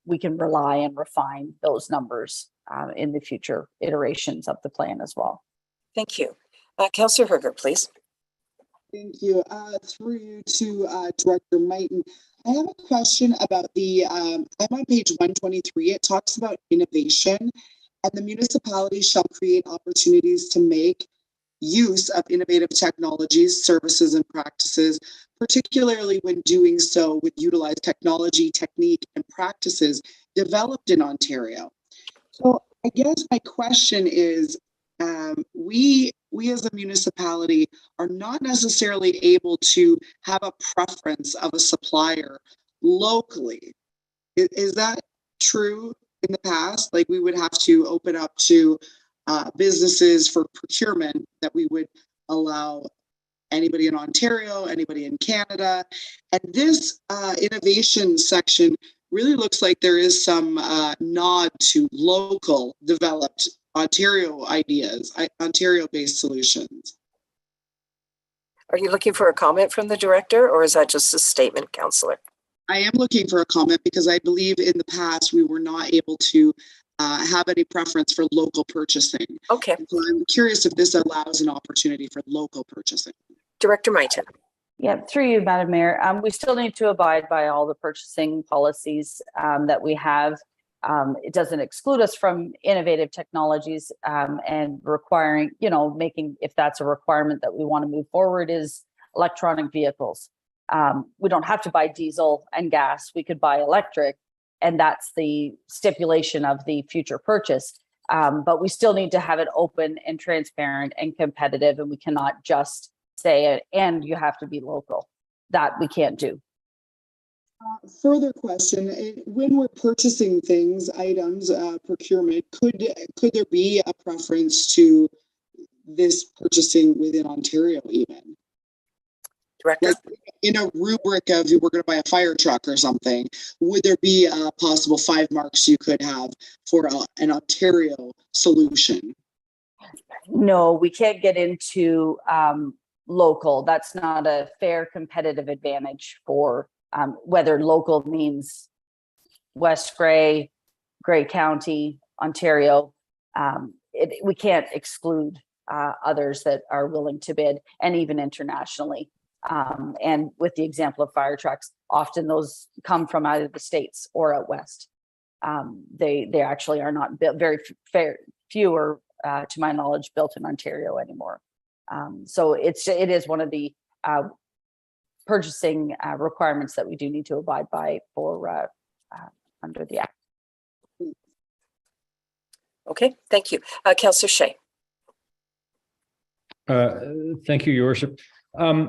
we can rely and refine those numbers in the future iterations of the plan as well. Thank you. Councillor Herger, please. Thank you. Through you to Director Mighton. I have a question about the, I'm on page 123. It talks about innovation, and the municipality shall create opportunities to make use of innovative technologies, services, and practices, particularly when doing so would utilize technology, technique, and practices developed in Ontario. So I guess my question is, we as a municipality are not necessarily able to have a preference of a supplier locally. Is that true in the past? Like we would have to open up to businesses for procurement that we would allow anybody in Ontario, anybody in Canada. And this innovation section really looks like there is some nod to local developed Ontario ideas, Ontario-based solutions. Are you looking for a comment from the director, or is that just a statement, Councillor? I am looking for a comment because I believe in the past we were not able to have any preference for local purchasing. Okay. So I'm curious if this allows an opportunity for local purchasing. Director Mighton. Yeah, through you, Madam Mayor. We still need to abide by all the purchasing policies that we have. It doesn't exclude us from innovative technologies and requiring, making, if that's a requirement that we want to move forward, is electronic vehicles. We don't have to buy diesel and gas. We could buy electric, and that's the stipulation of the future purchase. But we still need to have it open and transparent and competitive, and we cannot just say it, and you have to be local. That we can't do. Further question, when we're purchasing things, items, procurement, could there be a preference to this purchasing within Ontario even? Director? Like in a rubric of we're going to buy a fire truck or something, would there be a possible 5 marks you could have for an Ontario solution? No, we can't get into local. That's not a fair competitive advantage for whether local means West Grey, Grey County, Ontario. We can't exclude others that are willing to bid, and even internationally. And with the example of fire trucks, often those come from either the States or out West. They actually are not built, fewer, to my knowledge, built in Ontario anymore. So it is one of the purchasing requirements that we do need to abide by for under the Act. Okay, thank you. Councillor Shea. Thank you, Your Worship. I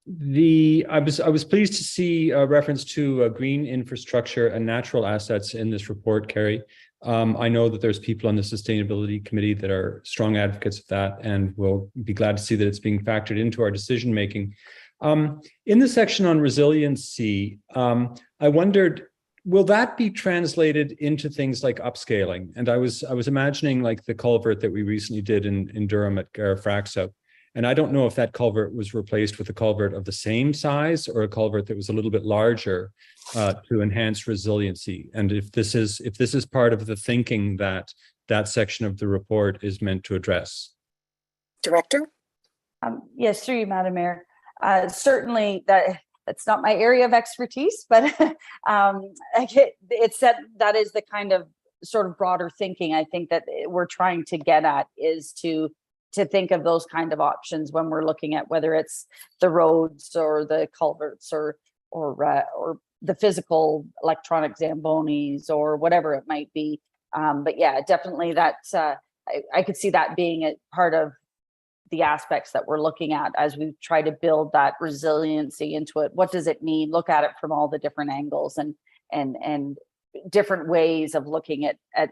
was pleased to see a reference to green infrastructure and natural assets in this report, Carrie. I know that there's people on the Sustainability Committee that are strong advocates of that, and we'll be glad to see that it's being factored into our decision making. In the section on resiliency, I wondered, will that be translated into things like upscaling? And I was imagining like the culvert that we recently did in Durham at Garafraxa. And I don't know if that culvert was replaced with a culvert of the same size or a culvert that was a little bit larger to enhance resiliency. And if this is part of the thinking that section of the report is meant to address. Director? Yes, through you, Madam Mayor. Certainly that's not my area of expertise, but it's that is the kind of sort of broader thinking I think that we're trying to get at, is to think of those kind of options when we're looking at whether it's the roads or the culverts or the physical electronic Zambonis or whatever it might be. But yeah, definitely that's I could see that being a part of the aspects that we're looking at as we try to build that resiliency into it. What does it mean? Look at it from all the different angles and different ways of looking at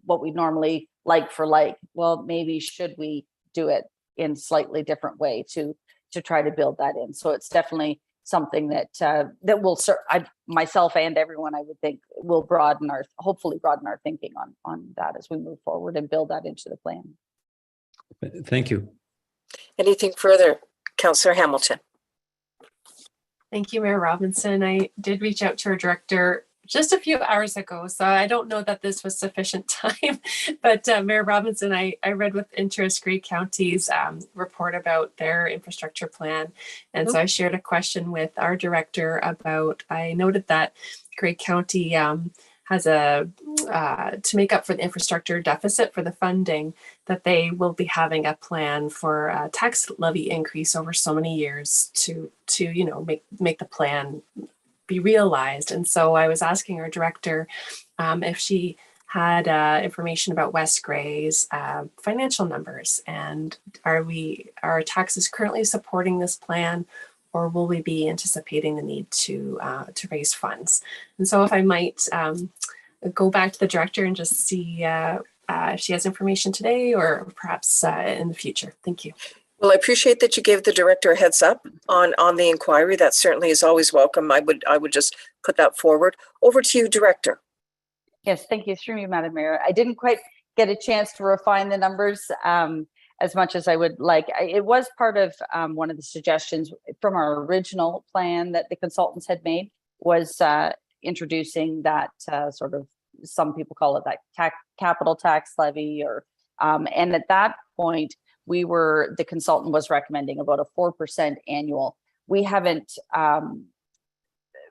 what we normally like for like. Well, maybe should we do it in slightly different way to try to build that in? So it's definitely something that will myself and everyone, I would think, will hopefully broaden our thinking on that as we move forward and build that into the plan. Thank you. Anything further, Councillor Hamilton? Thank you, Mayor Robinson. I did reach out to our director just a few hours ago, so I don't know that this was sufficient time. But Mayor Robinson, I read with interest Grey County's report about their infrastructure plan. And so I shared a question with our director about, I noted that Grey County has to make up for the infrastructure deficit for the funding, that they will be having a plan for a tax levy increase over so many years to make the plan be realized. And so I was asking our director if she had information about West Grey's financial numbers, and are taxes currently supporting this plan, or will we be anticipating the need to raise funds? And so if I might go back to the director and just see if she has information today or perhaps in the future. Thank you. Well, I appreciate that you gave the director a heads up on the inquiry. That certainly is always welcome. I would just put that forward. Over to you, Director. Yes, thank you. Through you, Madam Mayor. I didn't quite get a chance to refine the numbers as much as I would like. It was part of one of the suggestions from our original plan that the consultants had made, was introducing that sort of, some people call it that capital tax levy, or and at that point, the consultant was recommending about a 4% annual. We haven't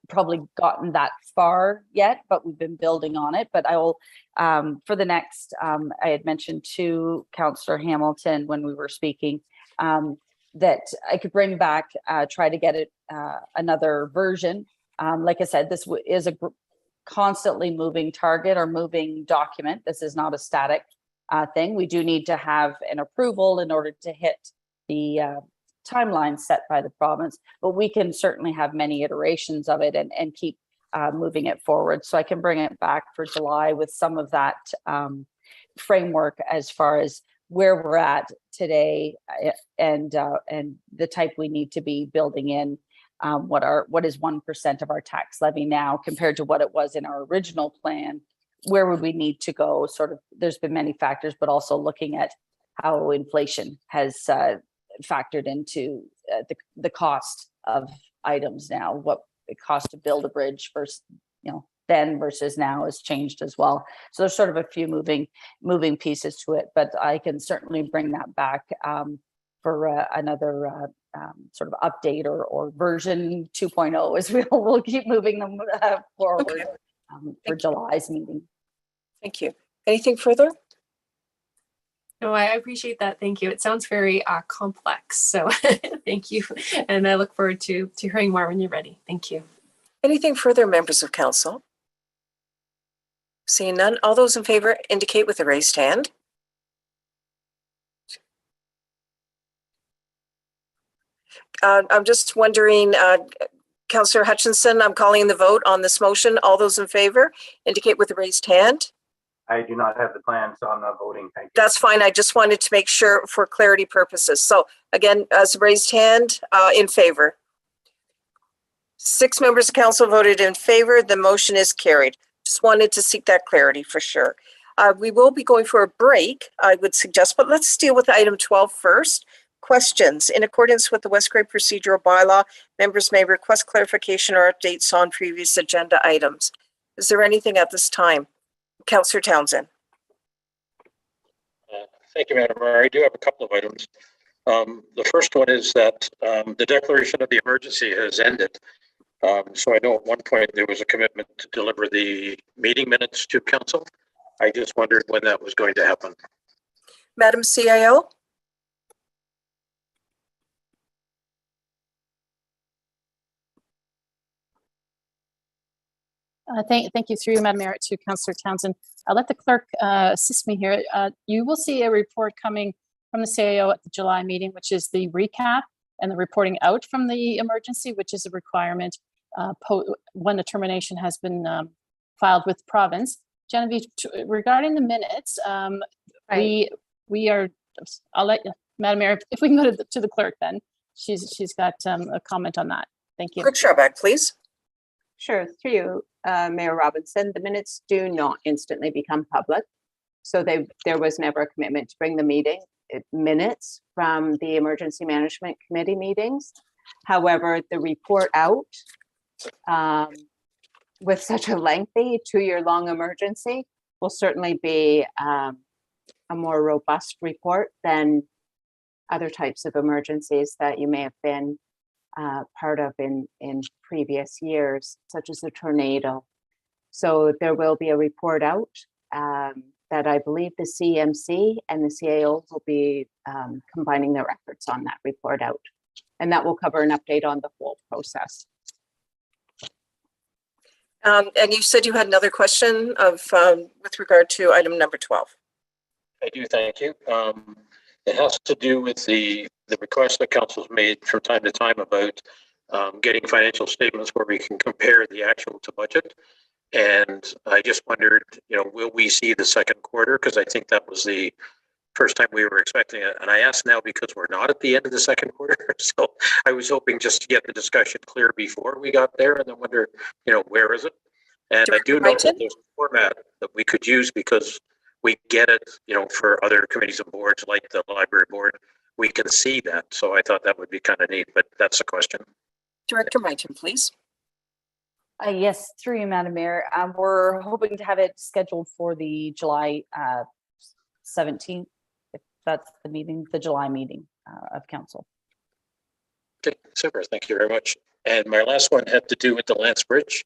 probably gotten that far yet, but we've been building on it. But I will, for the next, I had mentioned to Councillor Hamilton when we were speaking, that I could bring back, try to get it another version. Like I said, this is a constantly moving target or moving document. This is not a static thing. We do need to have an approval in order to hit the timeline set by the province, but we can certainly have many iterations of it and keep moving it forward. So I can bring it back for July with some of that framework as far as where we're at today and the type we need to be building in. What is 1% of our tax levy now compared to what it was in our original plan? Where would we need to go? Sort of, there's been many factors, but also looking at how inflation has factored into the cost of items now. What it costs to build a bridge versus, then versus now has changed as well. So there's sort of a few moving pieces to it, but I can certainly bring that back for another sort of update or version 2.0 as we'll keep moving them forward. Okay. For July's meeting. Thank you. Anything further? No, I appreciate that. Thank you. It sounds very complex. So thank you. And I look forward to hearing more when you're ready. Thank you. Anything further, members of council? Seeing none, all those in favor indicate with a raised hand. I'm just wondering, Councillor Hutchinson, I'm calling the vote on this motion. All those in favor indicate with a raised hand. I do not have the plan, so I'm not voting. Thank you. That's fine. I just wanted to make sure for clarity purposes. So again, as a raised hand, in favor. 6 members of council voted in favor. The motion is carried. Just wanted to seek that clarity for sure. We will be going for a break, I would suggest, but let's deal with item 12 first. Questions. In accordance with the West Grey procedural bylaw, members may request clarification or updates on previous agenda items. Is there anything at this time? Councillor Townsend. Thank you, Madam Mayor. I do have a couple of items. The first one is that the declaration of the emergency has ended. So I know at one point there was a commitment to deliver the meeting minutes to council. I just wondered when that was going to happen. Madam CIO. Thank you through you, Madam Mayor, to Councillor Townsend. I'll let the clerk assist me here. You will see a report coming from the CIO at the July meeting, which is the recap and the reporting out from the emergency, which is a requirement when the termination has been filed with the province. Genevieve, regarding the minutes, we are, I'll let you, Madam Mayor, if we can go to the clerk then. She's got a comment on that. Thank you. Clerk Sharback, please. Sure, through you, Mayor Robinson. The minutes do not instantly become public. So there was never a commitment to bring the minutes from the Emergency Management Committee meetings. However, the report out with such a lengthy 2-year-long emergency will certainly be a more robust report than other types of emergencies that you may have been part of in previous years, such as a tornado. So there will be a report out that I believe the CMC and the CAO will be combining their efforts on that report out. And that will cover an update on the whole process. And you said you had another question of with regard to item number 12. I do, thank you. It has to do with the request that council's made from time to time about getting financial statements where we can compare the actual to budget. And I just wondered, will we see the second quarter? Because I think that was the first time we were expecting it. And I ask now because we're not at the end of the second quarter. So I was hoping just to get the discussion clear before we got there, and then wonder, where is it? And I do know that there's a format that we could use because we get it, for other committees and boards like the library board. We can see that. So I thought that would be kind of neat, but that's a question. Director Mighton, please. Yes, through you, Madam Mayor. We're hoping to have it scheduled for the July 17th, if that's the meeting, the July meeting of council. Okay, super. Thank you very much. And my last one had to do with the Lance Bridge.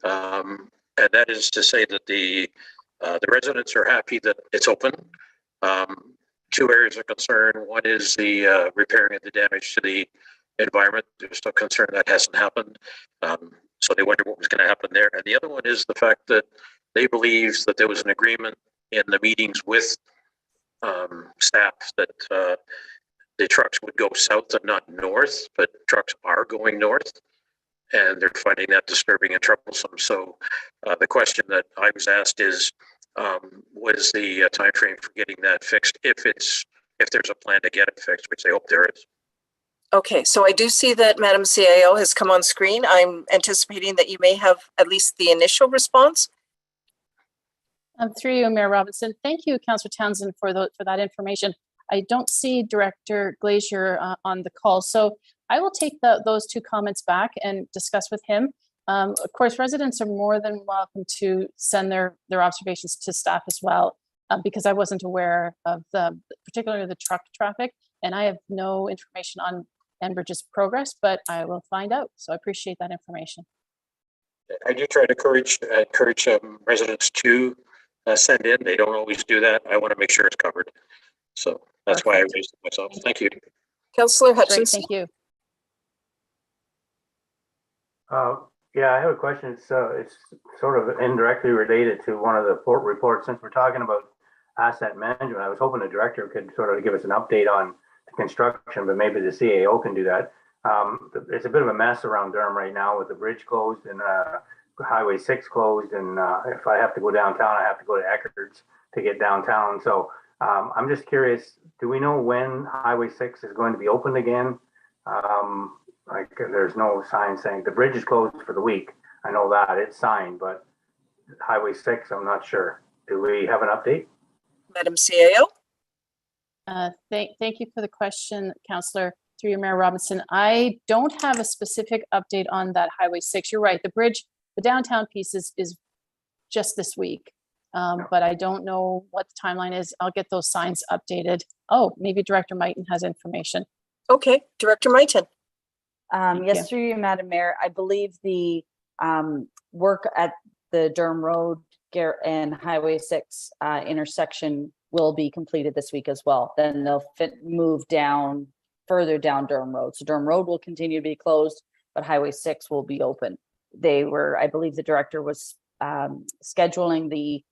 And that is to say that the residents are happy that it's open. Two areas of concern. One is the repairing of the damage to the environment. There's still concern that hasn't happened. So they wonder what was going to happen there. And the other one is the fact that they believe that there was an agreement in the meetings with staff that the trucks would go south and not north, but trucks are going north. And they're finding that disturbing and troublesome. So the question that I was asked is, what is the time frame for getting that fixed? If there's a plan to get it fixed, which I hope there is. Okay, so I do see that Madam CAO has come on screen. I'm anticipating that you may have at least the initial response. Through you, Mayor Robinson. Thank you, Councillor Townsend, for that information. I don't see Director Glazier on the call, so I will take those two comments back and discuss with him. Of course, residents are more than welcome to send their observations to staff as well, because I wasn't aware of particularly the truck traffic, and I have no information on Enbridge's progress, but I will find out. So I appreciate that information. I do try to encourage residents to send in. They don't always do that. I want to make sure it's covered. So that's why I raised it myself. Thank you. Councillor Hutchinson. Thank you. Yeah, I have a question. It's sort of indirectly related to one of the port reports. Since we're talking about asset management, I was hoping the director could sort of give us an update on the construction, but maybe the CAO can do that. It's a bit of a mess around Durham right now with the bridge closed and Highway 6 closed. And if I have to go downtown, I have to go to Eckert's to get downtown. So I'm just curious, do we know when Highway 6 is going to be opened again? Like there's no sign saying the bridge is closed for the week. I know that it's signed, but Highway 6, I'm not sure. Do we have an update? Madam CAO. Thank you for the question, Councillor, through you, Mayor Robinson. I don't have a specific update on that Highway 6. You're right. The bridge, the downtown piece is just this week, but I don't know what the timeline is. I'll get those signs updated. Oh, maybe Director Mighton has information. Okay, Director Mighton. Yes, through you, Madam Mayor. I believe the work at the Durham Road and Highway 6 intersection will be completed this week as well. Then they'll move down further down Durham Road. So Durham Road will continue to be closed, but Highway 6 will be open. I believe the director was scheduling the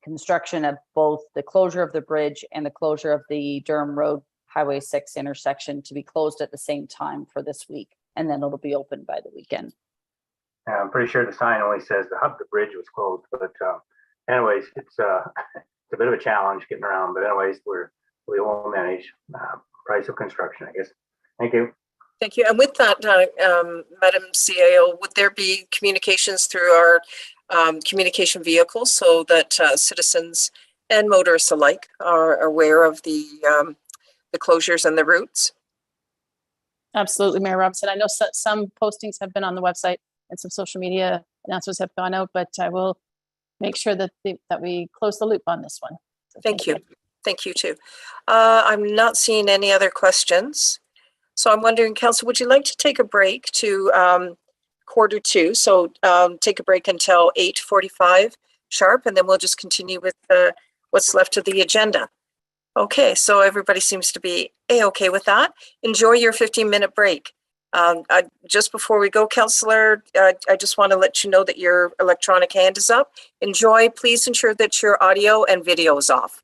construction of both the closure of the bridge and the closure of the Durham Road Highway 6 intersection to be closed at the same time for this week, and then it'll be open by the weekend. Yeah, I'm pretty sure the sign only says the bridge was closed, but anyways, it's a bit of a challenge getting around. But anyways, we will manage. Price of construction, I guess. Thank you. Thank you. And with that, Madam CAO, would there be communications through our communication vehicles so that citizens and motorists alike are aware of the closures and the routes? Absolutely, Mayor Robinson. I know some postings have been on the website and some social media announcements have gone out, but I will make sure that that we close the loop on this one. So Thank you. Thank you too. I'm not seeing any other questions. So I'm wondering, Council, would you like to take a break to 1:45? So take a break until 8:45 sharp, and then we'll just continue with what's left of the agenda. Okay, so everybody seems to be A-okay with that. Enjoy your 15-minute break. Just before we go, Councillor, I just want to let you know that your electronic hand is up. Enjoy. Please ensure that your audio and video is off.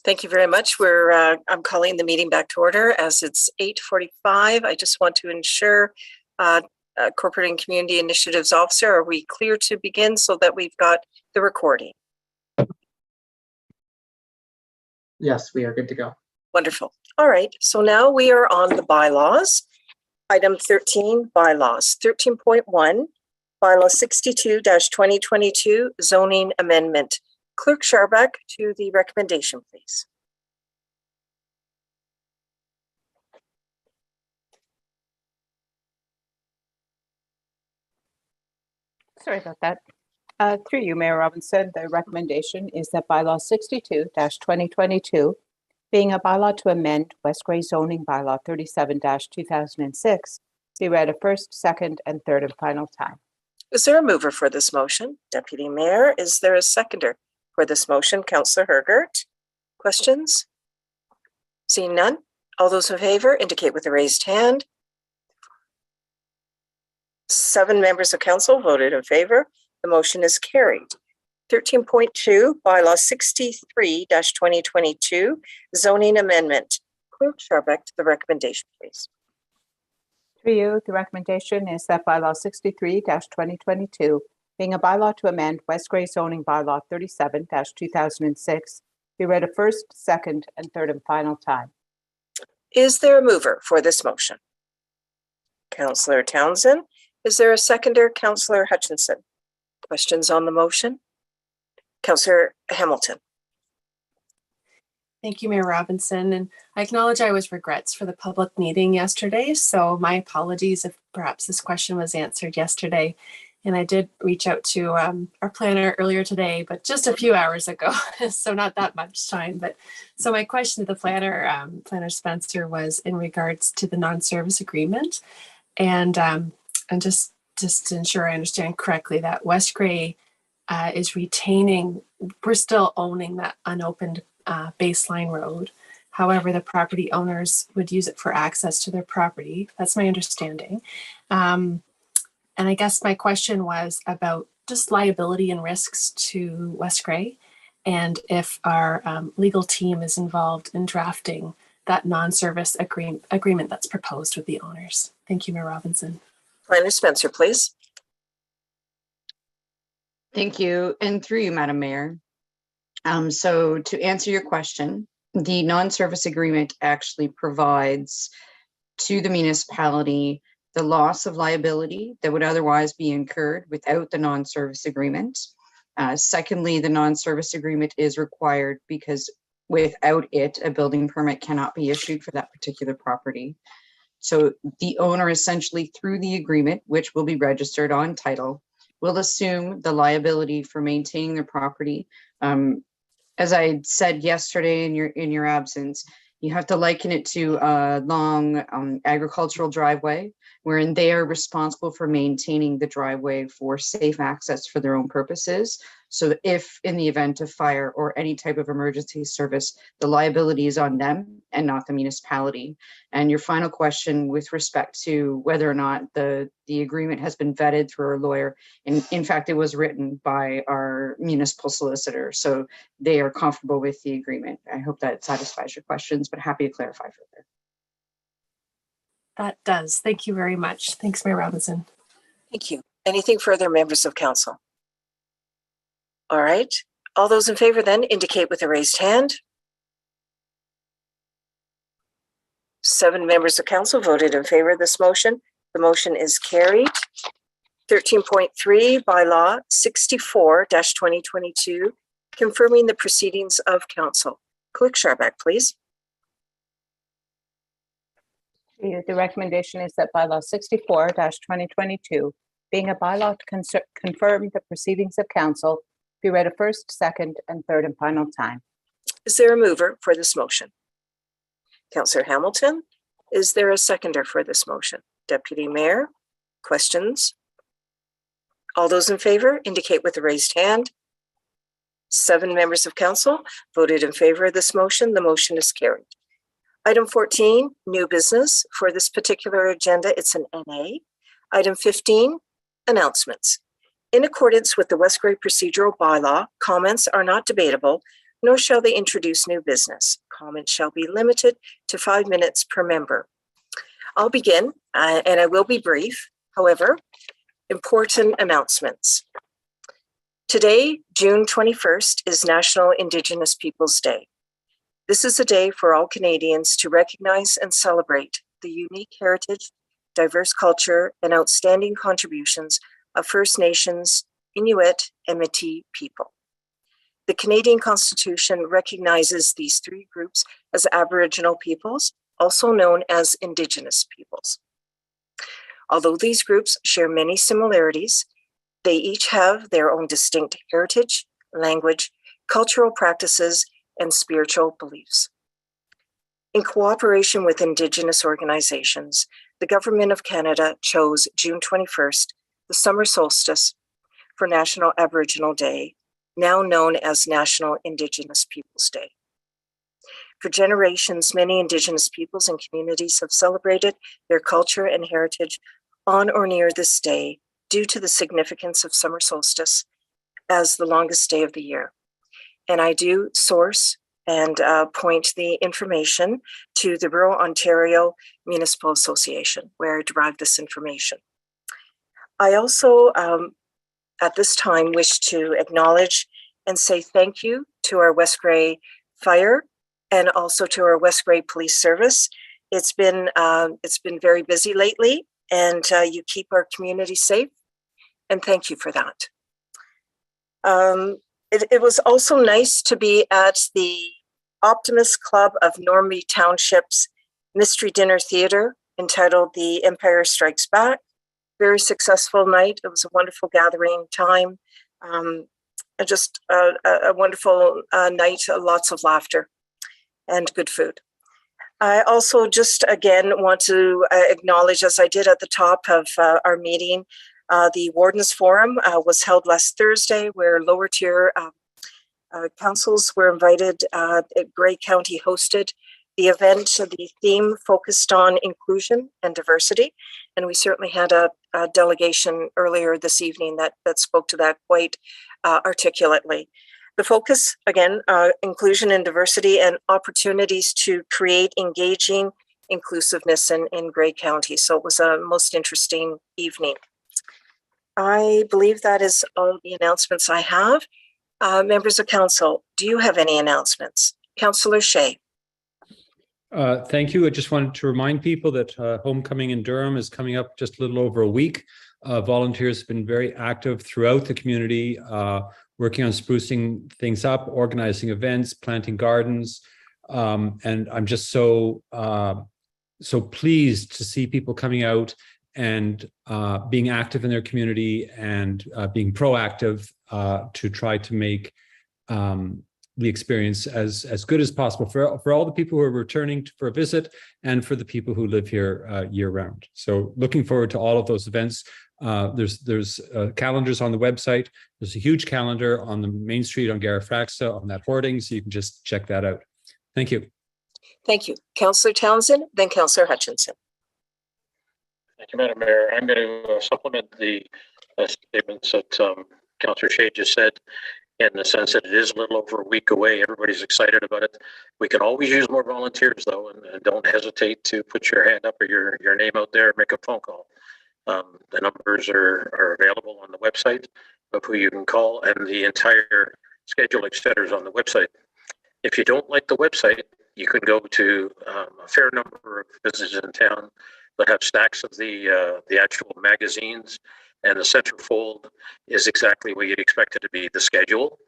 Thank you very much. I'm calling the meeting back to order as it's 8:45. I just want to ensure, Corporate and Community Initiatives Officer, are we clear to begin so that we've got the recording? Yes, we are good to go. Wonderful. All right. So now we are on the bylaws. Item 13, bylaws. 13.1, bylaw 62-2022, zoning amendment. Clerk Scharbeck to the recommendation, please. Sorry about that. Through you, Mayor Robinson, the recommendation is that bylaw 62-2022, being a bylaw to amend West Grey zoning bylaw 37-2006, be read a first, second, and third and final time. Is there a mover for this motion? Deputy Mayor, is there a seconder for this motion? Councillor Hergert. Questions? Seeing none, all those in favor indicate with a raised hand. 7 members of council voted in favor. The motion is carried. 13.2, bylaw 63-2022, zoning amendment. Clerk Scharbeck to the recommendation, please. Through you, the recommendation is that bylaw 63-2022, being a bylaw to amend West Grey zoning bylaw 37-2006, be read a first, second, and third and final time. Is there a mover for this motion? Councillor Townsend. Is there a seconder? Councillor Hutchinson. Questions on the motion? Councillor Hamilton. Thank you, Mayor Robinson. And I acknowledge I was regrets for the public meeting yesterday. So my apologies if perhaps this question was answered yesterday. And I did reach out to our planner earlier today, but just a few hours ago. So not that much time. But so my question to the planner, Planner Spencer, was in regards to the non-service agreement. And just to ensure I understand correctly, that West Grey is retaining, we're still owning that unopened baseline road. However, the property owners would use it for access to their property. That's my understanding. And I guess my question was about just liability and risks to West Grey, and if our legal team is involved in drafting that non-service agreement that's proposed with the owners. Thank you, Mayor Robinson. Planner Spencer, please. Thank you. And through you, Madam Mayor. So to answer your question, the non-service agreement actually provides to the municipality the loss of liability that would otherwise be incurred without the non-service agreement. Secondly, the non-service agreement is required because without it, a building permit cannot be issued for that particular property. So the owner essentially, through the agreement, which will be registered on title, will assume the liability for maintaining their property. As I said yesterday in your absence, you have to liken it to a long agricultural driveway, wherein they are responsible for maintaining the driveway for safe access for their own purposes. So if in the event of fire or any type of emergency service, the liability is on them and not the municipality. And your final question with respect to whether or not the agreement has been vetted through our lawyer, and in fact, it was written by our municipal solicitor. So they are comfortable with the agreement. I hope that satisfies your questions, but happy to clarify further. That does. Thank you very much. Thanks, Mayor Robinson. Thank you. Anything further, members of council? All right. All those in favor then indicate with a raised hand. 7 members of council voted in favor of this motion. The motion is carried. 13.3, bylaw 64-2022, confirming the proceedings of council. Clerk Scharbeck, please. The recommendation is that bylaw 64-2022, being a bylaw to confirm the proceedings of council, be read a first, second, and third and final time. Is there a mover for this motion? Councillor Hamilton. Is there a seconder for this motion? Deputy Mayor. Questions? All those in favor indicate with a raised hand. 7 members of council voted in favor of this motion. The motion is carried. Item 14, new business. For this particular agenda, it's an NA. Item 15, announcements. In accordance with the West Grey procedural bylaw, comments are not debatable, nor shall they introduce new business. Comments shall be limited to 5 minutes per member. I'll begin, and I will be brief. However, important announcements. Today, June 21st, is National Indigenous Peoples Day. This is a day for all Canadians to recognize and celebrate the unique heritage, diverse culture, and outstanding contributions of First Nations, Inuit, and Métis people. The Canadian Constitution recognizes these three groups as Aboriginal peoples, also known as Indigenous peoples. Although these groups share many similarities, they each have their own distinct heritage, language, cultural practices, and spiritual beliefs. In cooperation with Indigenous organizations, the Government of Canada chose June 21st, the summer solstice, for National Aboriginal Day, now known as National Indigenous Peoples Day. For generations, many Indigenous peoples and communities have celebrated their culture and heritage on or near this day due to the significance of summer solstice as the longest day of the year. And I do source and point the information to the Rural Ontario Municipal Association, where I derived this information. I also, at this time, wish to acknowledge and say thank you to our West Grey Fire and also to our West Grey Police Service. It's been very busy lately, and you keep our community safe, and thank you for that. It was also nice to be at the Optimist Club of Normanby Township's Mystery Dinner Theatre entitled The Empire Strikes Back. Very successful night. It was a wonderful gathering time. Just a wonderful night, lots of laughter and good food. I also just again want to acknowledge, as I did at the top of our meeting, the Wardens Forum was held last Thursday, where lower tier councils were invited. Grey County hosted the event. The theme focused on inclusion and diversity, and we certainly had a delegation earlier this evening that spoke to that quite articulately. The focus, again, inclusion and diversity and opportunities to create engaging inclusiveness in Grey County. So it was a most interesting evening. I believe that is all the announcements I have. Members of council, do you have any announcements? Councillor Shea. Thank you. I just wanted to remind people that Homecoming in Durham is coming up just a little over a week. Volunteers have been very active throughout the community, working on sprucing things up, organizing events, planting gardens. And I'm just so pleased to see people coming out and being active in their community and being proactive to try to make the experience as good as possible for all the people who are returning for a visit and for the people who live here year round. So looking forward to all of those events. There's calendars on the website. There's a huge calendar on the main street on Garifraxa on that hoarding, so you can just check that out. Thank you. Thank you. Councillor Townsend, then Councillor Hutchinson. Thank you, Madam Mayor. I'm going to supplement the statements that Councillor Shea just said, in the sense that it is a little over a week away. Everybody's excited about it. We can always use more volunteers, though, and don't hesitate to put your hand up or your name out there, make a phone call. The numbers are available on the website of who you can call, and the entire schedule, et cetera, is on the website. If you don't like the website, you can go to a fair number of businesses in town that have stacks of the actual magazines, and the centerfold is exactly what you'd expect it to be, the schedule,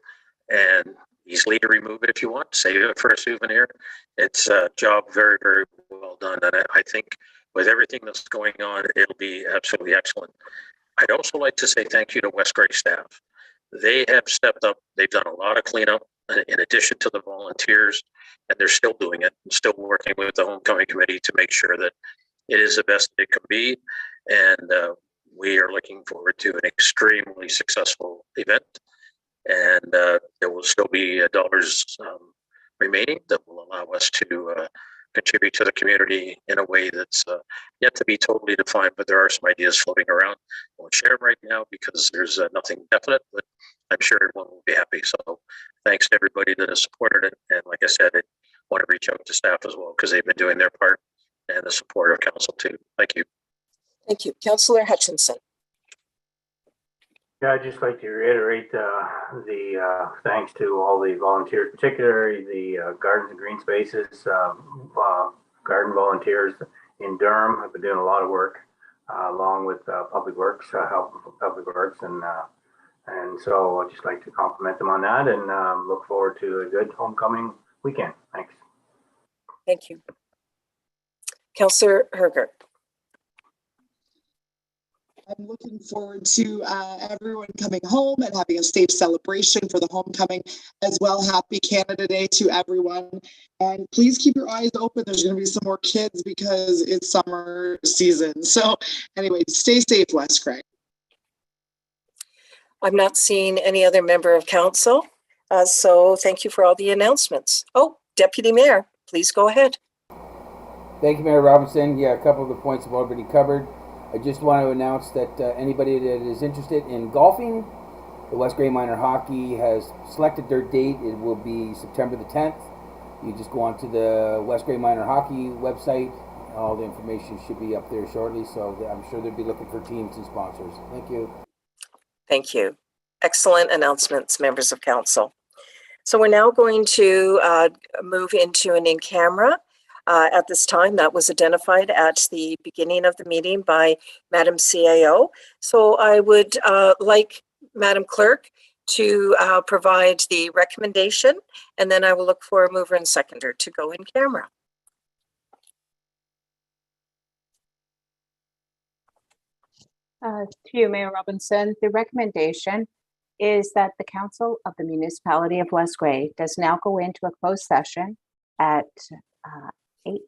and easily to remove it if you want, save it for a souvenir. It's a job very, very well done, and I think with everything that's going on, it'll be absolutely excellent. I'd also like to say thank you to West Grey staff. They have stepped up. They've done a lot of cleanup in addition to the volunteers, and they're still doing it and still working with the Homecoming Committee to make sure that it is the best it can be. And we are looking forward to an extremely successful event. And there will still be dollars remaining that will allow us to contribute to the community in a way that's yet to be totally defined, but there are some ideas floating around. I won't share them right now because there's nothing definite, but I'm sure everyone will be happy. So thanks to everybody that has supported it. And like I said, I want to reach out to staff as well because they've been doing their part, and the support of council too. Thank you. Thank you. Councillor Hutchinson. Yeah, I'd just like to reiterate the thanks to all the volunteers, particularly the Gardens and Green Spaces garden volunteers in Durham have been doing a lot of work along with Public Works, help from Public Works, and so I'd just like to compliment them on that and look forward to a good homecoming weekend. Thanks. Thank you. Councillor Herger. I'm looking forward to everyone coming home and having a safe celebration for the homecoming as well. Happy Canada Day to everyone. And please keep your eyes open. There's going to be some more kids because it's summer season. So anyway, stay safe, West Craig. I'm not seeing any other member of council. So thank you for all the announcements. Oh, Deputy Mayor, please go ahead. Thank you, Mayor Robinson. Yeah, a couple of the points have already covered. I just want to announce that anybody that is interested in golfing, the West Grey Minor Hockey has selected their date. It will be September the 10th. You just go onto the West Grey Minor Hockey website. All the information should be up there shortly, so I'm sure they'll be looking for teams and sponsors. Thank you. Thank you. Excellent announcements, members of council. So we're now going to move into an in-camera. At this time, that was identified at the beginning of the meeting by Madam CAO. So I would like Madam Clerk to provide the recommendation, and then I will look for a mover and seconder to go in camera. To you, Mayor Robinson, the recommendation is that the Council of the Municipality of West Grey does now go into a closed session at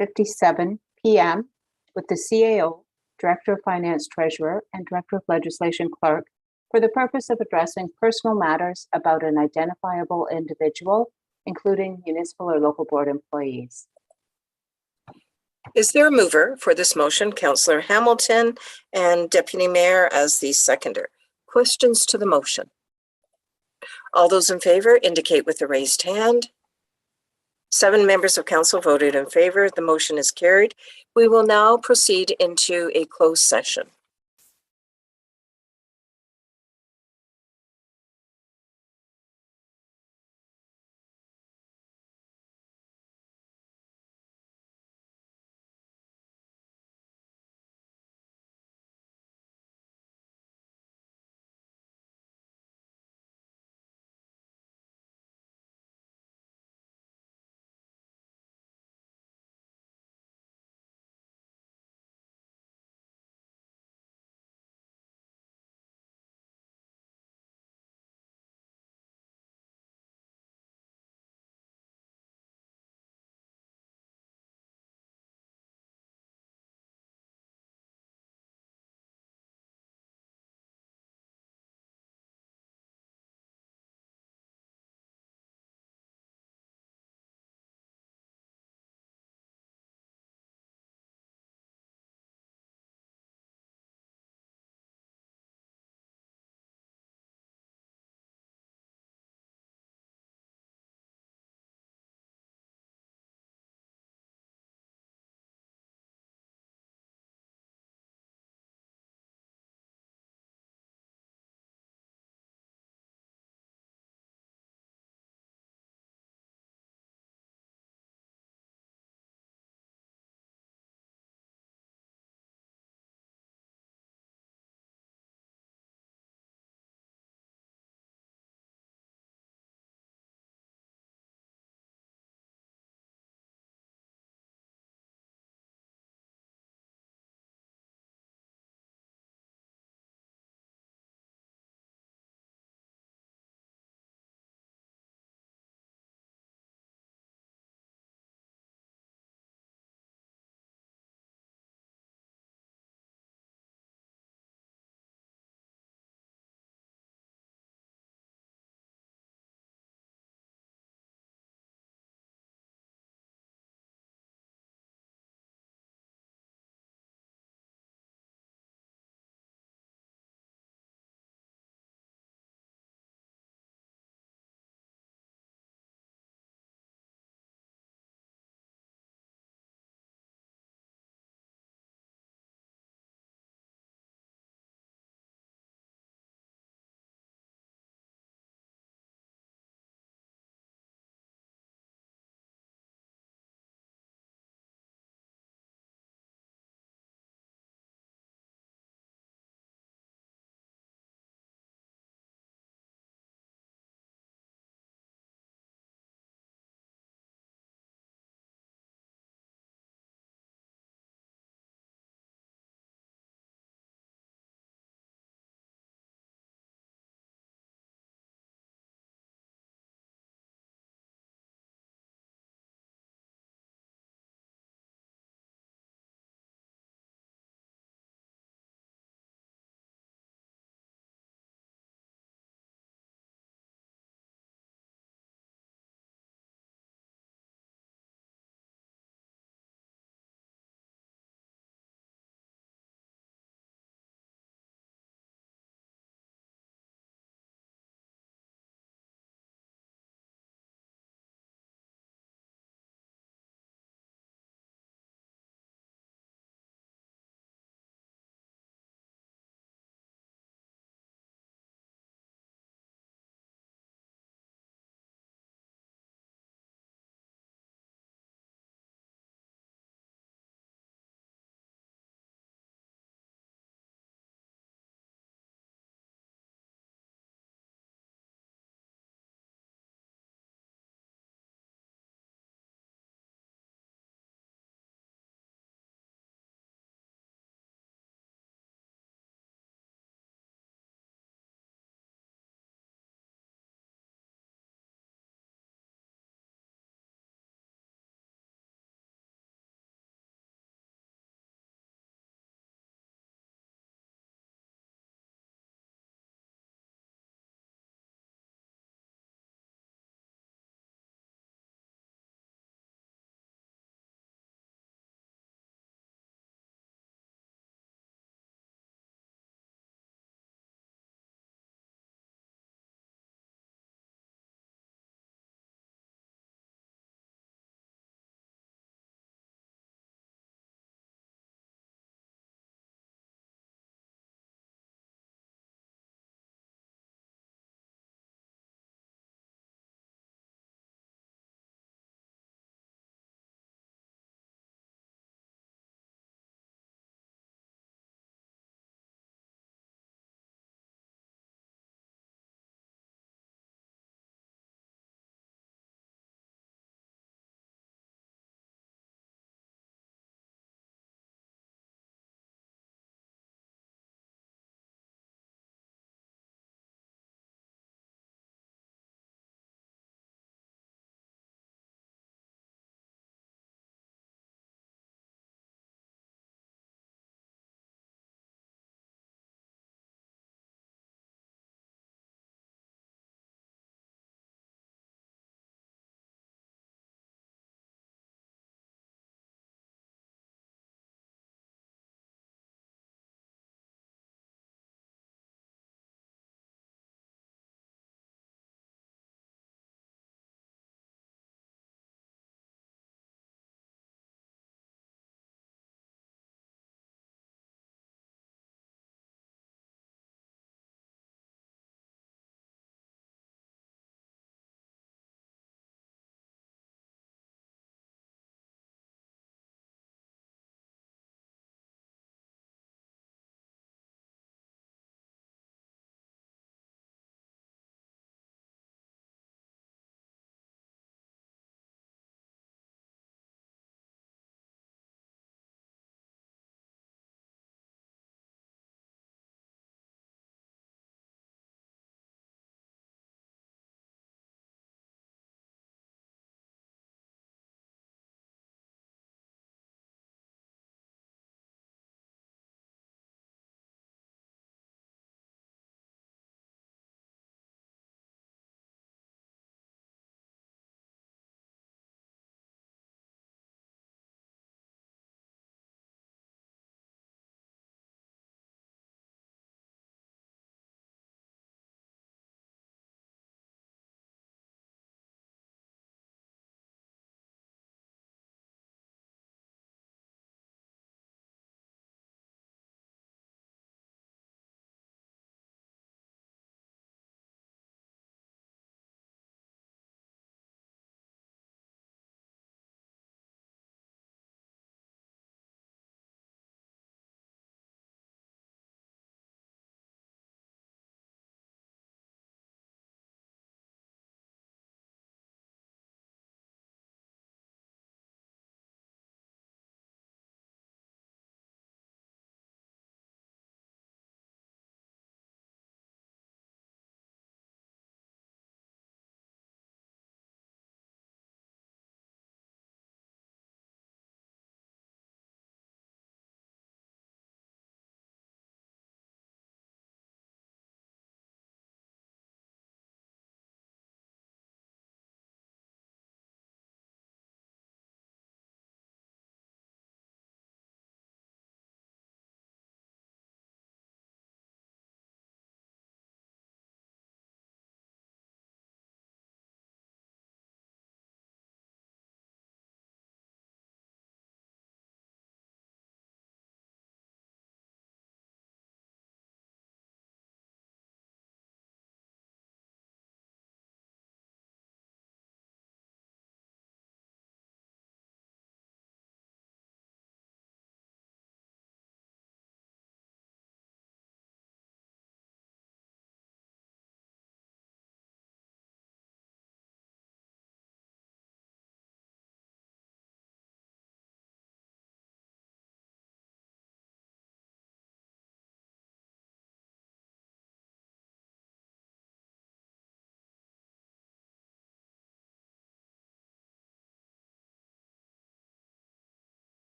8:57 p.m. with the CAO, Director of Finance Treasurer, and Director of Legislation Clerk for the purpose of addressing personal matters about an identifiable individual, including municipal or local board employees. Is there a mover for this motion? Councillor Hamilton and Deputy Mayor as the seconder. Questions to the motion? All those in favor indicate with a raised hand. 7 members of council voted in favor. The motion is carried. We will now proceed into a closed session.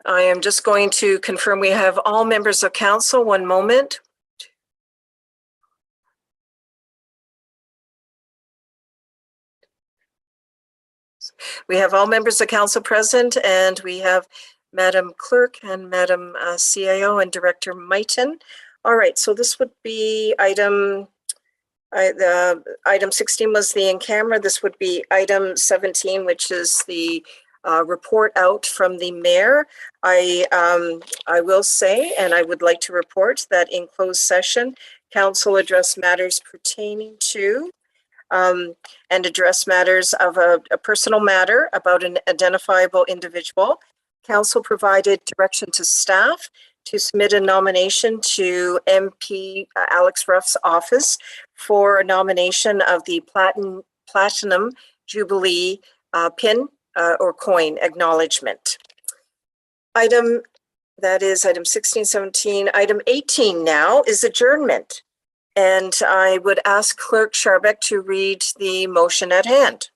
I am just going to confirm we have all members of council. One moment. We have all members of council present, and we have Madam Clerk and Madam CIO and Director Mighton. All right, so this would be item 16 was the in camera. This would be item 17, which is the report out from the mayor. I will say, and I would like to report that in closed session, council addressed matters pertaining to and address matters of a personal matter about an identifiable individual. Council provided direction to staff to submit a nomination to MP Alex Ruff's office for a nomination of the Platinum Jubilee pin or coin acknowledgement. That is item 16, 17. Item 18 now is adjournment. And I would ask Clerk Scharbeck to read the motion at hand.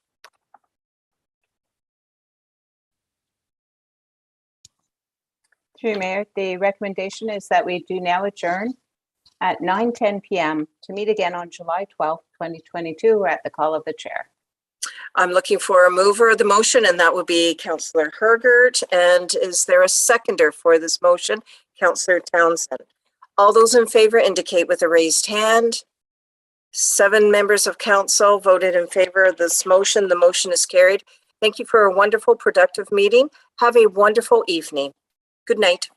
Through you, Mayor, the recommendation is that we do now adjourn at 9:10 p.m. to meet again on July 12th, 2022 at the call of the chair. I'm looking for a mover of the motion, and that would be Councillor Hergert. And is there a seconder for this motion? Councillor Townsend. All those in favor indicate with a raised hand. 7 members of council voted in favor of this motion. The motion is carried. Thank you for a wonderful, productive meeting. Have a wonderful evening. Good night.